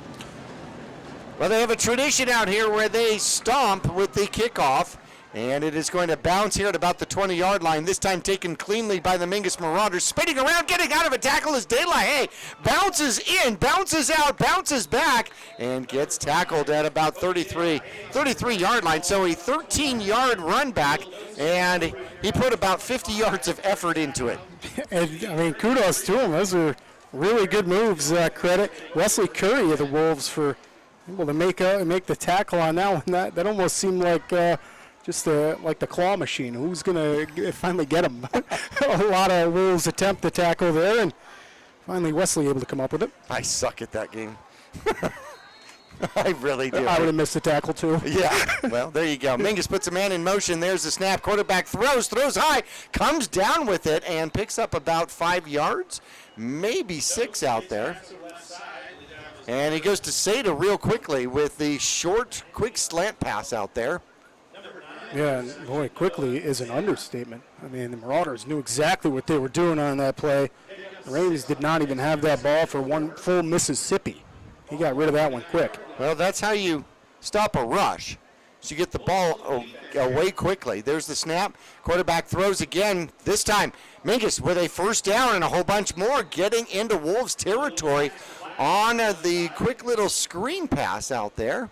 Well, they have a tradition out here where they stomp with the kickoff. And it is going to bounce here at about the 20-yard line, this time taken cleanly by the Mingus Marauders. Spinning around, getting out of a tackle is De La Haye. Bounces in, bounces out, bounces back, and gets tackled at about 33-yard line. So a 13-yard run back, and he put about 50 yards of effort into it. And, kudos to him. Those are really good moves. Credit Wesley Curry of the Wolves for able to make the tackle on that one. That almost seemed like... just like the claw machine. Who's going to finally get him? A lot of Wolves attempt to tackle there, and finally Wesley able to come up with it. I suck at that game. I really do. I would have missed the tackle, too. Yeah, well, there you go. Mingus puts a man in motion. There's the snap. Quarterback throws high, comes down with it, and picks up about 5 yards, maybe 6 out there. And he goes to Seda real quickly with the short, quick slant pass out there. Yeah, and boy, quickly is an understatement. The Marauders knew exactly what they were doing on that play. The Raiders did not even have that ball for one full Mississippi. He got rid of that one quick. Well, that's how you stop a rush. So you get the ball away quickly. There's the snap. Quarterback throws again. This time, Mingus with a first down and a whole bunch more, getting into Wolves territory on the quick little screen pass out there.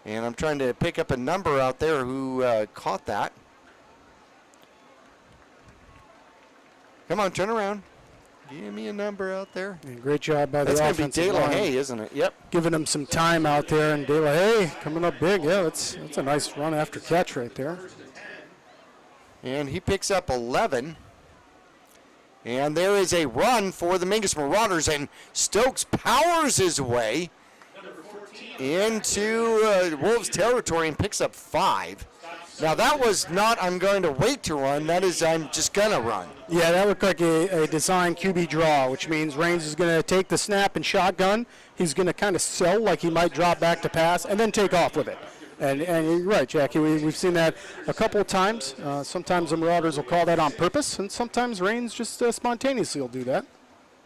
And I'm trying to pick up a number out there who caught that. Come on, turn around. Give me a number out there. And great job by the offensive line. That's going to be De La Haye, isn't it? Yep. Giving him some time out there, and De La Haye coming up big. Yeah, that's a nice run after catch right there. And he picks up 11. And there is a run for the Mingus Marauders, and Stokes powers his way into Wolves territory and picks up 5. Now that was not I'm going to wait to run, that is I'm just going to run. Yeah, that looked like a design QB draw, which means Rains is going to take the snap and shotgun. He's going to kind of sell like he might drop back to pass and then take off with it. And you're right, Jackie, we've seen that a couple of times. Sometimes the Marauders will call that on purpose, and sometimes Rains just spontaneously will do that.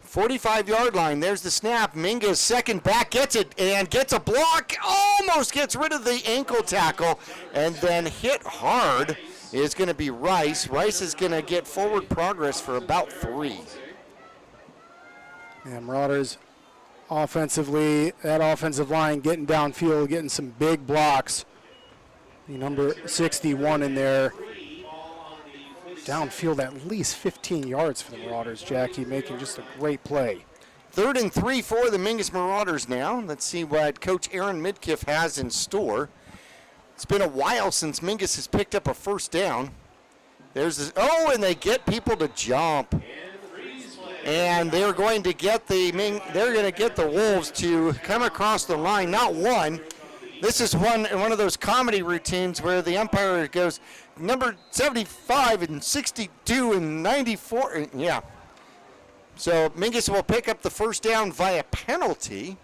45-yard line. There's the snap. Mingus second back gets it and gets a block. Almost gets rid of the ankle tackle and then hit hard is going to be Rice. Rice is going to get forward progress for about 3. Yeah, Marauders offensively. That offensive line getting downfield, getting some big blocks. The number 61 in there. Downfield at least 15 yards for the Marauders. Jackie making just a great play. 3rd and 3 for the Mingus Marauders now. Let's see what Coach Aaron Midkiff has in store. It's been a while since Mingus has picked up a first down. There's this, and they get people to jump. And they're going to get the Wolves to come across the line, not one. This is one of those comedy routines where the umpire goes number 75 and 62 and 94. Yeah. So Mingus will pick up the first down via penalty.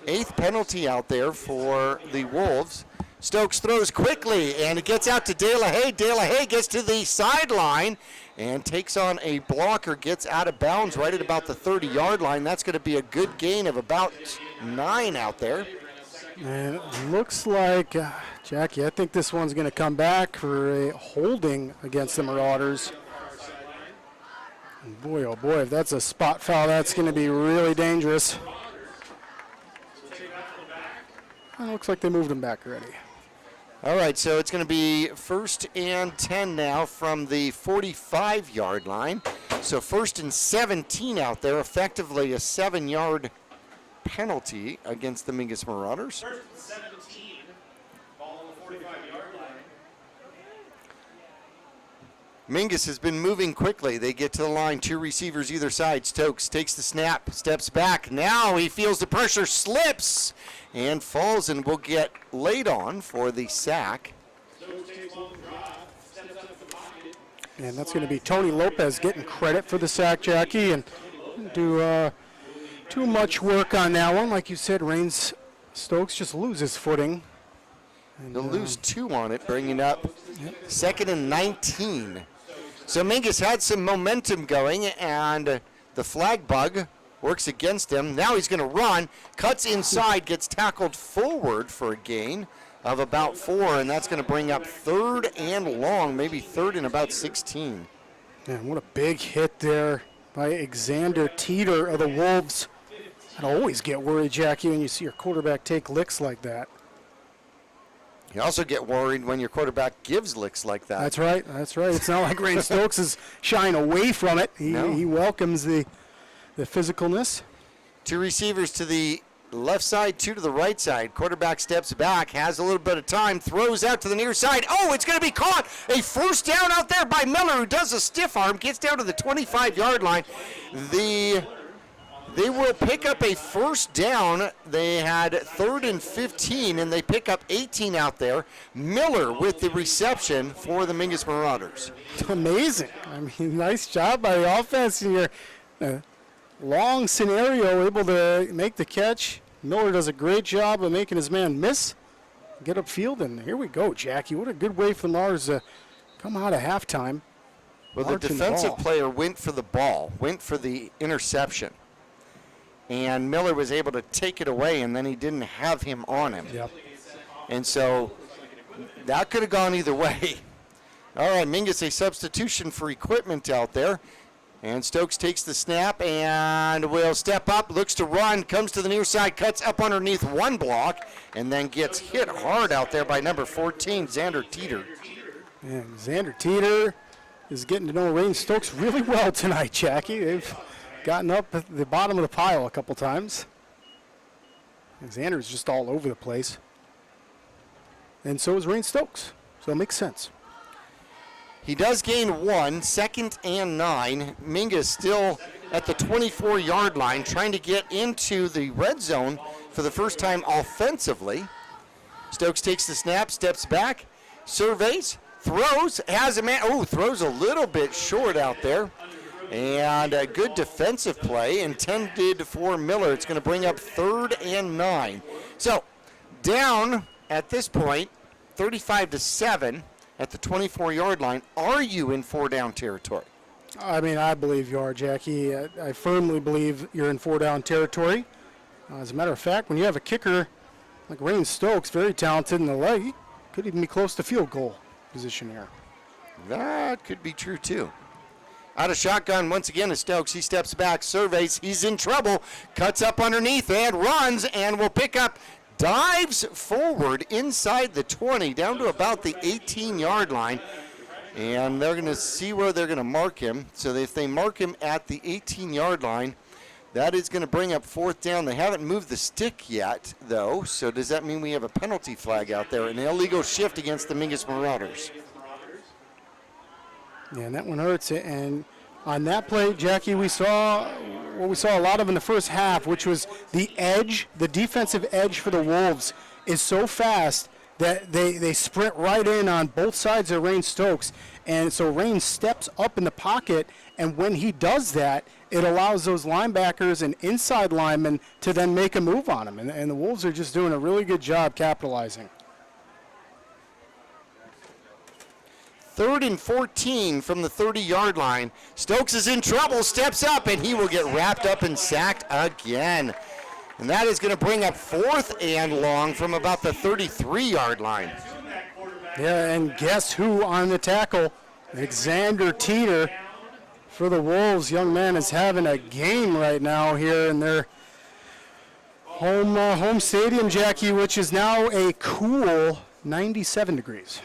8th penalty out there for the Wolves. Stokes throws quickly, and it gets out to De La Haye. De La Haye gets to the sideline and takes on a blocker, gets out of bounds right at about the 30-yard line. That's going to be a good gain of about 9 out there. And it looks like, Jackie, I think this one's going to come back for a holding against the Marauders. And boy, oh boy, if that's a spot foul, that's going to be really dangerous. It looks like they moved him back already. All right, so it's going to be 1st and 10 now from the 45-yard line. So 1st and 17 out there, effectively a 7-yard penalty against the Mingus Marauders. 1st and 17, ball on the 45-yard line. Mingus has been moving quickly. They get to the line, 2 receivers either side. Stokes takes the snap, steps back. Now he feels the pressure, slips, and falls and will get laid on for the sack. And that's going to be Tony Lopez getting credit for the sack, Jackie, and do too much work on that one. Like you said, Rains Stokes just loses footing. And he'll lose 2 on it, bringing up 2nd and 19. So Mingus had some momentum going, and the flag bug works against him. Now he's going to run, cuts inside, gets tackled forward for a gain of about 4, and that's going to bring up 3rd and long, maybe 3rd and about 16. Man, what a big hit there by Alexander Teeter of the Wolves. I always get worried, Jackie, when you see your quarterback take licks like that. You also get worried when your quarterback gives licks like that. That's right. That's right. It's not like Rain Stokes is shying away from it. He welcomes the physicalness. 2 receivers to the left side, 2 to the right side. Quarterback steps back, has a little bit of time, throws out to the near side. Oh, it's going to be caught. A first down out there by Miller, who does a stiff arm, gets down to the 25-yard line. They will pick up a first down. They had 3rd and 15, and they pick up 18 out there. Miller with the reception for the Mingus Marauders. Amazing. I mean, nice job by the offense. In your long scenario, able to make the catch. Miller does a great job of making his man miss, get upfield, and here we go, Jackie. What a good way for the Marauders to come out of halftime. Well, the defensive player went for the ball, went for the interception. And Miller was able to take it away, and then he didn't have him on him. Yep. And so that could have gone either way. All right, Mingus, a substitution for equipment out there. And Stokes takes the snap and will step up, looks to run, comes to the near side, cuts up underneath one block, and then gets hit hard out there by number 14, Xander Teeter. And Xander Teeter is getting to know Rain Stokes really well tonight, Jackie. They've gotten up at the bottom of the pile a couple times. And Xander's just all over the place. And so is Rain Stokes. So it makes sense. He does gain 1, 2nd and 9. Mingus still at the 24-yard line, trying to get into the red zone for the first time offensively. Stokes takes the snap, steps back, surveys, throws, has a man, throws a little bit short out there. And a good defensive play intended for Miller. It's going to bring up 3rd and 9. So down at this point, 35-7 at the 24-yard line. Are you in 4-down territory? I mean, I believe you are, Jackie. I firmly believe you're in 4-down territory. As a matter of fact, when you have a kicker like Rain Stokes, very talented in the leg, he could even be close to field goal position here. That could be true, too. Out of shotgun once again is Stokes. He steps back, surveys. He's in trouble. Cuts up underneath and runs and will pick up. Dives forward inside the 20 down to about the 18-yard line. And they're going to see where they're going to mark him. So if they mark him at the 18-yard line, that is going to bring up 4th down. They haven't moved the stick yet, though. So does that mean we have a penalty flag out there? An illegal shift against the Mingus Marauders. Yeah, and that one hurts. And on that play, Jackie, we saw what we saw a lot of in the first half, which was the edge, the defensive edge for the Wolves is so fast that they sprint right in on both sides of Rain Stokes. And so Rain steps up in the pocket, and when he does that, it allows those linebackers and inside linemen to then make a move on him. And the Wolves are just doing a really good job capitalizing. 3rd and 14 from the 30-yard line. Stokes is in trouble, steps up, and he will get wrapped up and sacked again. And that is going to bring up 4th and long from about the 33-yard line. Yeah, and guess who on the tackle? Alexander Teeter for the Wolves. Young man is having a game right now here in their home stadium, Jackie, which is now a cool 97 degrees.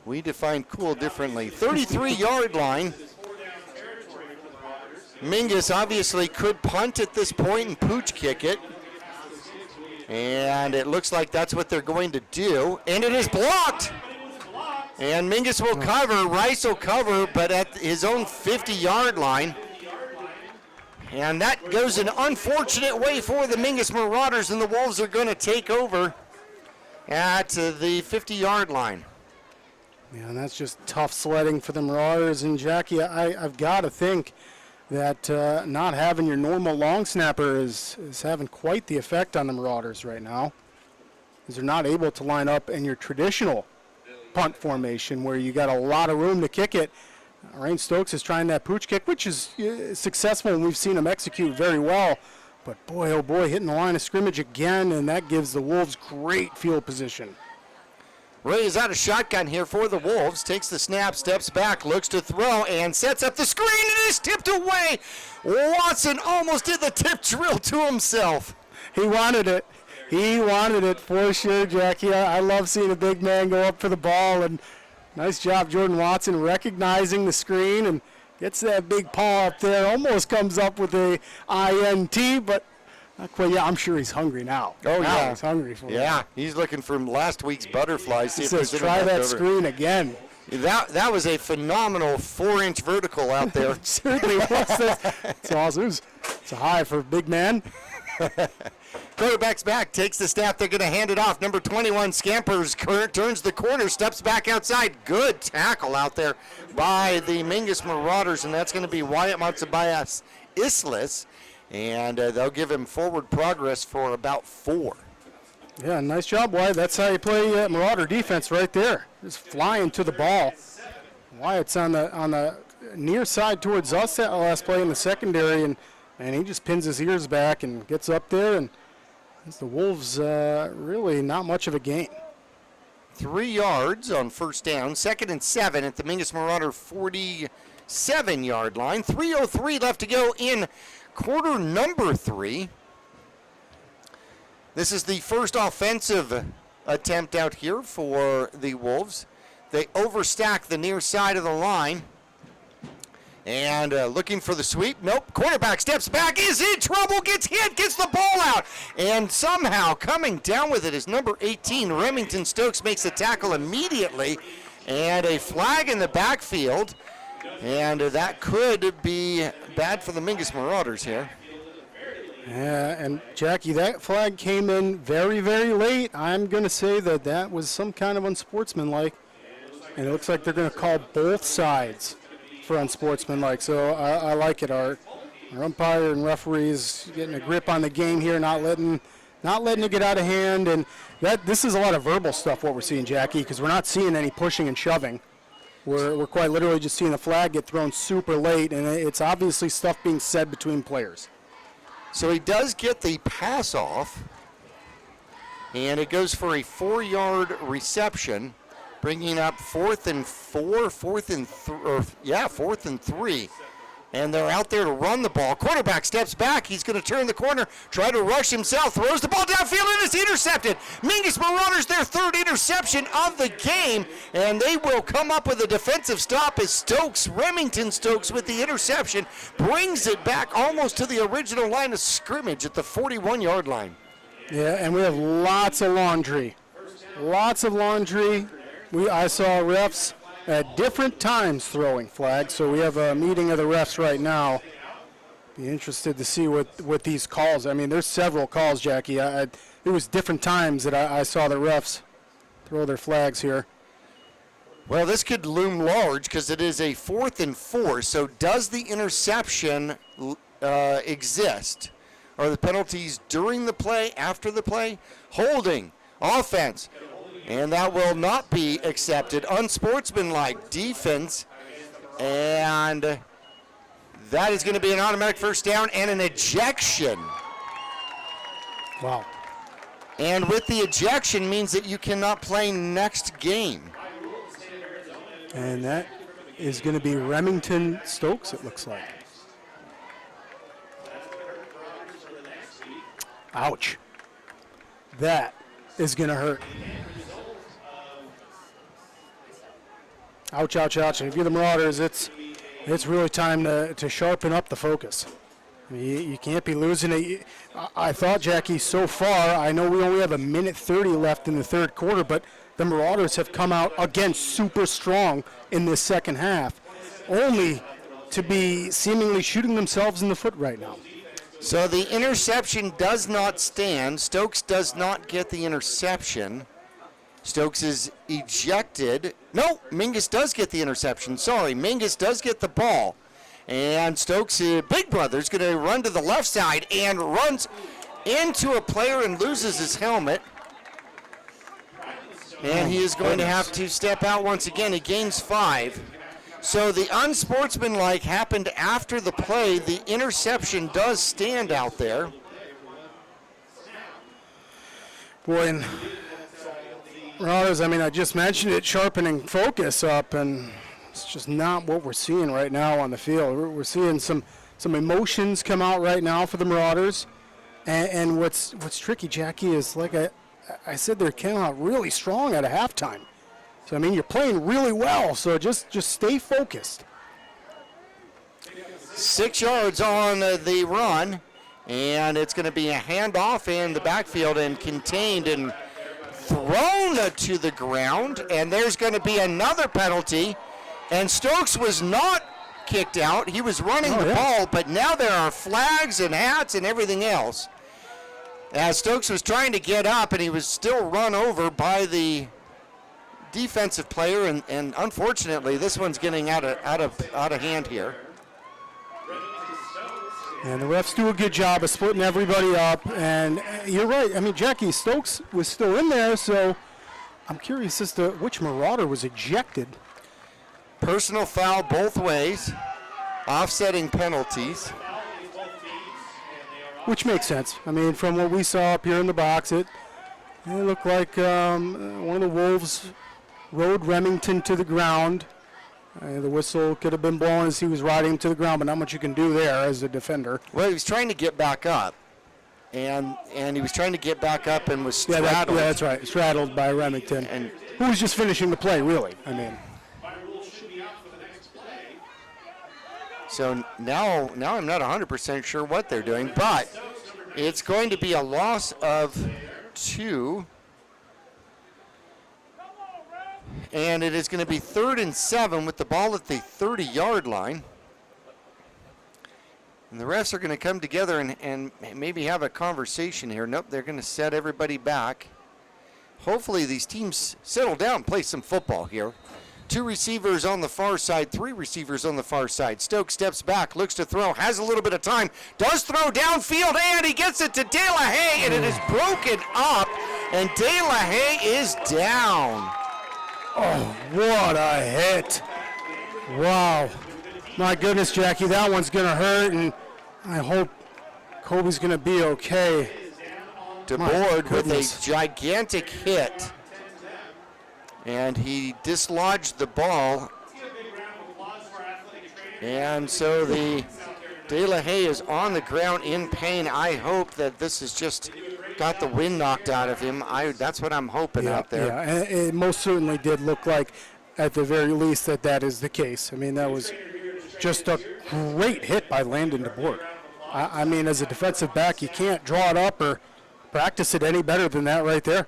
We define cool differently. 33-yard line. Mingus obviously could punt at this point and pooch kick it. And it looks like that's what they're going to do. And it is blocked. And Mingus will cover. Rice will cover, but at his own 50-yard line. And that goes an unfortunate way for the Mingus Marauders, and the Wolves are going to take over at the 50-yard line. Yeah, and that's just tough sledding for the Marauders. And Jackie, I've got to think that not having your normal long snapper is having quite the effect on the Marauders right now, because they're not able to line up in your traditional punt formation where you got a lot of room to kick it. Rain Stokes is trying that pooch kick, which is successful, and we've seen him execute very well. But boy, oh boy, hitting the line of scrimmage again, and that gives the Wolves great field position. Ray is out of shotgun here for the Wolves. Takes the snap, steps back, looks to throw, and sets up the screen. It is tipped away. Watson almost did the tip drill to himself. He wanted it. He wanted it for sure, Jackie. I love seeing a big man go up for the ball, and nice job, Jordan Watson, recognizing the screen and gets that big paw up there. Almost comes up with a INT, but not quite. Yeah, I'm sure he's hungry now. Oh, now yeah. He's hungry for it. Yeah, he's looking for last week's butterflies. He says, try that screen again. That was a phenomenal 4-inch vertical out there. Certainly was. That's awesome. It's a high for a big man. Quarterback's back, takes the snap. They're going to hand it off. Number 21 scampers, turns the corner, steps back outside. Good tackle out there by the Mingus Marauders, and that's going to be Wyatt Matsubayas Islas. And they'll give him forward progress for about 4. Yeah, nice job, Wyatt. That's how you play Marauder defense right there. Just flying to the ball. Wyatt's on the near side towards us that last play in the secondary, and he just pins his ears back and gets up there, and the Wolves really not much of a gain. 3 yards on first down, 2nd and 7 at the Mingus Marauder 47-yard line. 3:03 left to go in quarter number 3. This is the first offensive attempt out here for the Wolves. They overstack the near side of the line. And looking for the sweep. Nope. Quarterback steps back, is in trouble, gets hit, gets the ball out. And somehow coming down with it is number 18, Remington Stokes, makes the tackle immediately. And a flag in the backfield. And that could be bad for the Mingus Marauders here. Yeah, and Jackie, that flag came in very, very late. I'm going to say that was some kind of unsportsmanlike. And it looks like they're going to call both sides for unsportsmanlike. So I like it. Our umpire and referees getting a grip on the game here, not letting it get out of hand. And this is a lot of verbal stuff, what we're seeing, Jackie, because we're not seeing any pushing and shoving. We're quite literally just seeing the flag get thrown super late, and it's obviously stuff being said between players. So he does get the pass off, and it goes for a 4-yard reception. bringing up 4th and 3. And they're out there to run the ball. Quarterback steps back. He's going to turn the corner, try to rush himself, throws the ball downfield, and it's intercepted. Mingus Marauders, their 3rd interception of the game, and they will come up with a defensive stop as Remington Stokes with the interception, brings it back almost to the original line of scrimmage at the 41-yard line. Yeah, and we have lots of laundry. Lots of laundry. I saw refs at different times throwing flags, so we have a meeting of the refs right now. Be interested to see what these calls. I mean, there's several calls, Jackie. It was different times that I saw the refs throw their flags here. Well, this could loom large because it is a 4th and 4. So does the interception exist? Are the penalties during the play, after the play? Holding, offense. And that will not be accepted. Unsportsmanlike defense. And that is going to be an automatic first down and an ejection. Wow. And with the ejection means that you cannot play next game. And that is going to be Remington Stokes, it looks like. Ouch. That is going to hurt. Ouch, ouch, ouch. And if you're the Marauders, it's really time to sharpen up the focus. I mean, you can't be losing it. I thought, Jackie, so far, I know we only have 1:30 left in the 3rd quarter, but the Marauders have come out, again, super strong in this second half, only to be seemingly shooting themselves in the foot right now. So the interception does not stand. Stokes does not get the interception. Stokes is ejected. No, Mingus does get the interception. Sorry, Mingus does get the ball. And Stokes' big brother is going to run to the left side and runs into a player and loses his helmet. And he is going to have to step out once again. He gains 5. So the unsportsmanlike happened after the play. The interception does stand out there. Boy, and Marauders, I mean, I just mentioned it, sharpening focus up, and it's just not what we're seeing right now on the field. We're seeing some emotions come out right now for the Marauders, and what's tricky, Jackie, is like I said, they're coming out really strong at a halftime. So I mean, you're playing really well, so just stay focused. 6 yards on the run, and it's going to be a handoff in the backfield and contained and thrown to the ground, and there's going to be another penalty. And Stokes was not kicked out. He was running the ball, but now there are flags and hats and everything else. As Stokes was trying to get up, and he was still run over by the defensive player, and unfortunately, this one's getting out of hand here. And the refs do a good job of splitting everybody up. And you're right. I mean, Jackie, Stokes was still in there, so I'm curious as to which Marauder was ejected. Personal foul both ways, offsetting penalties. Which makes sense. I mean, from what we saw up here in the box, it looked like one of the Wolves rode Remington to the ground. The whistle could have been blown as he was riding him to the ground, but not much you can do there as a defender. Well, he was trying to get back up, and he was trying to get back up and was straddled. Yeah, that's right. Straddled by Remington, and who was just finishing the play, really. I mean. So now I'm not 100% sure what they're doing, but it's going to be a loss of 2. And it is going to be 3rd and 7 with the ball at the 30-yard line. And the refs are going to come together and maybe have a conversation here. Nope, they're going to set everybody back. Hopefully these teams settle down and play some football here. 2 receivers on the far side, 3 receivers on the far side. Stokes steps back, looks to throw, has a little bit of time, does throw downfield, and he gets it to De La Haye, and it is broken up, and De La Haye is down. Oh, what a hit. Wow. My goodness, Jackie, that one's going to hurt, and I hope Kobe's going to be okay. DeBoard with a gigantic hit. And he dislodged the ball. And so the De La Haye is on the ground in pain. I hope that this has just got the wind knocked out of him. That's what I'm hoping out there. Yeah, and it most certainly did look like, at the very least, that is the case. I mean, that was just a great hit by Landon DeBoer. I mean, as a defensive back, you can't draw it up or practice it any better than that right there.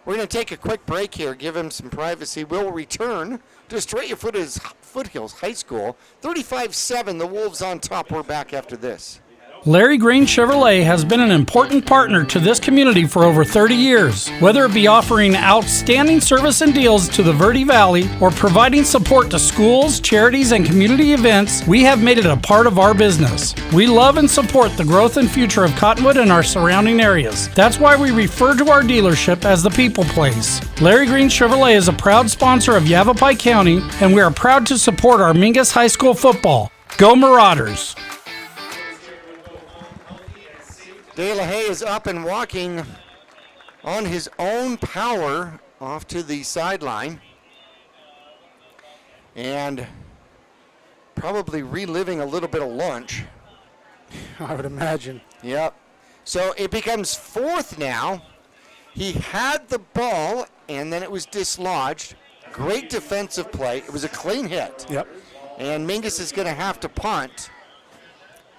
We're going to take a quick break here, give him some privacy. We'll return to Estrella Foothills High School. 35-7, the Wolves on top. We're back after this. Larry Green Chevrolet has been an important partner to this community for over 30 years. Whether it be offering outstanding service and deals to the Verde Valley or providing support to schools, charities, and community events, we have made it a part of our business. We love and support the growth and future of Cottonwood and our surrounding areas. That's why we refer to our dealership as the People Place. Larry Green Chevrolet is a proud sponsor of Yavapai County, and we are proud to support our Mingus High School football. Go Marauders! De La Haye is up and walking on his own power off to the sideline. And probably reliving a little bit of lunch. I would imagine. Yep. So it becomes fourth now. He had the ball, and then it was dislodged. Great defensive play. It was a clean hit. Yep. And Mingus is going to have to punt.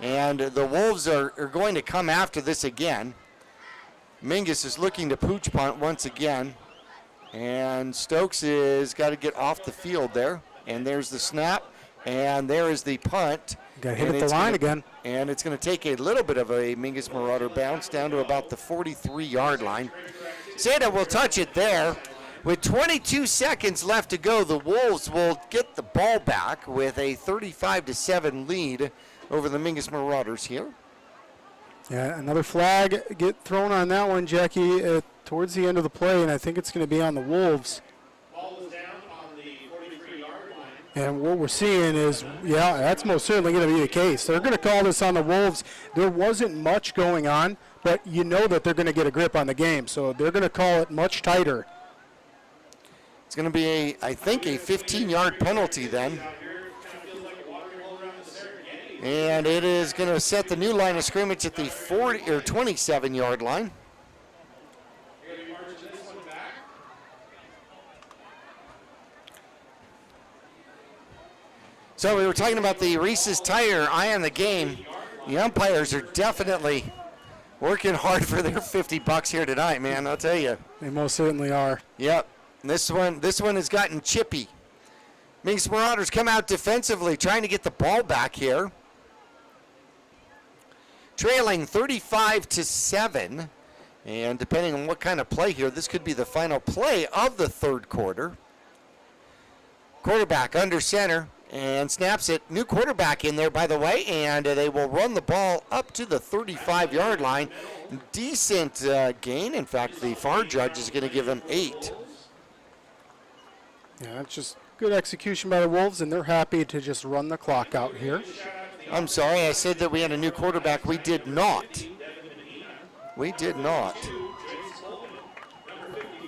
And the Wolves are going to come after this again. Mingus is looking to pooch punt once again. And Stokes has got to get off the field there. And there's the snap. And there is the punt. Got to hit at the line again. And it's going to take a little bit of a Mingus Marauder bounce down to about the 43-yard line. Zeta will touch it there. With 22 seconds left to go, the Wolves will get the ball back with a 35-7 lead over the Mingus Marauders here. Yeah, another flag get thrown on that one, Jackie, towards the end of the play, and I think it's going to be on the Wolves. Ball is down on the 43-yard line. And what we're seeing is, yeah, that's most certainly going to be the case. They're going to call this on the Wolves. There wasn't much going on, but you know that they're going to get a grip on the game, so they're going to call it much tighter. It's going to be, I think, a 15-yard penalty then. And it is going to set the new line of scrimmage at the 27-yard line. So we were talking about the Reese's Tire Eye on the game. The umpires are definitely working hard for their $50 here tonight, man. I'll tell you. They most certainly are. Yep. This one has gotten chippy. Mingus Marauders come out defensively, trying to get the ball back here. Trailing 35-7, and depending on what kind of play here, this could be the final play of the third quarter. Quarterback under center and snaps it. New quarterback in there, by the way, and they will run the ball up to the 35-yard line. Decent gain. In fact, the FAR judge is going to give him 8. Yeah, that's just good execution by the Wolves, and they're happy to just run the clock out here. I'm sorry, I said that we had a new quarterback. We did not. We did not.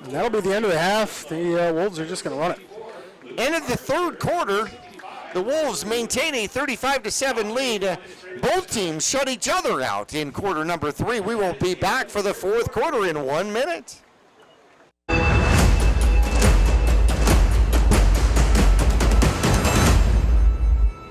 And that'll be the end of the half. The Wolves are just going to run it. End of the third quarter, the Wolves maintain a 35-7 lead. Both teams shut each other out in quarter number 3. We will be back for the fourth quarter in 1 minute.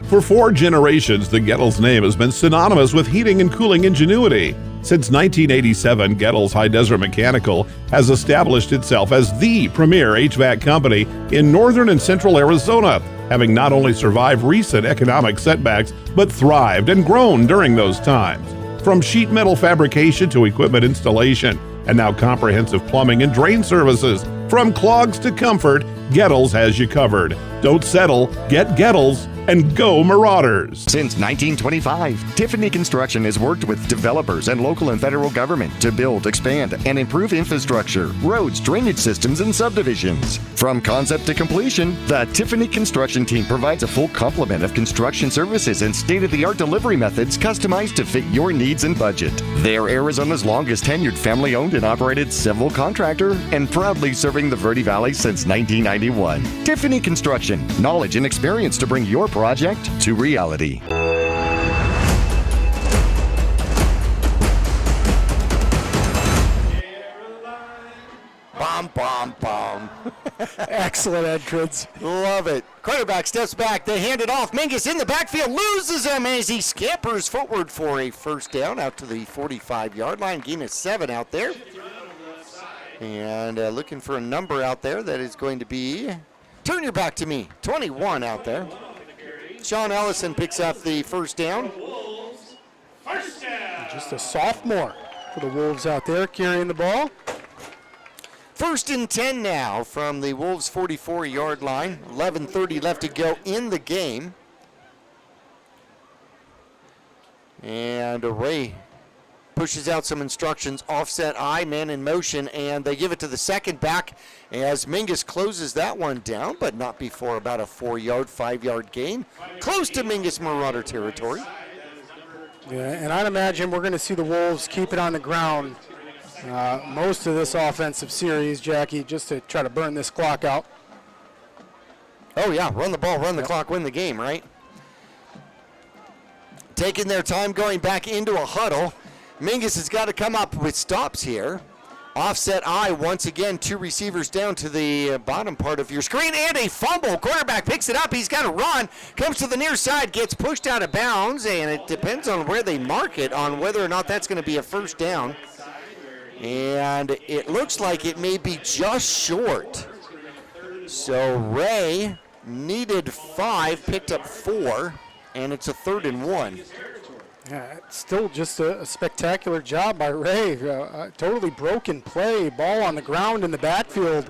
For 4 generations, the Gettles name has been synonymous with heating and cooling ingenuity. Since 1987, Gettles High Desert Mechanical has established itself as the premier HVAC company in northern and central Arizona, having not only survived recent economic setbacks, but thrived and grown during those times. From sheet metal fabrication to equipment installation, and now comprehensive plumbing and drain services. From clogs to comfort, Gettles has you covered. Don't settle, get Gettles. and go Marauders! Since 1925, Tiffany Construction has worked with developers and local and federal government to build, expand, and improve infrastructure, roads, drainage systems, and subdivisions. From concept to completion, the Tiffany Construction team provides a full complement of construction services and state-of-the-art delivery methods customized to fit your needs and budget. They're Arizona's longest tenured family-owned and operated civil contractor and proudly serving the Verde Valley since 1991. Tiffany Construction, knowledge and experience to bring your project to reality. Bomb, bomb, bomb. Excellent entrance. Love it. Quarterback steps back. They hand it off. Mingus in the backfield loses him as he scampers forward for a first down out to the 45-yard line. Gain of 7 out there. And looking for a number out there that is going to be, turn your back to me, 21 out there. Sean Ellison picks up the first down. Just a sophomore for the Wolves out there carrying the ball. 1st and 10 now from the Wolves' 44-yard line. 11:30 left to go in the game. And Ray pushes out some instructions. Offset I, man in motion, and they give it to the second back as Mingus closes that one down, but not before about a 4-yard, 5-yard gain. Close to Mingus Marauder territory. Yeah, and I'd imagine we're going to see the Wolves keep it on the ground most of this offensive series, Jackie, just to try to burn this clock out. Oh, yeah, run the ball, run the clock, win the game, right? Taking their time going back into a huddle. Mingus has got to come up with stops here. Offset I, once again, 2 receivers down to the bottom part of your screen, and a fumble. Quarterback picks it up. He's got to run. Comes to the near side, gets pushed out of bounds, and it depends on where they mark it on whether or not that's going to be a first down. And it looks like it may be just short. So Ray needed 5, picked up 4, and it's a 3rd and 1. Yeah, it's still just a spectacular job by Ray. Totally broken play, ball on the ground in the backfield,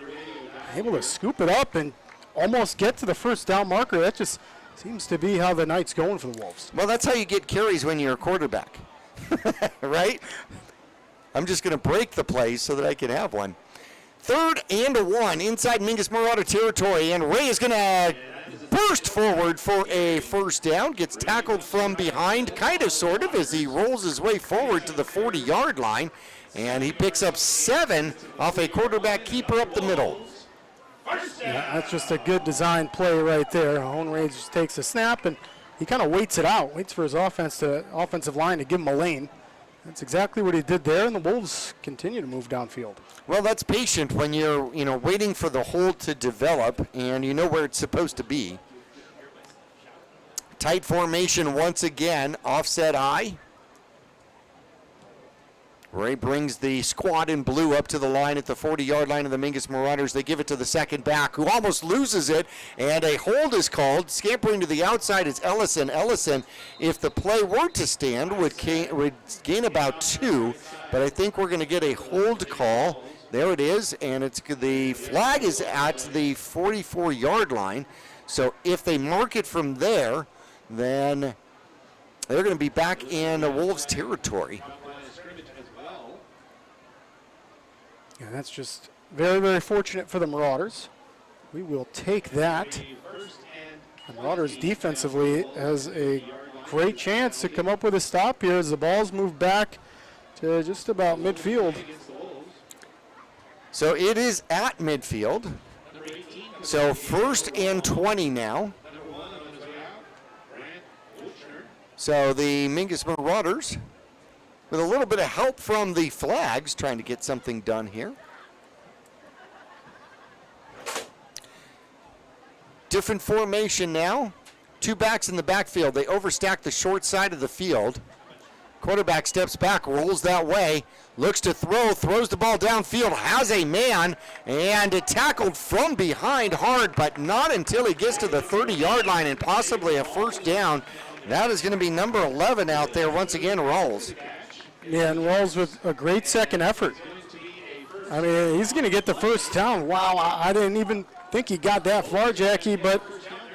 able to scoop it up and almost get to the first down marker. That just seems to be how the night's going for the Wolves. Well, that's how you get carries when you're a quarterback, right? I'm just going to break the play so that I can have one. 3rd and 1 inside Mingus Marauder territory, and Ray is going to burst forward for a first down, gets tackled from behind, kind of, sort of, as he rolls his way forward to the 40-yard line, and he picks up 7 off a quarterback keeper up the middle. Yeah, that's just a good design play right there. Ray just takes a snap, and he kind of waits it out, waits for his offensive line to give him a lane. That's exactly what he did there, and the Wolves continue to move downfield. Well, that's patient when you're, waiting for the hold to develop, and you know where it's supposed to be. Tight formation once again, offset I. Ray brings the squad in blue up to the line at the 40-yard line of the Mingus Marauders. They give it to the second back, who almost loses it, and a hold is called. Scampering to the outside is Ellison. Ellison, if the play were to stand, would gain about 2, but I think we're going to get a hold call. There it is, and the flag is at the 44-yard line. So if they mark it from there, then they're going to be back in the Wolves' territory. Yeah, that's just very, very fortunate for the Marauders. We will take that. The Marauders defensively has a great chance to come up with a stop here as the ball's moved back to just about midfield. So it is at midfield. So 1st and 20 now. So the Mingus Marauders, with a little bit of help from the flags, trying to get something done here. Different formation now. 2 backs in the backfield. They overstack the short side of the field. Quarterback steps back, rolls that way, looks to throw, throws the ball downfield, has a man, and tackled from behind hard, but not until he gets to the 30-yard line and possibly a first down. That is going to be number 11 out there once again, Rawls. Yeah, and Rawls with a great second effort. I mean, he's going to get the first down. Wow, I didn't even think he got that far, Jackie, but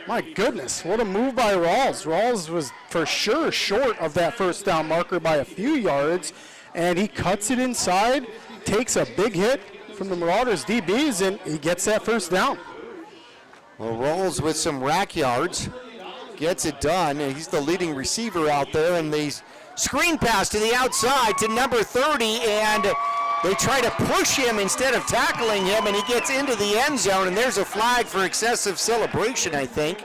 My goodness, what a move by Rawls. Rawls was for sure short of that first down marker by a few yards, and he cuts it inside, takes a big hit from the Marauders DBs, and he gets that first down. Well, Rawls with some rack yards gets it done, and he's the leading receiver out there, and the screen pass to the outside to number 30, and they try to push him instead of tackling him, and he gets into the end zone, and there's a flag for excessive celebration, I think.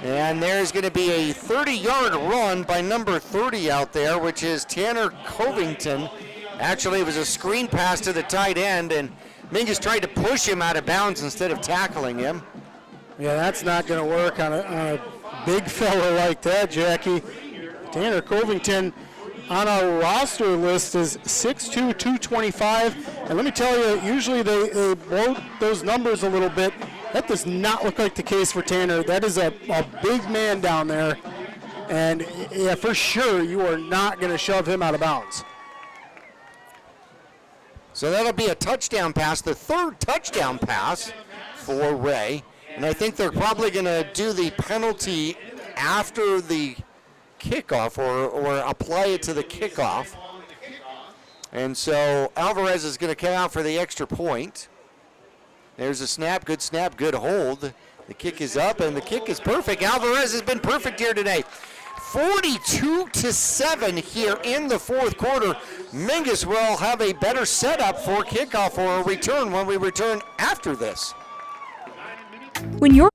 And there's going to be a 30-yard run by number 30 out there, which is Tanner Covington. Actually, it was a screen pass to the tight end, and Mingus tried to push him out of bounds instead of tackling him. Yeah, that's not going to work on a big fella like that, Jackie. Tanner Covington on our roster list is 6'2", 225. And let me tell you, usually they blow those numbers a little bit. That does not look like the case for Tanner. That is a big man down there. And yeah, for sure, you are not going to shove him out of bounds. So that'll be a touchdown pass, the third touchdown pass for Ray. And I think they're probably going to do the penalty after the kickoff or apply it to the kickoff. And so Alvarez is going to come out for the extra point. There's a snap, good hold. The kick is up, and the kick is perfect. Alvarez has been perfect here today. 42-7 here in the fourth quarter. Mingus will have a better setup for kickoff or a return when we return after this. When you're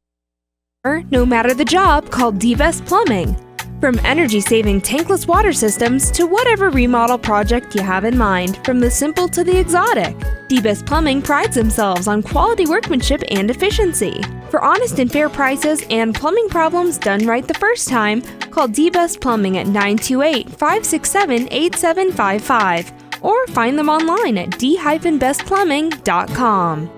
no matter the job, call D-Best Plumbing. From energy-saving tankless water systems to whatever remodel project you have in mind, from the simple to the exotic, D-Best Plumbing prides themselves on quality workmanship and efficiency. For honest and fair prices and plumbing problems done right the first time, call D-Best Plumbing at 928-567-8755 or find them online at d-bestplumbing.com.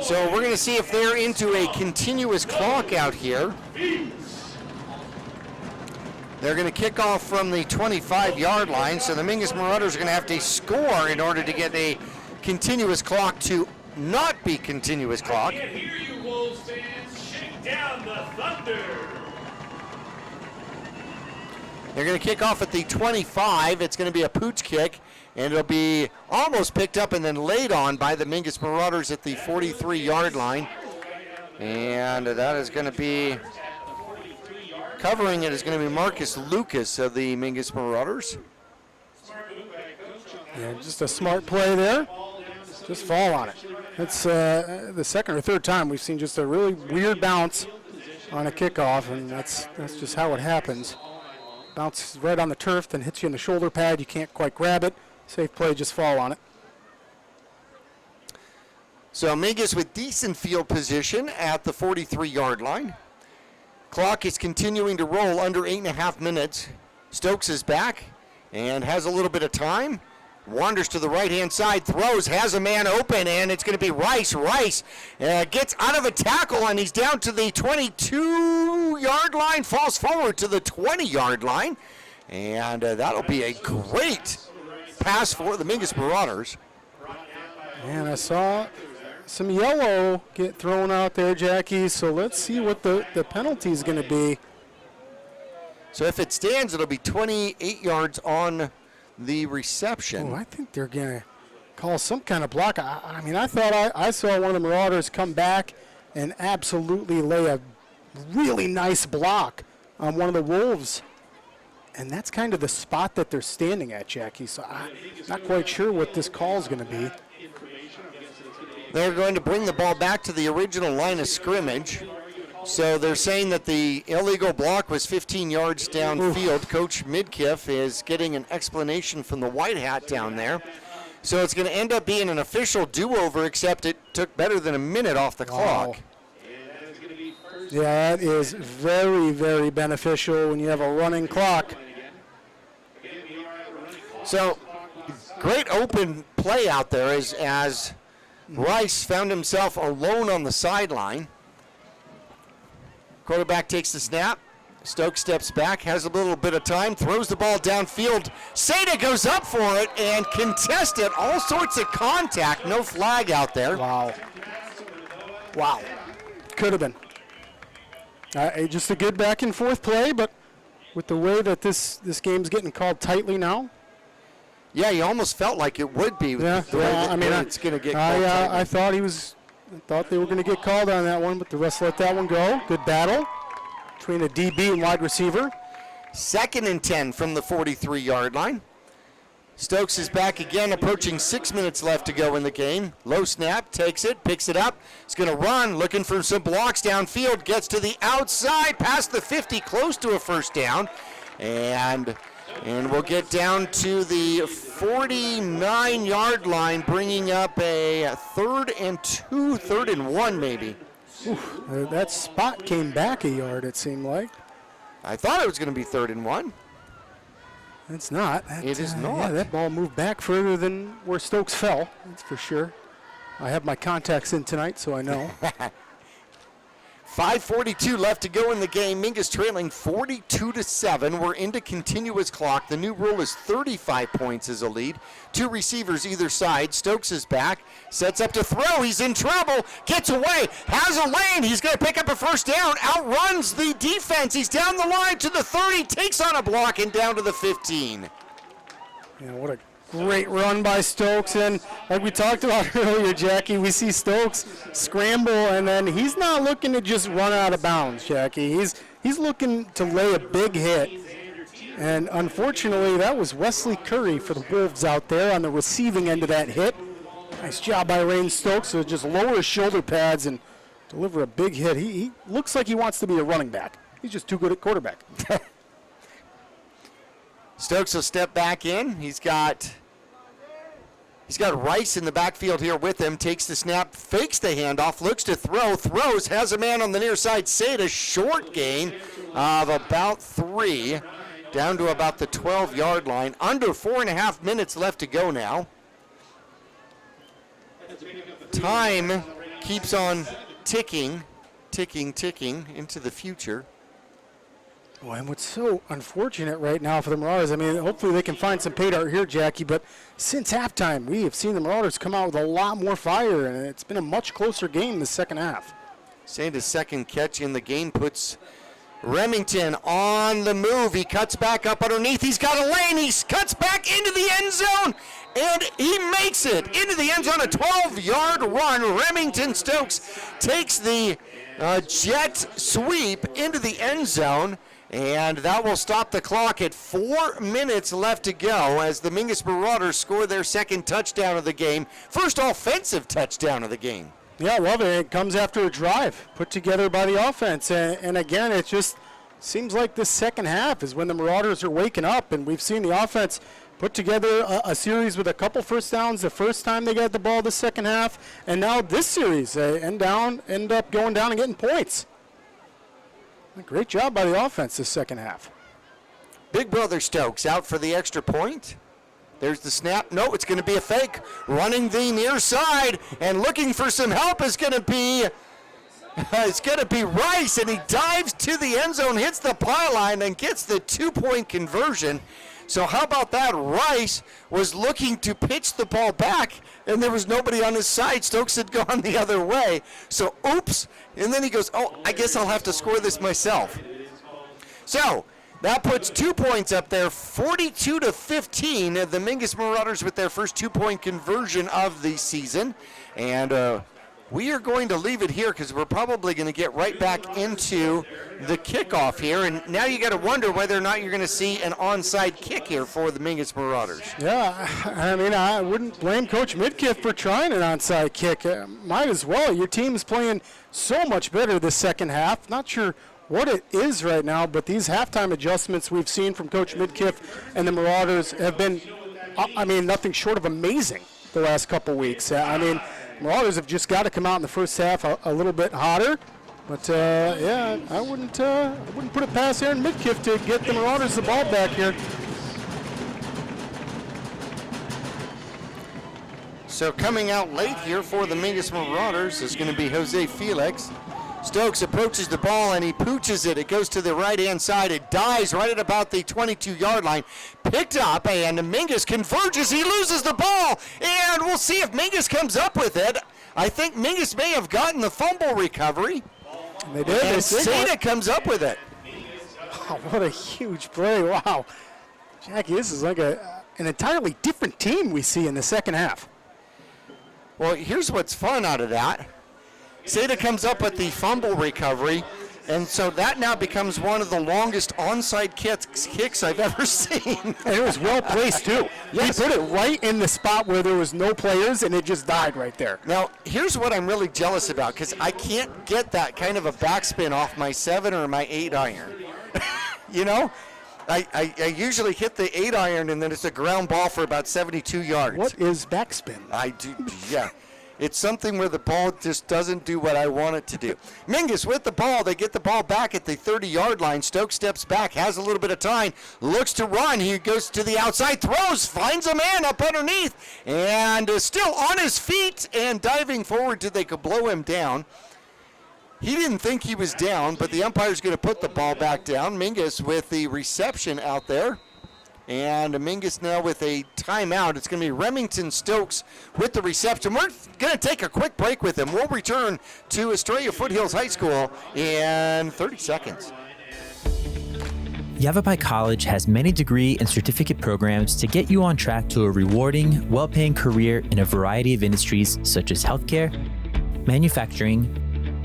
So we're going to see if they're into a continuous clock out here. They're going to kick off from the 25-yard line, so the Mingus Marauders are going to have to score in order to get a continuous clock to not be continuous clock. I can hear you, Wolves fans. Shake down the thunder. They're going to kick off at the 25. It's going to be a pooch kick, and it'll be almost picked up and then laid on by the Mingus Marauders at the 43-yard line. And that is going to be, covering it is going to be Marcus Lucas of the Mingus Marauders. Yeah, just a smart play there. Just fall on it. It's the second or third time we've seen just a really weird bounce on a kickoff, and that's just how it happens. Bounces right on the turf, then hits you in the shoulder pad. You can't quite grab it. Safe play, just fall on it. So Mingus with decent field position at the 43-yard line. Clock is continuing to roll under 8.5 minutes. Stokes is back and has a little bit of time. Wanders to the right-hand side, throws, has a man open, and it's going to be Rice. Rice gets out of a tackle, and he's down to the 22-yard line, falls forward to the 20-yard line, and that'll be a great pass for the Mingus Marauders. And I saw some yellow get thrown out there, Jackie, so let's see what the penalty is going to be. So if it stands, it'll be 28 yards on the reception. Oh, I think they're going to call some kind of block. I mean, I thought I saw one of the Marauders come back and absolutely lay a really nice block on one of the Wolves. And that's kind of the spot that they're standing at, Jackie. So I'm not quite sure what this call is going to be. They're going to bring the ball back to the original line of scrimmage. So they're saying that the illegal block was 15 yards downfield. Coach Midkiff is getting an explanation from the white hat down there. So it's going to end up being an official do-over, except it took better than a minute off the clock. Yeah, that is very, very beneficial when you have a running clock. So great open play out there as Rice found himself alone on the sideline. Quarterback takes the snap, Stokes steps back, has a little bit of time, throws the ball downfield. Seda goes up for it and contested. All sorts of contact, no flag out there. Wow. Could have been. Just a good back and forth play, but with the way that this game's getting called tightly now. Yeah, you almost felt like it would be. It's going to get called. I thought they were going to get called on that one, but the refs let that one go. Good battle between the DB and wide receiver. 2nd and 10 from the 43-yard line. Stokes is back again, approaching 6 minutes left to go in the game. Low snap, takes it, picks it up. He's going to run, looking for some blocks downfield, gets to the outside, past the 50, close to a first down. And we'll get down to the 49-yard line, bringing up a 3rd and 2, 3rd and 1 maybe. That spot came back a yard, it seemed like. I thought it was going to be 3rd and 1. It's not. It is not. Yeah, that ball moved back further than where Stokes fell, that's for sure. I have my contacts in tonight, so I know. 5:42 left to go in the game. Mingus trailing 42-7. We're into continuous clock. The new rule is 35 points as a lead. 2 receivers either side. Stokes is back. Sets up to throw. He's in trouble. Gets away. Has a lane. He's going to pick up a first down. Outruns the defense. He's down the line to the 30. Takes on a block and down to the 15. Yeah, what a great run by Stokes, and like we talked about earlier, Jackie, we see Stokes scramble, and then he's not looking to just run out of bounds, Jackie. He's looking to lay a big hit, and unfortunately, that was Wesley Curry for the Wolves out there on the receiving end of that hit. Nice job by Rain Stokes to just lower his shoulder pads and deliver a big hit. He looks like he wants to be a running back. He's just too good at quarterback. Stokes will step back in. He's got Rice in the backfield here with him. Takes the snap, fakes the handoff, looks to throw, throws, has a man on the near side. Seda, short gain of about 3, down to about the 12-yard line. Under 4.5 minutes left to go now. Time keeps on ticking into the future. Boy, and what's so unfortunate right now for the Marauders, I mean, hopefully they can find some pay dirt here, Jackie, but since halftime, we have seen the Marauders come out with a lot more fire, and it's been a much closer game in the second half. Santa's second catch in the game puts Remington on the move. He cuts back up underneath. He's got a lane. He cuts back into the end zone, and he makes it into the end zone. A 12-yard run. Remington Stokes takes the jet sweep into the end zone. And that will stop the clock at 4 minutes left to go as the Mingus Marauders score their second touchdown of the game. First offensive touchdown of the game. Yeah, I love it. It comes after a drive put together by the offense. And again, it just seems like this second half is when the Marauders are waking up. And we've seen the offense put together a series with a couple first downs the first time they got the ball the second half. And now this series, they end up going down and getting points. Great job by the offense this second half. Big Brother Stokes out for the extra point. There's the snap. No, it's going to be a fake. Running the near side and looking for some help is going to be Rice, and he dives to the end zone, hits the pylon, and gets the 2-point conversion. So how about that? Rice was looking to pitch the ball back, and there was nobody on his side. Stokes had gone the other way. So, oops. And then he goes, oh, I guess I'll have to score this myself. So, that puts 2 points up there, 42-15. The Mingus Marauders with their first 2-point conversion of the season. And we are going to leave it here because we're probably going to get right back into the kickoff here. And now you got to wonder whether or not you're going to see an onside kick here for the Mingus Marauders. Yeah, I mean, I wouldn't blame Coach Midkiff for trying an onside kick. Might as well. Your team is playing so much better this second half. Not sure what it is right now, but these halftime adjustments we've seen from Coach Midkiff and the Marauders have been, I mean, nothing short of amazing the last couple weeks. I mean, Marauders have just got to come out in the first half a little bit hotter. But, yeah, I wouldn't put it past Aaron Midkiff to get the Marauders the ball back here. So coming out late here for the Mingus Marauders is going to be Jose Felix. Stokes approaches the ball and he pooches it. It goes to the right-hand side. It dives right at about the 22-yard line. Picked up, and Mingus converges. He loses the ball, and we'll see if Mingus comes up with it. I think Mingus may have gotten the fumble recovery. They did. And Seda comes up with it. Oh, what a huge play. Wow. Jackie, this is like an entirely different team we see in the second half. Well, here's what's fun out of that. Seda comes up with the fumble recovery, and so that now becomes one of the longest onside kicks I've ever seen. And it was well placed, too. Yes. He put it right in the spot where there was no players, and it just died right there. Now, here's what I'm really jealous about, because I can't get that kind of a backspin off my 7 or my 8 iron. You know? I usually hit the 8 iron, and then it's a ground ball for about 72 yards. What is backspin? I do, yeah. It's something where the ball just doesn't do what I want it to do. Mingus with the ball. They get the ball back at the 30-yard line. Stokes steps back, has a little bit of time, looks to run. He goes to the outside, throws, finds a man up underneath, and is still on his feet and diving forward till they could blow him down. He didn't think he was down, but the umpire's going to put the ball back down. Mingus with the reception out there. And Mingus now with a timeout. It's going to be Remington Stokes with the reception. We're going to take a quick break with him. We'll return to Estrella Foothills High School in 30 seconds. Yavapai College has many degree and certificate programs to get you on track to a rewarding, well-paying career in a variety of industries such as healthcare, manufacturing,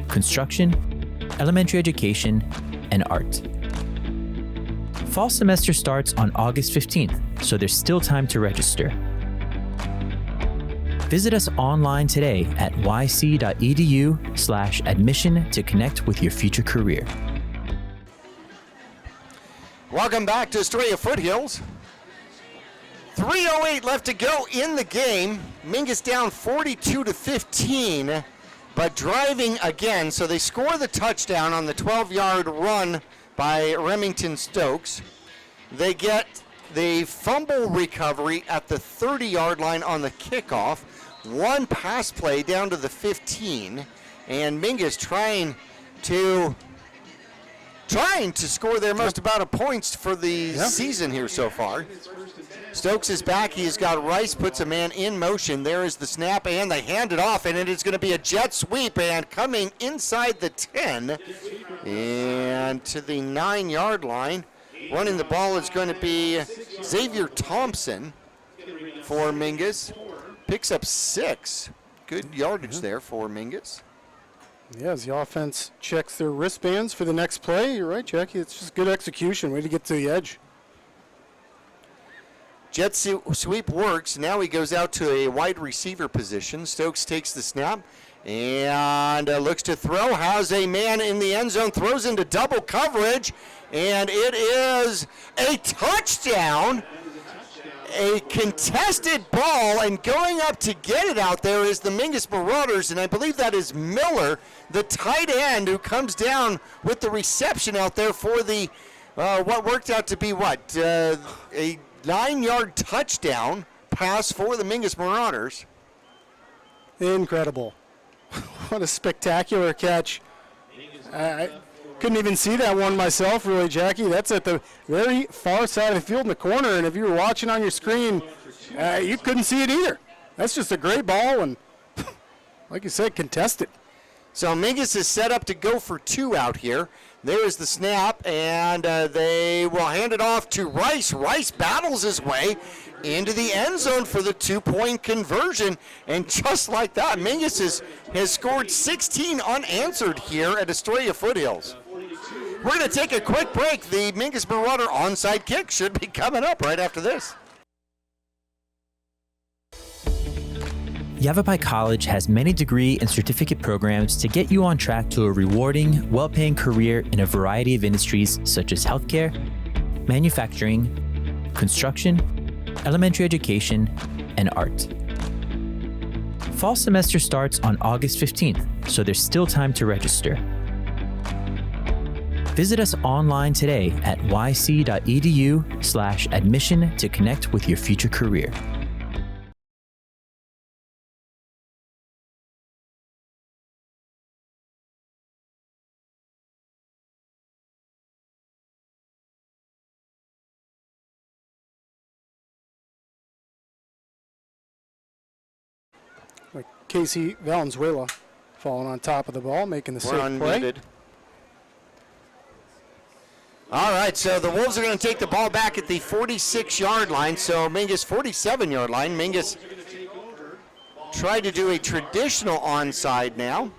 construction, elementary education, and art. Fall semester starts on August 15th, so there's still time to register. Visit us online today at yc.edu/admission to connect with your future career. Welcome back to Estrella Foothills. 3:08 left to go in the game. Mingus down 42-15, but driving again. So they score the touchdown on the 12-yard run by Remington Stokes. They get the fumble recovery at the 30-yard line on the kickoff. One pass play down to the 15, and Mingus trying to score their most amount of points for the season here so far. Stokes is back. He's got Rice, puts a man in motion. There is the snap, and they hand it off, and it is going to be a jet sweep, and coming inside the 10 and to the 9-yard line. Running the ball is going to be Xavier Thompson for Mingus. Picks up 6. Good yardage there for Mingus. Yeah, as the offense checks their wristbands for the next play. You're right, Jackie. It's just good execution. Way to get to the edge. Jet sweep works. Now he goes out to a wide receiver position. Stokes takes the snap and looks to throw. Has a man in the end zone. Throws into double coverage. And it is a touchdown. A contested ball, and going up to get it out there is the Mingus Marauders, and I believe that is Miller, the tight end, who comes down with the reception out there for the, what worked out to be a 9-yard touchdown pass for the Mingus Marauders. Incredible. What a spectacular catch. I couldn't even see that one myself, really, Jackie. That's at the very far side of the field in the corner, and if you were watching on your screen, you couldn't see it either. That's just a great ball, and like you said, contested. So Mingus is set up to go for 2 out here. There is the snap, and they will hand it off to Rice. Rice battles his way into the end zone for the 2-point conversion. And just like that, Mingus has scored 16 unanswered here at Estrella Foothills. We're going to take a quick break. The Mingus Marauder onside kick should be coming up right after this. Yavapai College has many degree and certificate programs to get you on track to a rewarding, well-paying career in a variety of industries such as healthcare, manufacturing, construction, elementary education, and art. Fall semester starts on August 15th, so there's still time to register. Visit us online today at yc.edu/admission to connect with your future career. Casey Valenzuela falling on top of the ball, making the safe play. Unmuted. All right, so the Wolves are going to take the ball back at the 46-yard line. So Mingus, 47-yard line. Mingus tried to do a traditional onside now.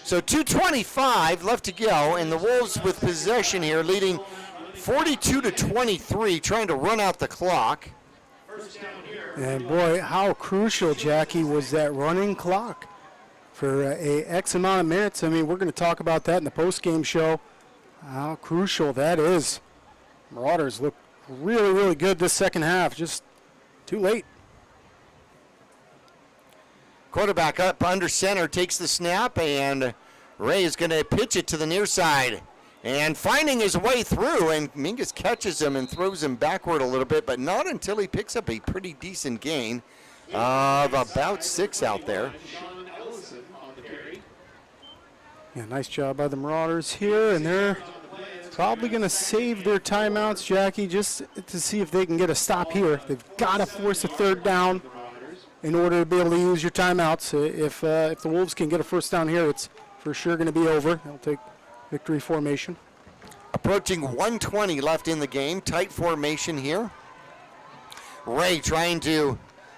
So 2:25 left to go, and the Wolves with possession here, leading 42-23, trying to run out the clock. And boy, how crucial, Jackie, was that running clock for a X amount of minutes. I mean, we're going to talk about that in the post-game show, how crucial that is. Marauders look really, really good this second half, just too late. Quarterback up under center, takes the snap, and Ray is going to pitch it to the near side. And finding his way through, and Mingus catches him and throws him backward a little bit, but not until he picks up a pretty decent gain of about 6 out there. Yeah, nice job by the Marauders here, and they're probably going to save their timeouts, Jackie, just to see if they can get a stop here. They've got to force a third down in order to be able to use your timeouts. If the Wolves can get a first down here, it's for sure going to be over. They'll take victory formation. Approaching 1:20 left in the game. Tight formation here. Ray trying to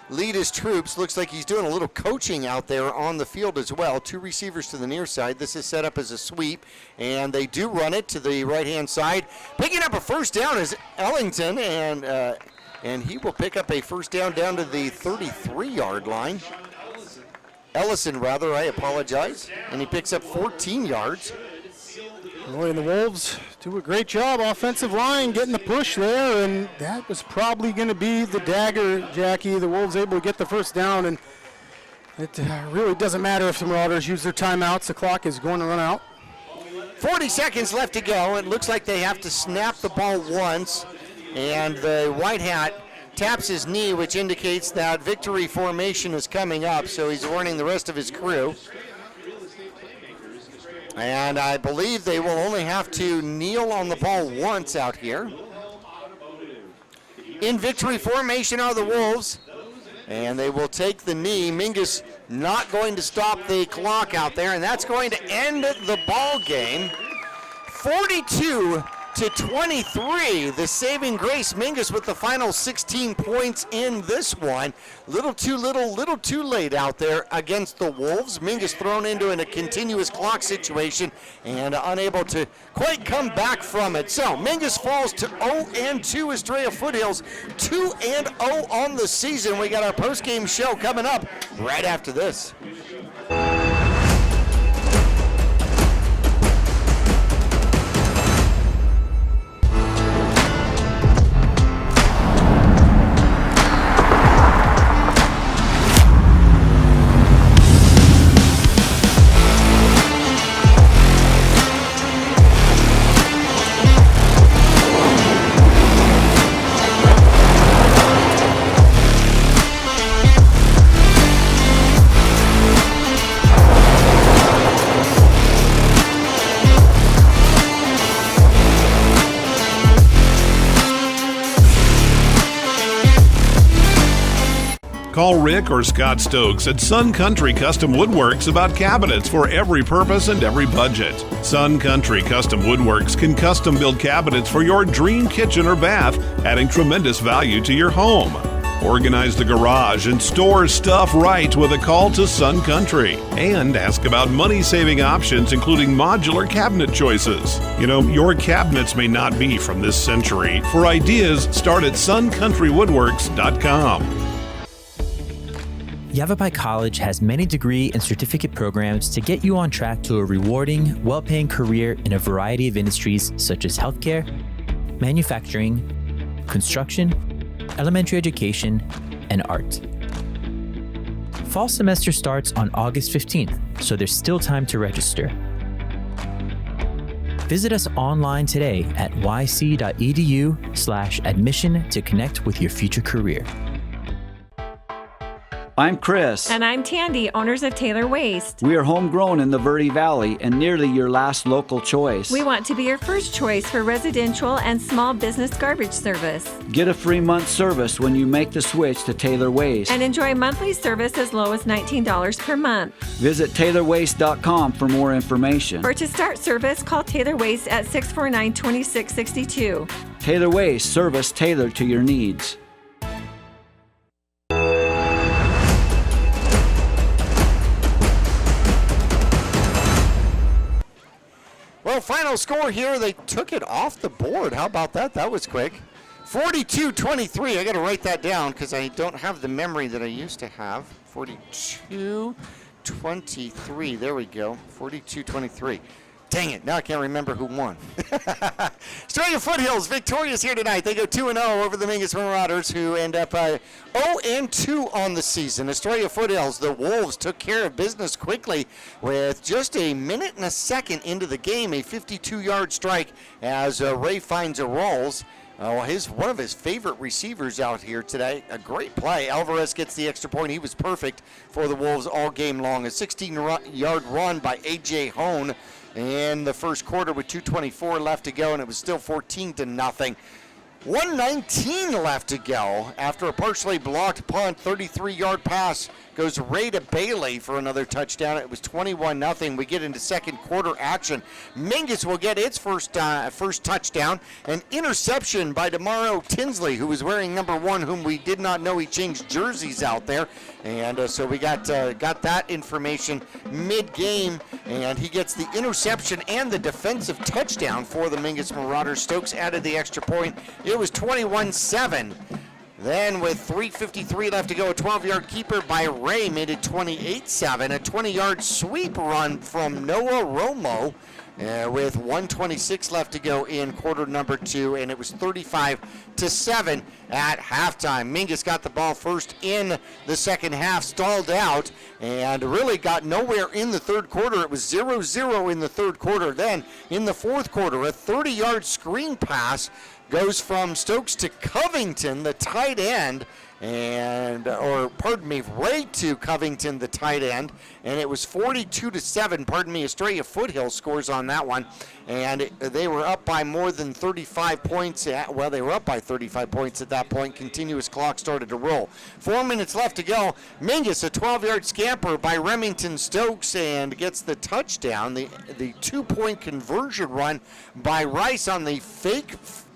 lead his troops. Looks like he's doing a little coaching out there on the field as well. 2 receivers to the near side. This is set up as a sweep, and they do run it to the right-hand side. Picking up a first down is Ellington, and he will pick up a first down to the 33-yard line. Ellison, rather, I apologize. And he picks up 14 yards. Boy, and the Wolves do a great job, offensive line, getting the push there, and that was probably going to be the dagger, Jackie. The Wolves able to get the first down, and it really doesn't matter if the Marauders use their timeouts. The clock is going to run out. 40 seconds left to go. It looks like they have to snap the ball once, and the white hat taps his knee, which indicates that victory formation is coming up, so he's warning the rest of his crew. And I believe they will only have to kneel on the ball once out here. In victory formation are the Wolves, and they will take the knee. Mingus not going to stop the clock out there, and that's going to end the ball game. 42-23, the saving grace. Mingus with the final 16 points in this one. Little too late out there against the Wolves. Mingus thrown into a continuous clock situation and unable to quite come back from it. So Mingus falls to 0-2. Estrella Foothills 2-0 on the season. We got our post-game show coming up right after this. Call Rick or Scott Stokes at Sun Country Custom Woodworks about cabinets for every purpose and every budget. Sun Country Custom Woodworks can custom build cabinets for your dream kitchen or bath, adding tremendous value to your home. Organize the garage and store stuff right with a call to Sun Country. And ask about money-saving options, including modular cabinet choices. You know, your cabinets may not be from this century. For ideas, start at suncountrywoodworks.com. Yavapai College has many degree and certificate programs to get you on track to a rewarding, well-paying career in a variety of industries such as healthcare, manufacturing, construction, elementary education, and art. Fall semester starts on August 15th, so there's still time to register. Visit us online today at yc.edu/admission to connect with your future career. I'm Chris. And I'm Tandy, owners of Taylor Waste. We are homegrown in the Verde Valley and nearly your last local choice. We want to be your first choice for residential and small business garbage service. Get a free month service when you make the switch to Taylor Waste. And enjoy monthly service as low as $19 per month. Visit TaylorWaste.com for more information. Or to start service, call Taylor Waste at 649-2662. Taylor Waste, service tailored to your needs. Well, final score here, they took it off the board. How about that? That was quick. 42-23. I got to write that down because I don't have the memory that I used to have. 42-23. There we go. 42-23. Dang it, now I can't remember who won. Estrella Foothills victorious here tonight. They go 2-0 over the Mingus Marauders, who end up 0-2 on the season. Estrella Foothills, the Wolves, took care of business quickly with just a minute and a second into the game, a 52-yard strike as Ray finds a rolls. One of his favorite receivers out here today. A great play. Alvarez gets the extra point. He was perfect for the Wolves all game long. A 16-yard run by A.J. Hone in the first quarter with 2:24 left to go, and it was still 14-0. 1:19 left to go after a partially blocked punt. 33-yard pass goes Ray to Bailey for another touchdown. It was 21-0. We get into second quarter action. Mingus will get its first touchdown. An interception by DeMario Tinsley, who was wearing number 1, whom we did not know he changed jerseys out there. And so we got that information mid-game, and he gets the interception and the defensive touchdown for the Mingus Marauders. Stokes added the extra point. It was 21-7. Then with 3:53 left to go, a 12-yard keeper by Ray made it 28-7. A 20-yard sweep run from Noah Romo with 1:26 left to go in quarter number 2, and it was 35-7 at halftime. Mingus got the ball first in the second half, stalled out, and really got nowhere in the third quarter. It was 0-0 in the third quarter. Then in the fourth quarter, a 30-yard screen pass goes from Stokes to Covington, the tight end, Ray to Covington, the tight end, and it was 42-7. Estrella Foothills scores on that one, and they were up by more than 35 points. They were up by 35 points at that point. Continuous clock started to roll. 4 minutes left to go. Mingus, a 12-yard scamper by Remington Stokes, and gets the touchdown. The 2-point conversion run by Rice on the fake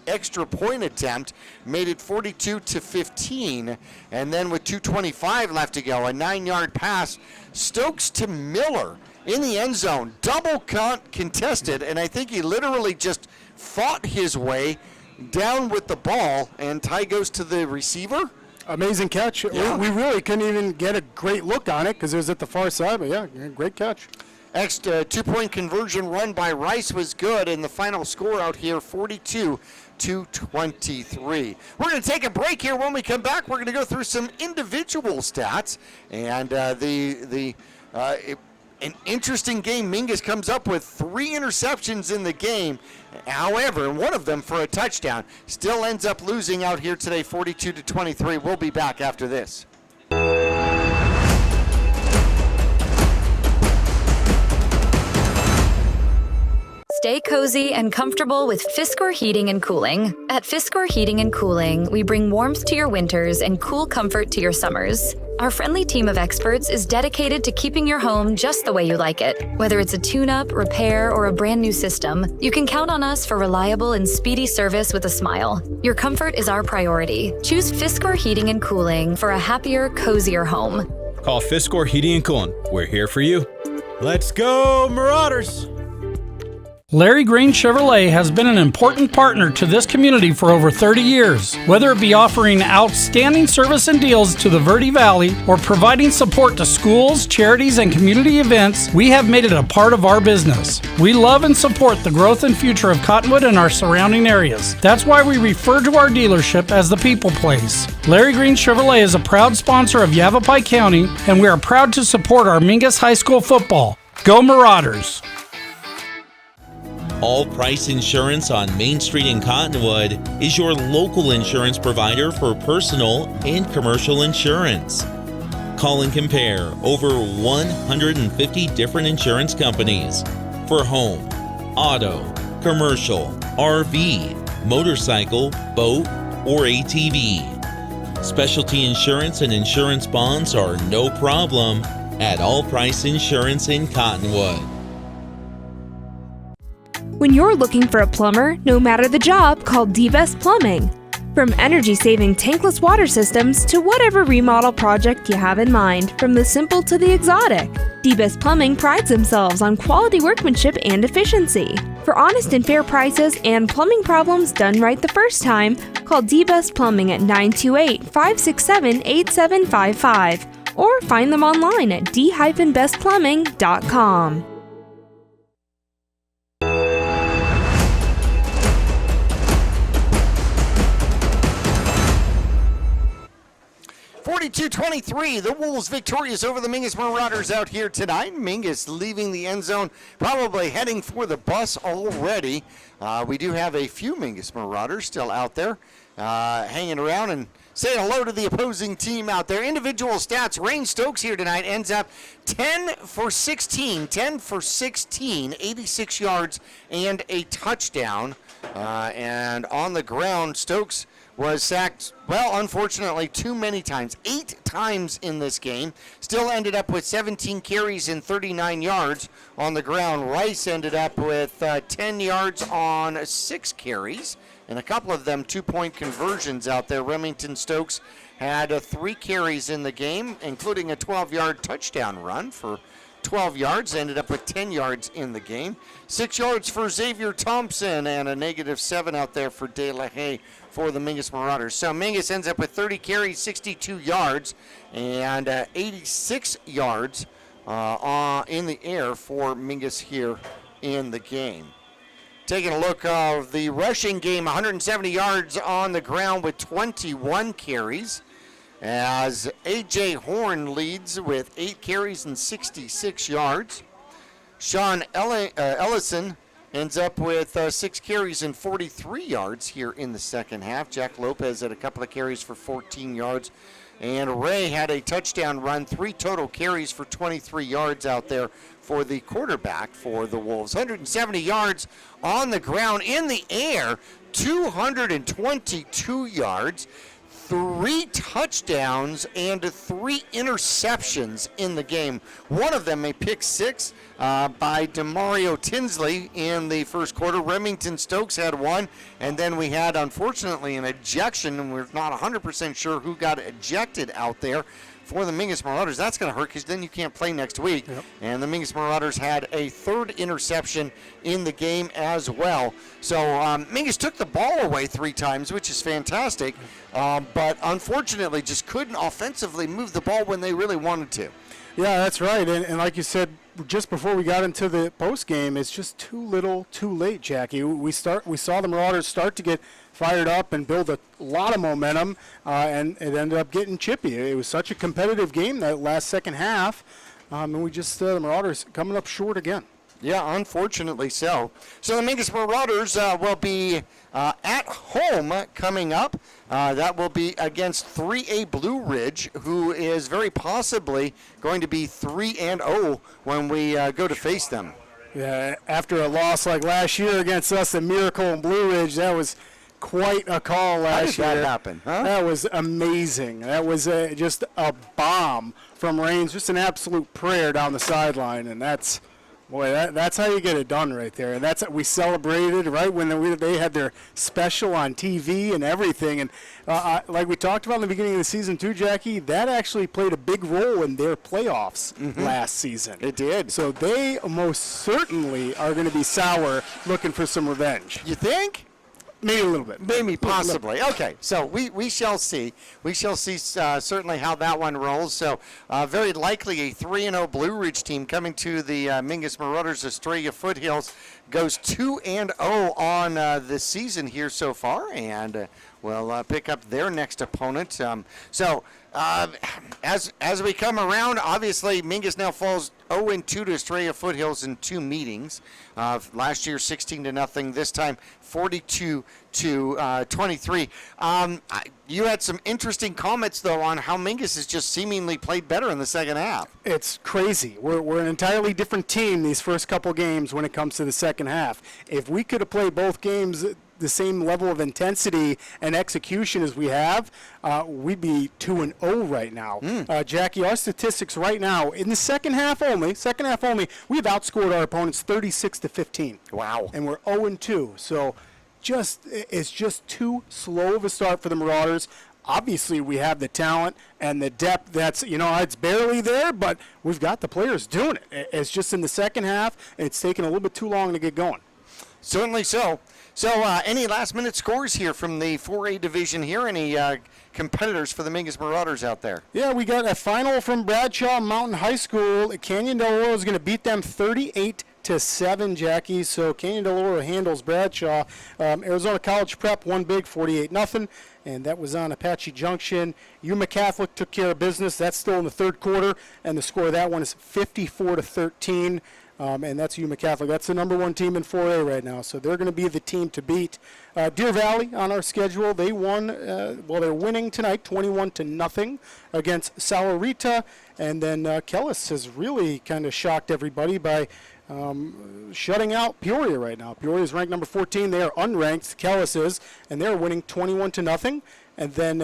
extra point attempt made it 42-15, and then with 2:25 left to go, a 9-yard pass, Stokes to Miller in the end zone, double contested, and I think he literally just fought his way down with the ball, and tie goes to the receiver. Amazing catch. Yeah. We really couldn't even get a great look on it because it was at the far side, but yeah, great catch. Extra 2-point conversion run by Rice was good, and the final score out here, 42-23. We're going to take a break here. When we come back, we're going to go through some individual stats, and an interesting game. Mingus comes up with 3 interceptions in the game. However, one of them for a touchdown. Still ends up losing out here today, 42-23. We'll be back after this. Stay cozy and comfortable with Fiskor Heating and Cooling. At Fiskor Heating and Cooling, we bring warmth to your winters and cool comfort to your summers. Our friendly team of experts is dedicated to keeping your home just the way you like it. Whether it's a tune-up, repair, or a brand new system, you can count on us for reliable and speedy service with a smile. Your comfort is our priority. Choose Fiskor Heating and Cooling for a happier, cozier home. Call Fiskor Heating and Cooling. We're here for you. Let's go, Marauders! Larry Green Chevrolet has been an important partner to this community for over 30 years. Whether it be offering outstanding service and deals to the Verde Valley or providing support to schools, charities, and community events, we have made it a part of our business. We love and support the growth and future of Cottonwood and our surrounding areas. That's why we refer to our dealership as the People Place. Larry Green Chevrolet is a proud sponsor of Yavapai County, and we are proud to support our Mingus High School football. Go Marauders! All Price Insurance on Main Street in Cottonwood is your local insurance provider for personal and commercial insurance. Call and compare over 150 different insurance companies for home, auto, commercial, RV, motorcycle, boat, or ATV. Specialty insurance and insurance bonds are no problem at All Price Insurance in Cottonwood. When you're looking for a plumber, no matter the job, call D-Best Plumbing. From energy-saving tankless water systems to whatever remodel project you have in mind, from the simple to the exotic, D-Best Plumbing prides themselves on quality workmanship and efficiency. For honest and fair prices and plumbing problems done right the first time, call D-Best Plumbing at 928-567-8755 or find them online at d-bestplumbing.com. 42-23, the Wolves victorious over the Mingus Marauders out here tonight. Mingus leaving the end zone, probably heading for the bus already. We do have a few Mingus Marauders still out there hanging around and say hello to the opposing team out there. Individual stats, Rain Stokes here tonight ends up 10 for 16, 86 yards and a touchdown. And on the ground, Stokes was sacked, well, unfortunately, too many times. 8 times in this game. Still ended up with 17 carries and 39 yards on the ground. Rice ended up with 10 yards on 6 carries, and a couple of them 2-point conversions out there. Remington Stokes had 3 carries in the game, including a 12-yard touchdown run for 12 yards, ended up with 10 yards in the game. 6 yards for Xavier Thompson and a -7 out there for De La Haye for the Mingus Marauders. So Mingus ends up with 30 carries, 62 yards, and 86 yards in the air for Mingus here in the game. Taking a look of the rushing game, 170 yards on the ground with 21 carries. As A.J. Horn leads with 8 carries and 66 yards. Sean Ellison ends up with 6 carries and 43 yards here in the second half. Jack Lopez had a couple of carries for 14 yards. And Ray had a touchdown run, 3 total carries for 23 yards out there for the quarterback for the Wolves. 170 yards on the ground. In the air, 222 yards. 3 touchdowns and 3 interceptions in the game. One of them a pick 6 by Demario Tinsley in the first quarter. Remington Stokes had 1, and then we had, unfortunately, an ejection, and we're not 100% sure who got ejected out there for the Mingus Marauders. That's going to hurt because then you can't play next week. Yep. And the Mingus Marauders had a 3rd interception in the game as well. So Mingus took the ball away 3 times, which is fantastic, but unfortunately just couldn't offensively move the ball when they really wanted to. Yeah, that's right. And like you said, just before we got into the post game, it's just too little, too late, Jackie. We saw the Marauders start to get fired up and build a lot of momentum, and it ended up getting chippy. It was such a competitive game that last second half, and we just the Marauders coming up short again. Yeah, unfortunately so. So the Mingus Marauders will be at home coming up. That will be against 3A Blue Ridge, who is very possibly going to be 3-0 when we go to face them. Yeah, after a loss like last year against us at Miracle and Blue Ridge, that was quite a call last year. How did that happen? Huh? That was amazing. That was just a bomb from Raines, just an absolute prayer down the sideline, and that's how you get it done right there. And that's we celebrated right when they had their special on TV and everything. And like we talked about in the beginning of the season too, Jackie, that actually played a big role in their playoffs last season. It did. So they most certainly are going to be sour, looking for some revenge. You think? Maybe a little bit. Maybe, possibly. Okay, so we shall see. We shall see certainly how that one rolls. So very likely a 3-0 Blue Ridge team coming to the Mingus Marauders. Estrella Foothills goes 2-0 on this season here so far, and will pick up their next opponent. So As we come around, obviously Mingus now falls 0-2 to Estrella Foothills in 2 meetings. Last year 16-0. This time 42-23. You had some interesting comments though on how Mingus has just seemingly played better in the second half. It's crazy. We're an entirely different team these first couple games when it comes to the second half. If we could have played both games the same level of intensity and execution as we have, we'd be 2-0 right now. Jackie, our statistics right now in the second half only, we've outscored our opponents 36-15. Wow. And we're 0-2. So it's just too slow of a start for the Marauders. Obviously, we have the talent and the depth that's, it's barely there, but we've got the players doing it. It's just in the second half, and it's taken a little bit too long to get going. Certainly so. So any last-minute scores here from the 4A division here? Any competitors for the Mingus Marauders out there? Yeah, we got a final from Bradshaw Mountain High School. Canyon Del Oro is going to beat them 38-7, Jackie. So Canyon Del Oro handles Bradshaw. Arizona College Prep won big, 48-0, and that was on Apache Junction. Yuma Catholic took care of business. That's still in the third quarter, and the score of that one is 54-13. And that's Yuma Catholic. That's the number 1 team in 4A right now. So they're going to be the team to beat. Deer Valley on our schedule. They won. They're winning tonight, 21-0 against Salarita. And then Kellis has really kind of shocked everybody by shutting out Peoria right now. Peoria is ranked number 14. They are unranked. Kellis is, and they're winning 21-0. And then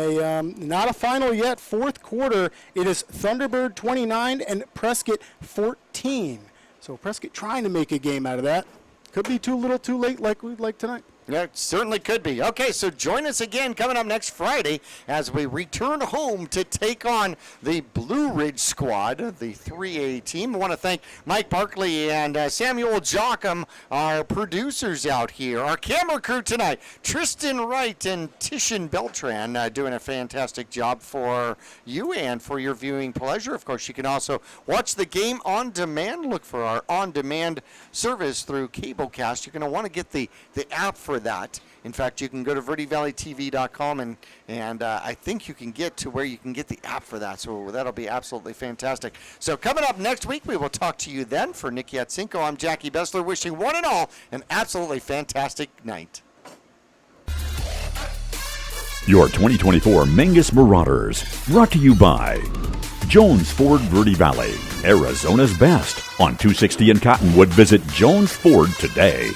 not a final yet. Fourth quarter, it is Thunderbird 29 and Prescott 14. So Prescott trying to make a game out of that. Could be too little, too late, like tonight. Yeah, it certainly could be. Okay, so join us again coming up next Friday as we return home to take on the Blue Ridge squad, the 3A team. I want to thank Mike Barkley and Samuel Jockum, our producers out here. Our camera crew tonight, Tristan Wright and Tishan Beltran, doing a fantastic job for you and for your viewing pleasure. Of course, you can also watch the game on demand. Look for our on-demand service through Cablecast. You're going to want to get the app for that. In fact, you can go to vertivalleytv.com and I think you can get to where you can get the app for that. So that'll be absolutely fantastic. So coming up next week, we will talk to you then. For Nick Yatsenko, I'm Jackie Bessler, wishing one and all an absolutely fantastic night. Your 2024 Mingus Marauders, brought to you by Jones Ford Verde Valley, Arizona's best. On 260 in Cottonwood, visit Jones Ford today.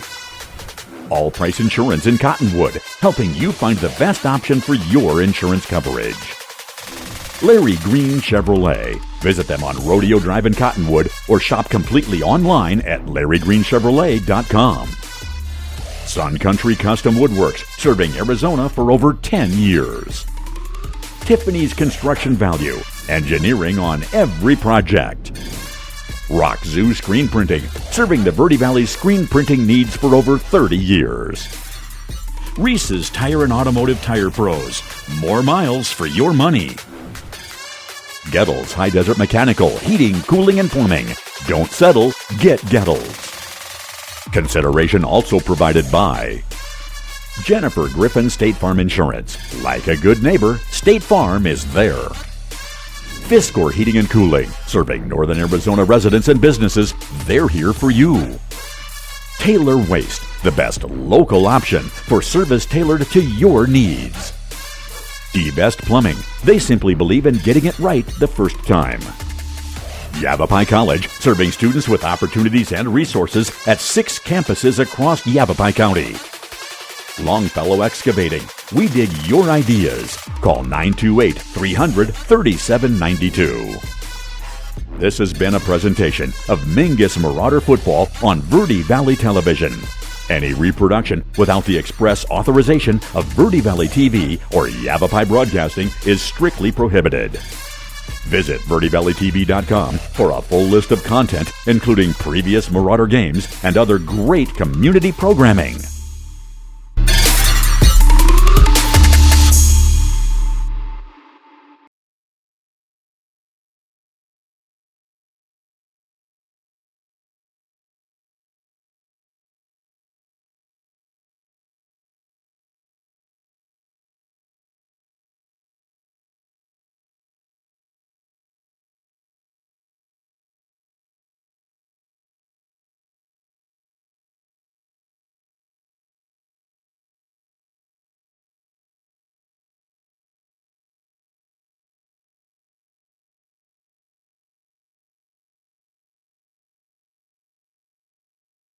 All Price Insurance in Cottonwood, helping you find the best option for your insurance coverage. Larry Green Chevrolet. Visit them on Rodeo Drive in Cottonwood or shop completely online at LarryGreenChevrolet.com. Sun Country Custom Woodworks, serving Arizona for over 10 years. Tiffany's Construction Value, engineering on every project. Rock Zoo Screen Printing, serving the Verde Valley screen printing needs for over 30 years. Reese's Tire and Automotive Tire Pros, more miles for your money. Gettles High Desert Mechanical, heating, cooling, and plumbing. Don't settle, get Gettles. Consideration also provided by Jennifer Griffin State Farm Insurance. Like a good neighbor, State Farm is there. Fiskor Heating and Cooling, serving Northern Arizona residents and businesses. They're here for you. Taylor Waste, the best local option for service tailored to your needs. D-Best Plumbing, they simply believe in getting it right the first time. Yavapai College, serving students with opportunities and resources at 6 campuses across Yavapai County. Longfellow Excavating, we dig your ideas. Call 928-300-3792. This has been a presentation of Mingus Marauder Football on Verde Valley Television. Any reproduction without the express authorization of Verde Valley TV or Yavapai Broadcasting is strictly prohibited. Visit vertivalleytv.com for a full list of content, including previous Marauder games and other great community programming.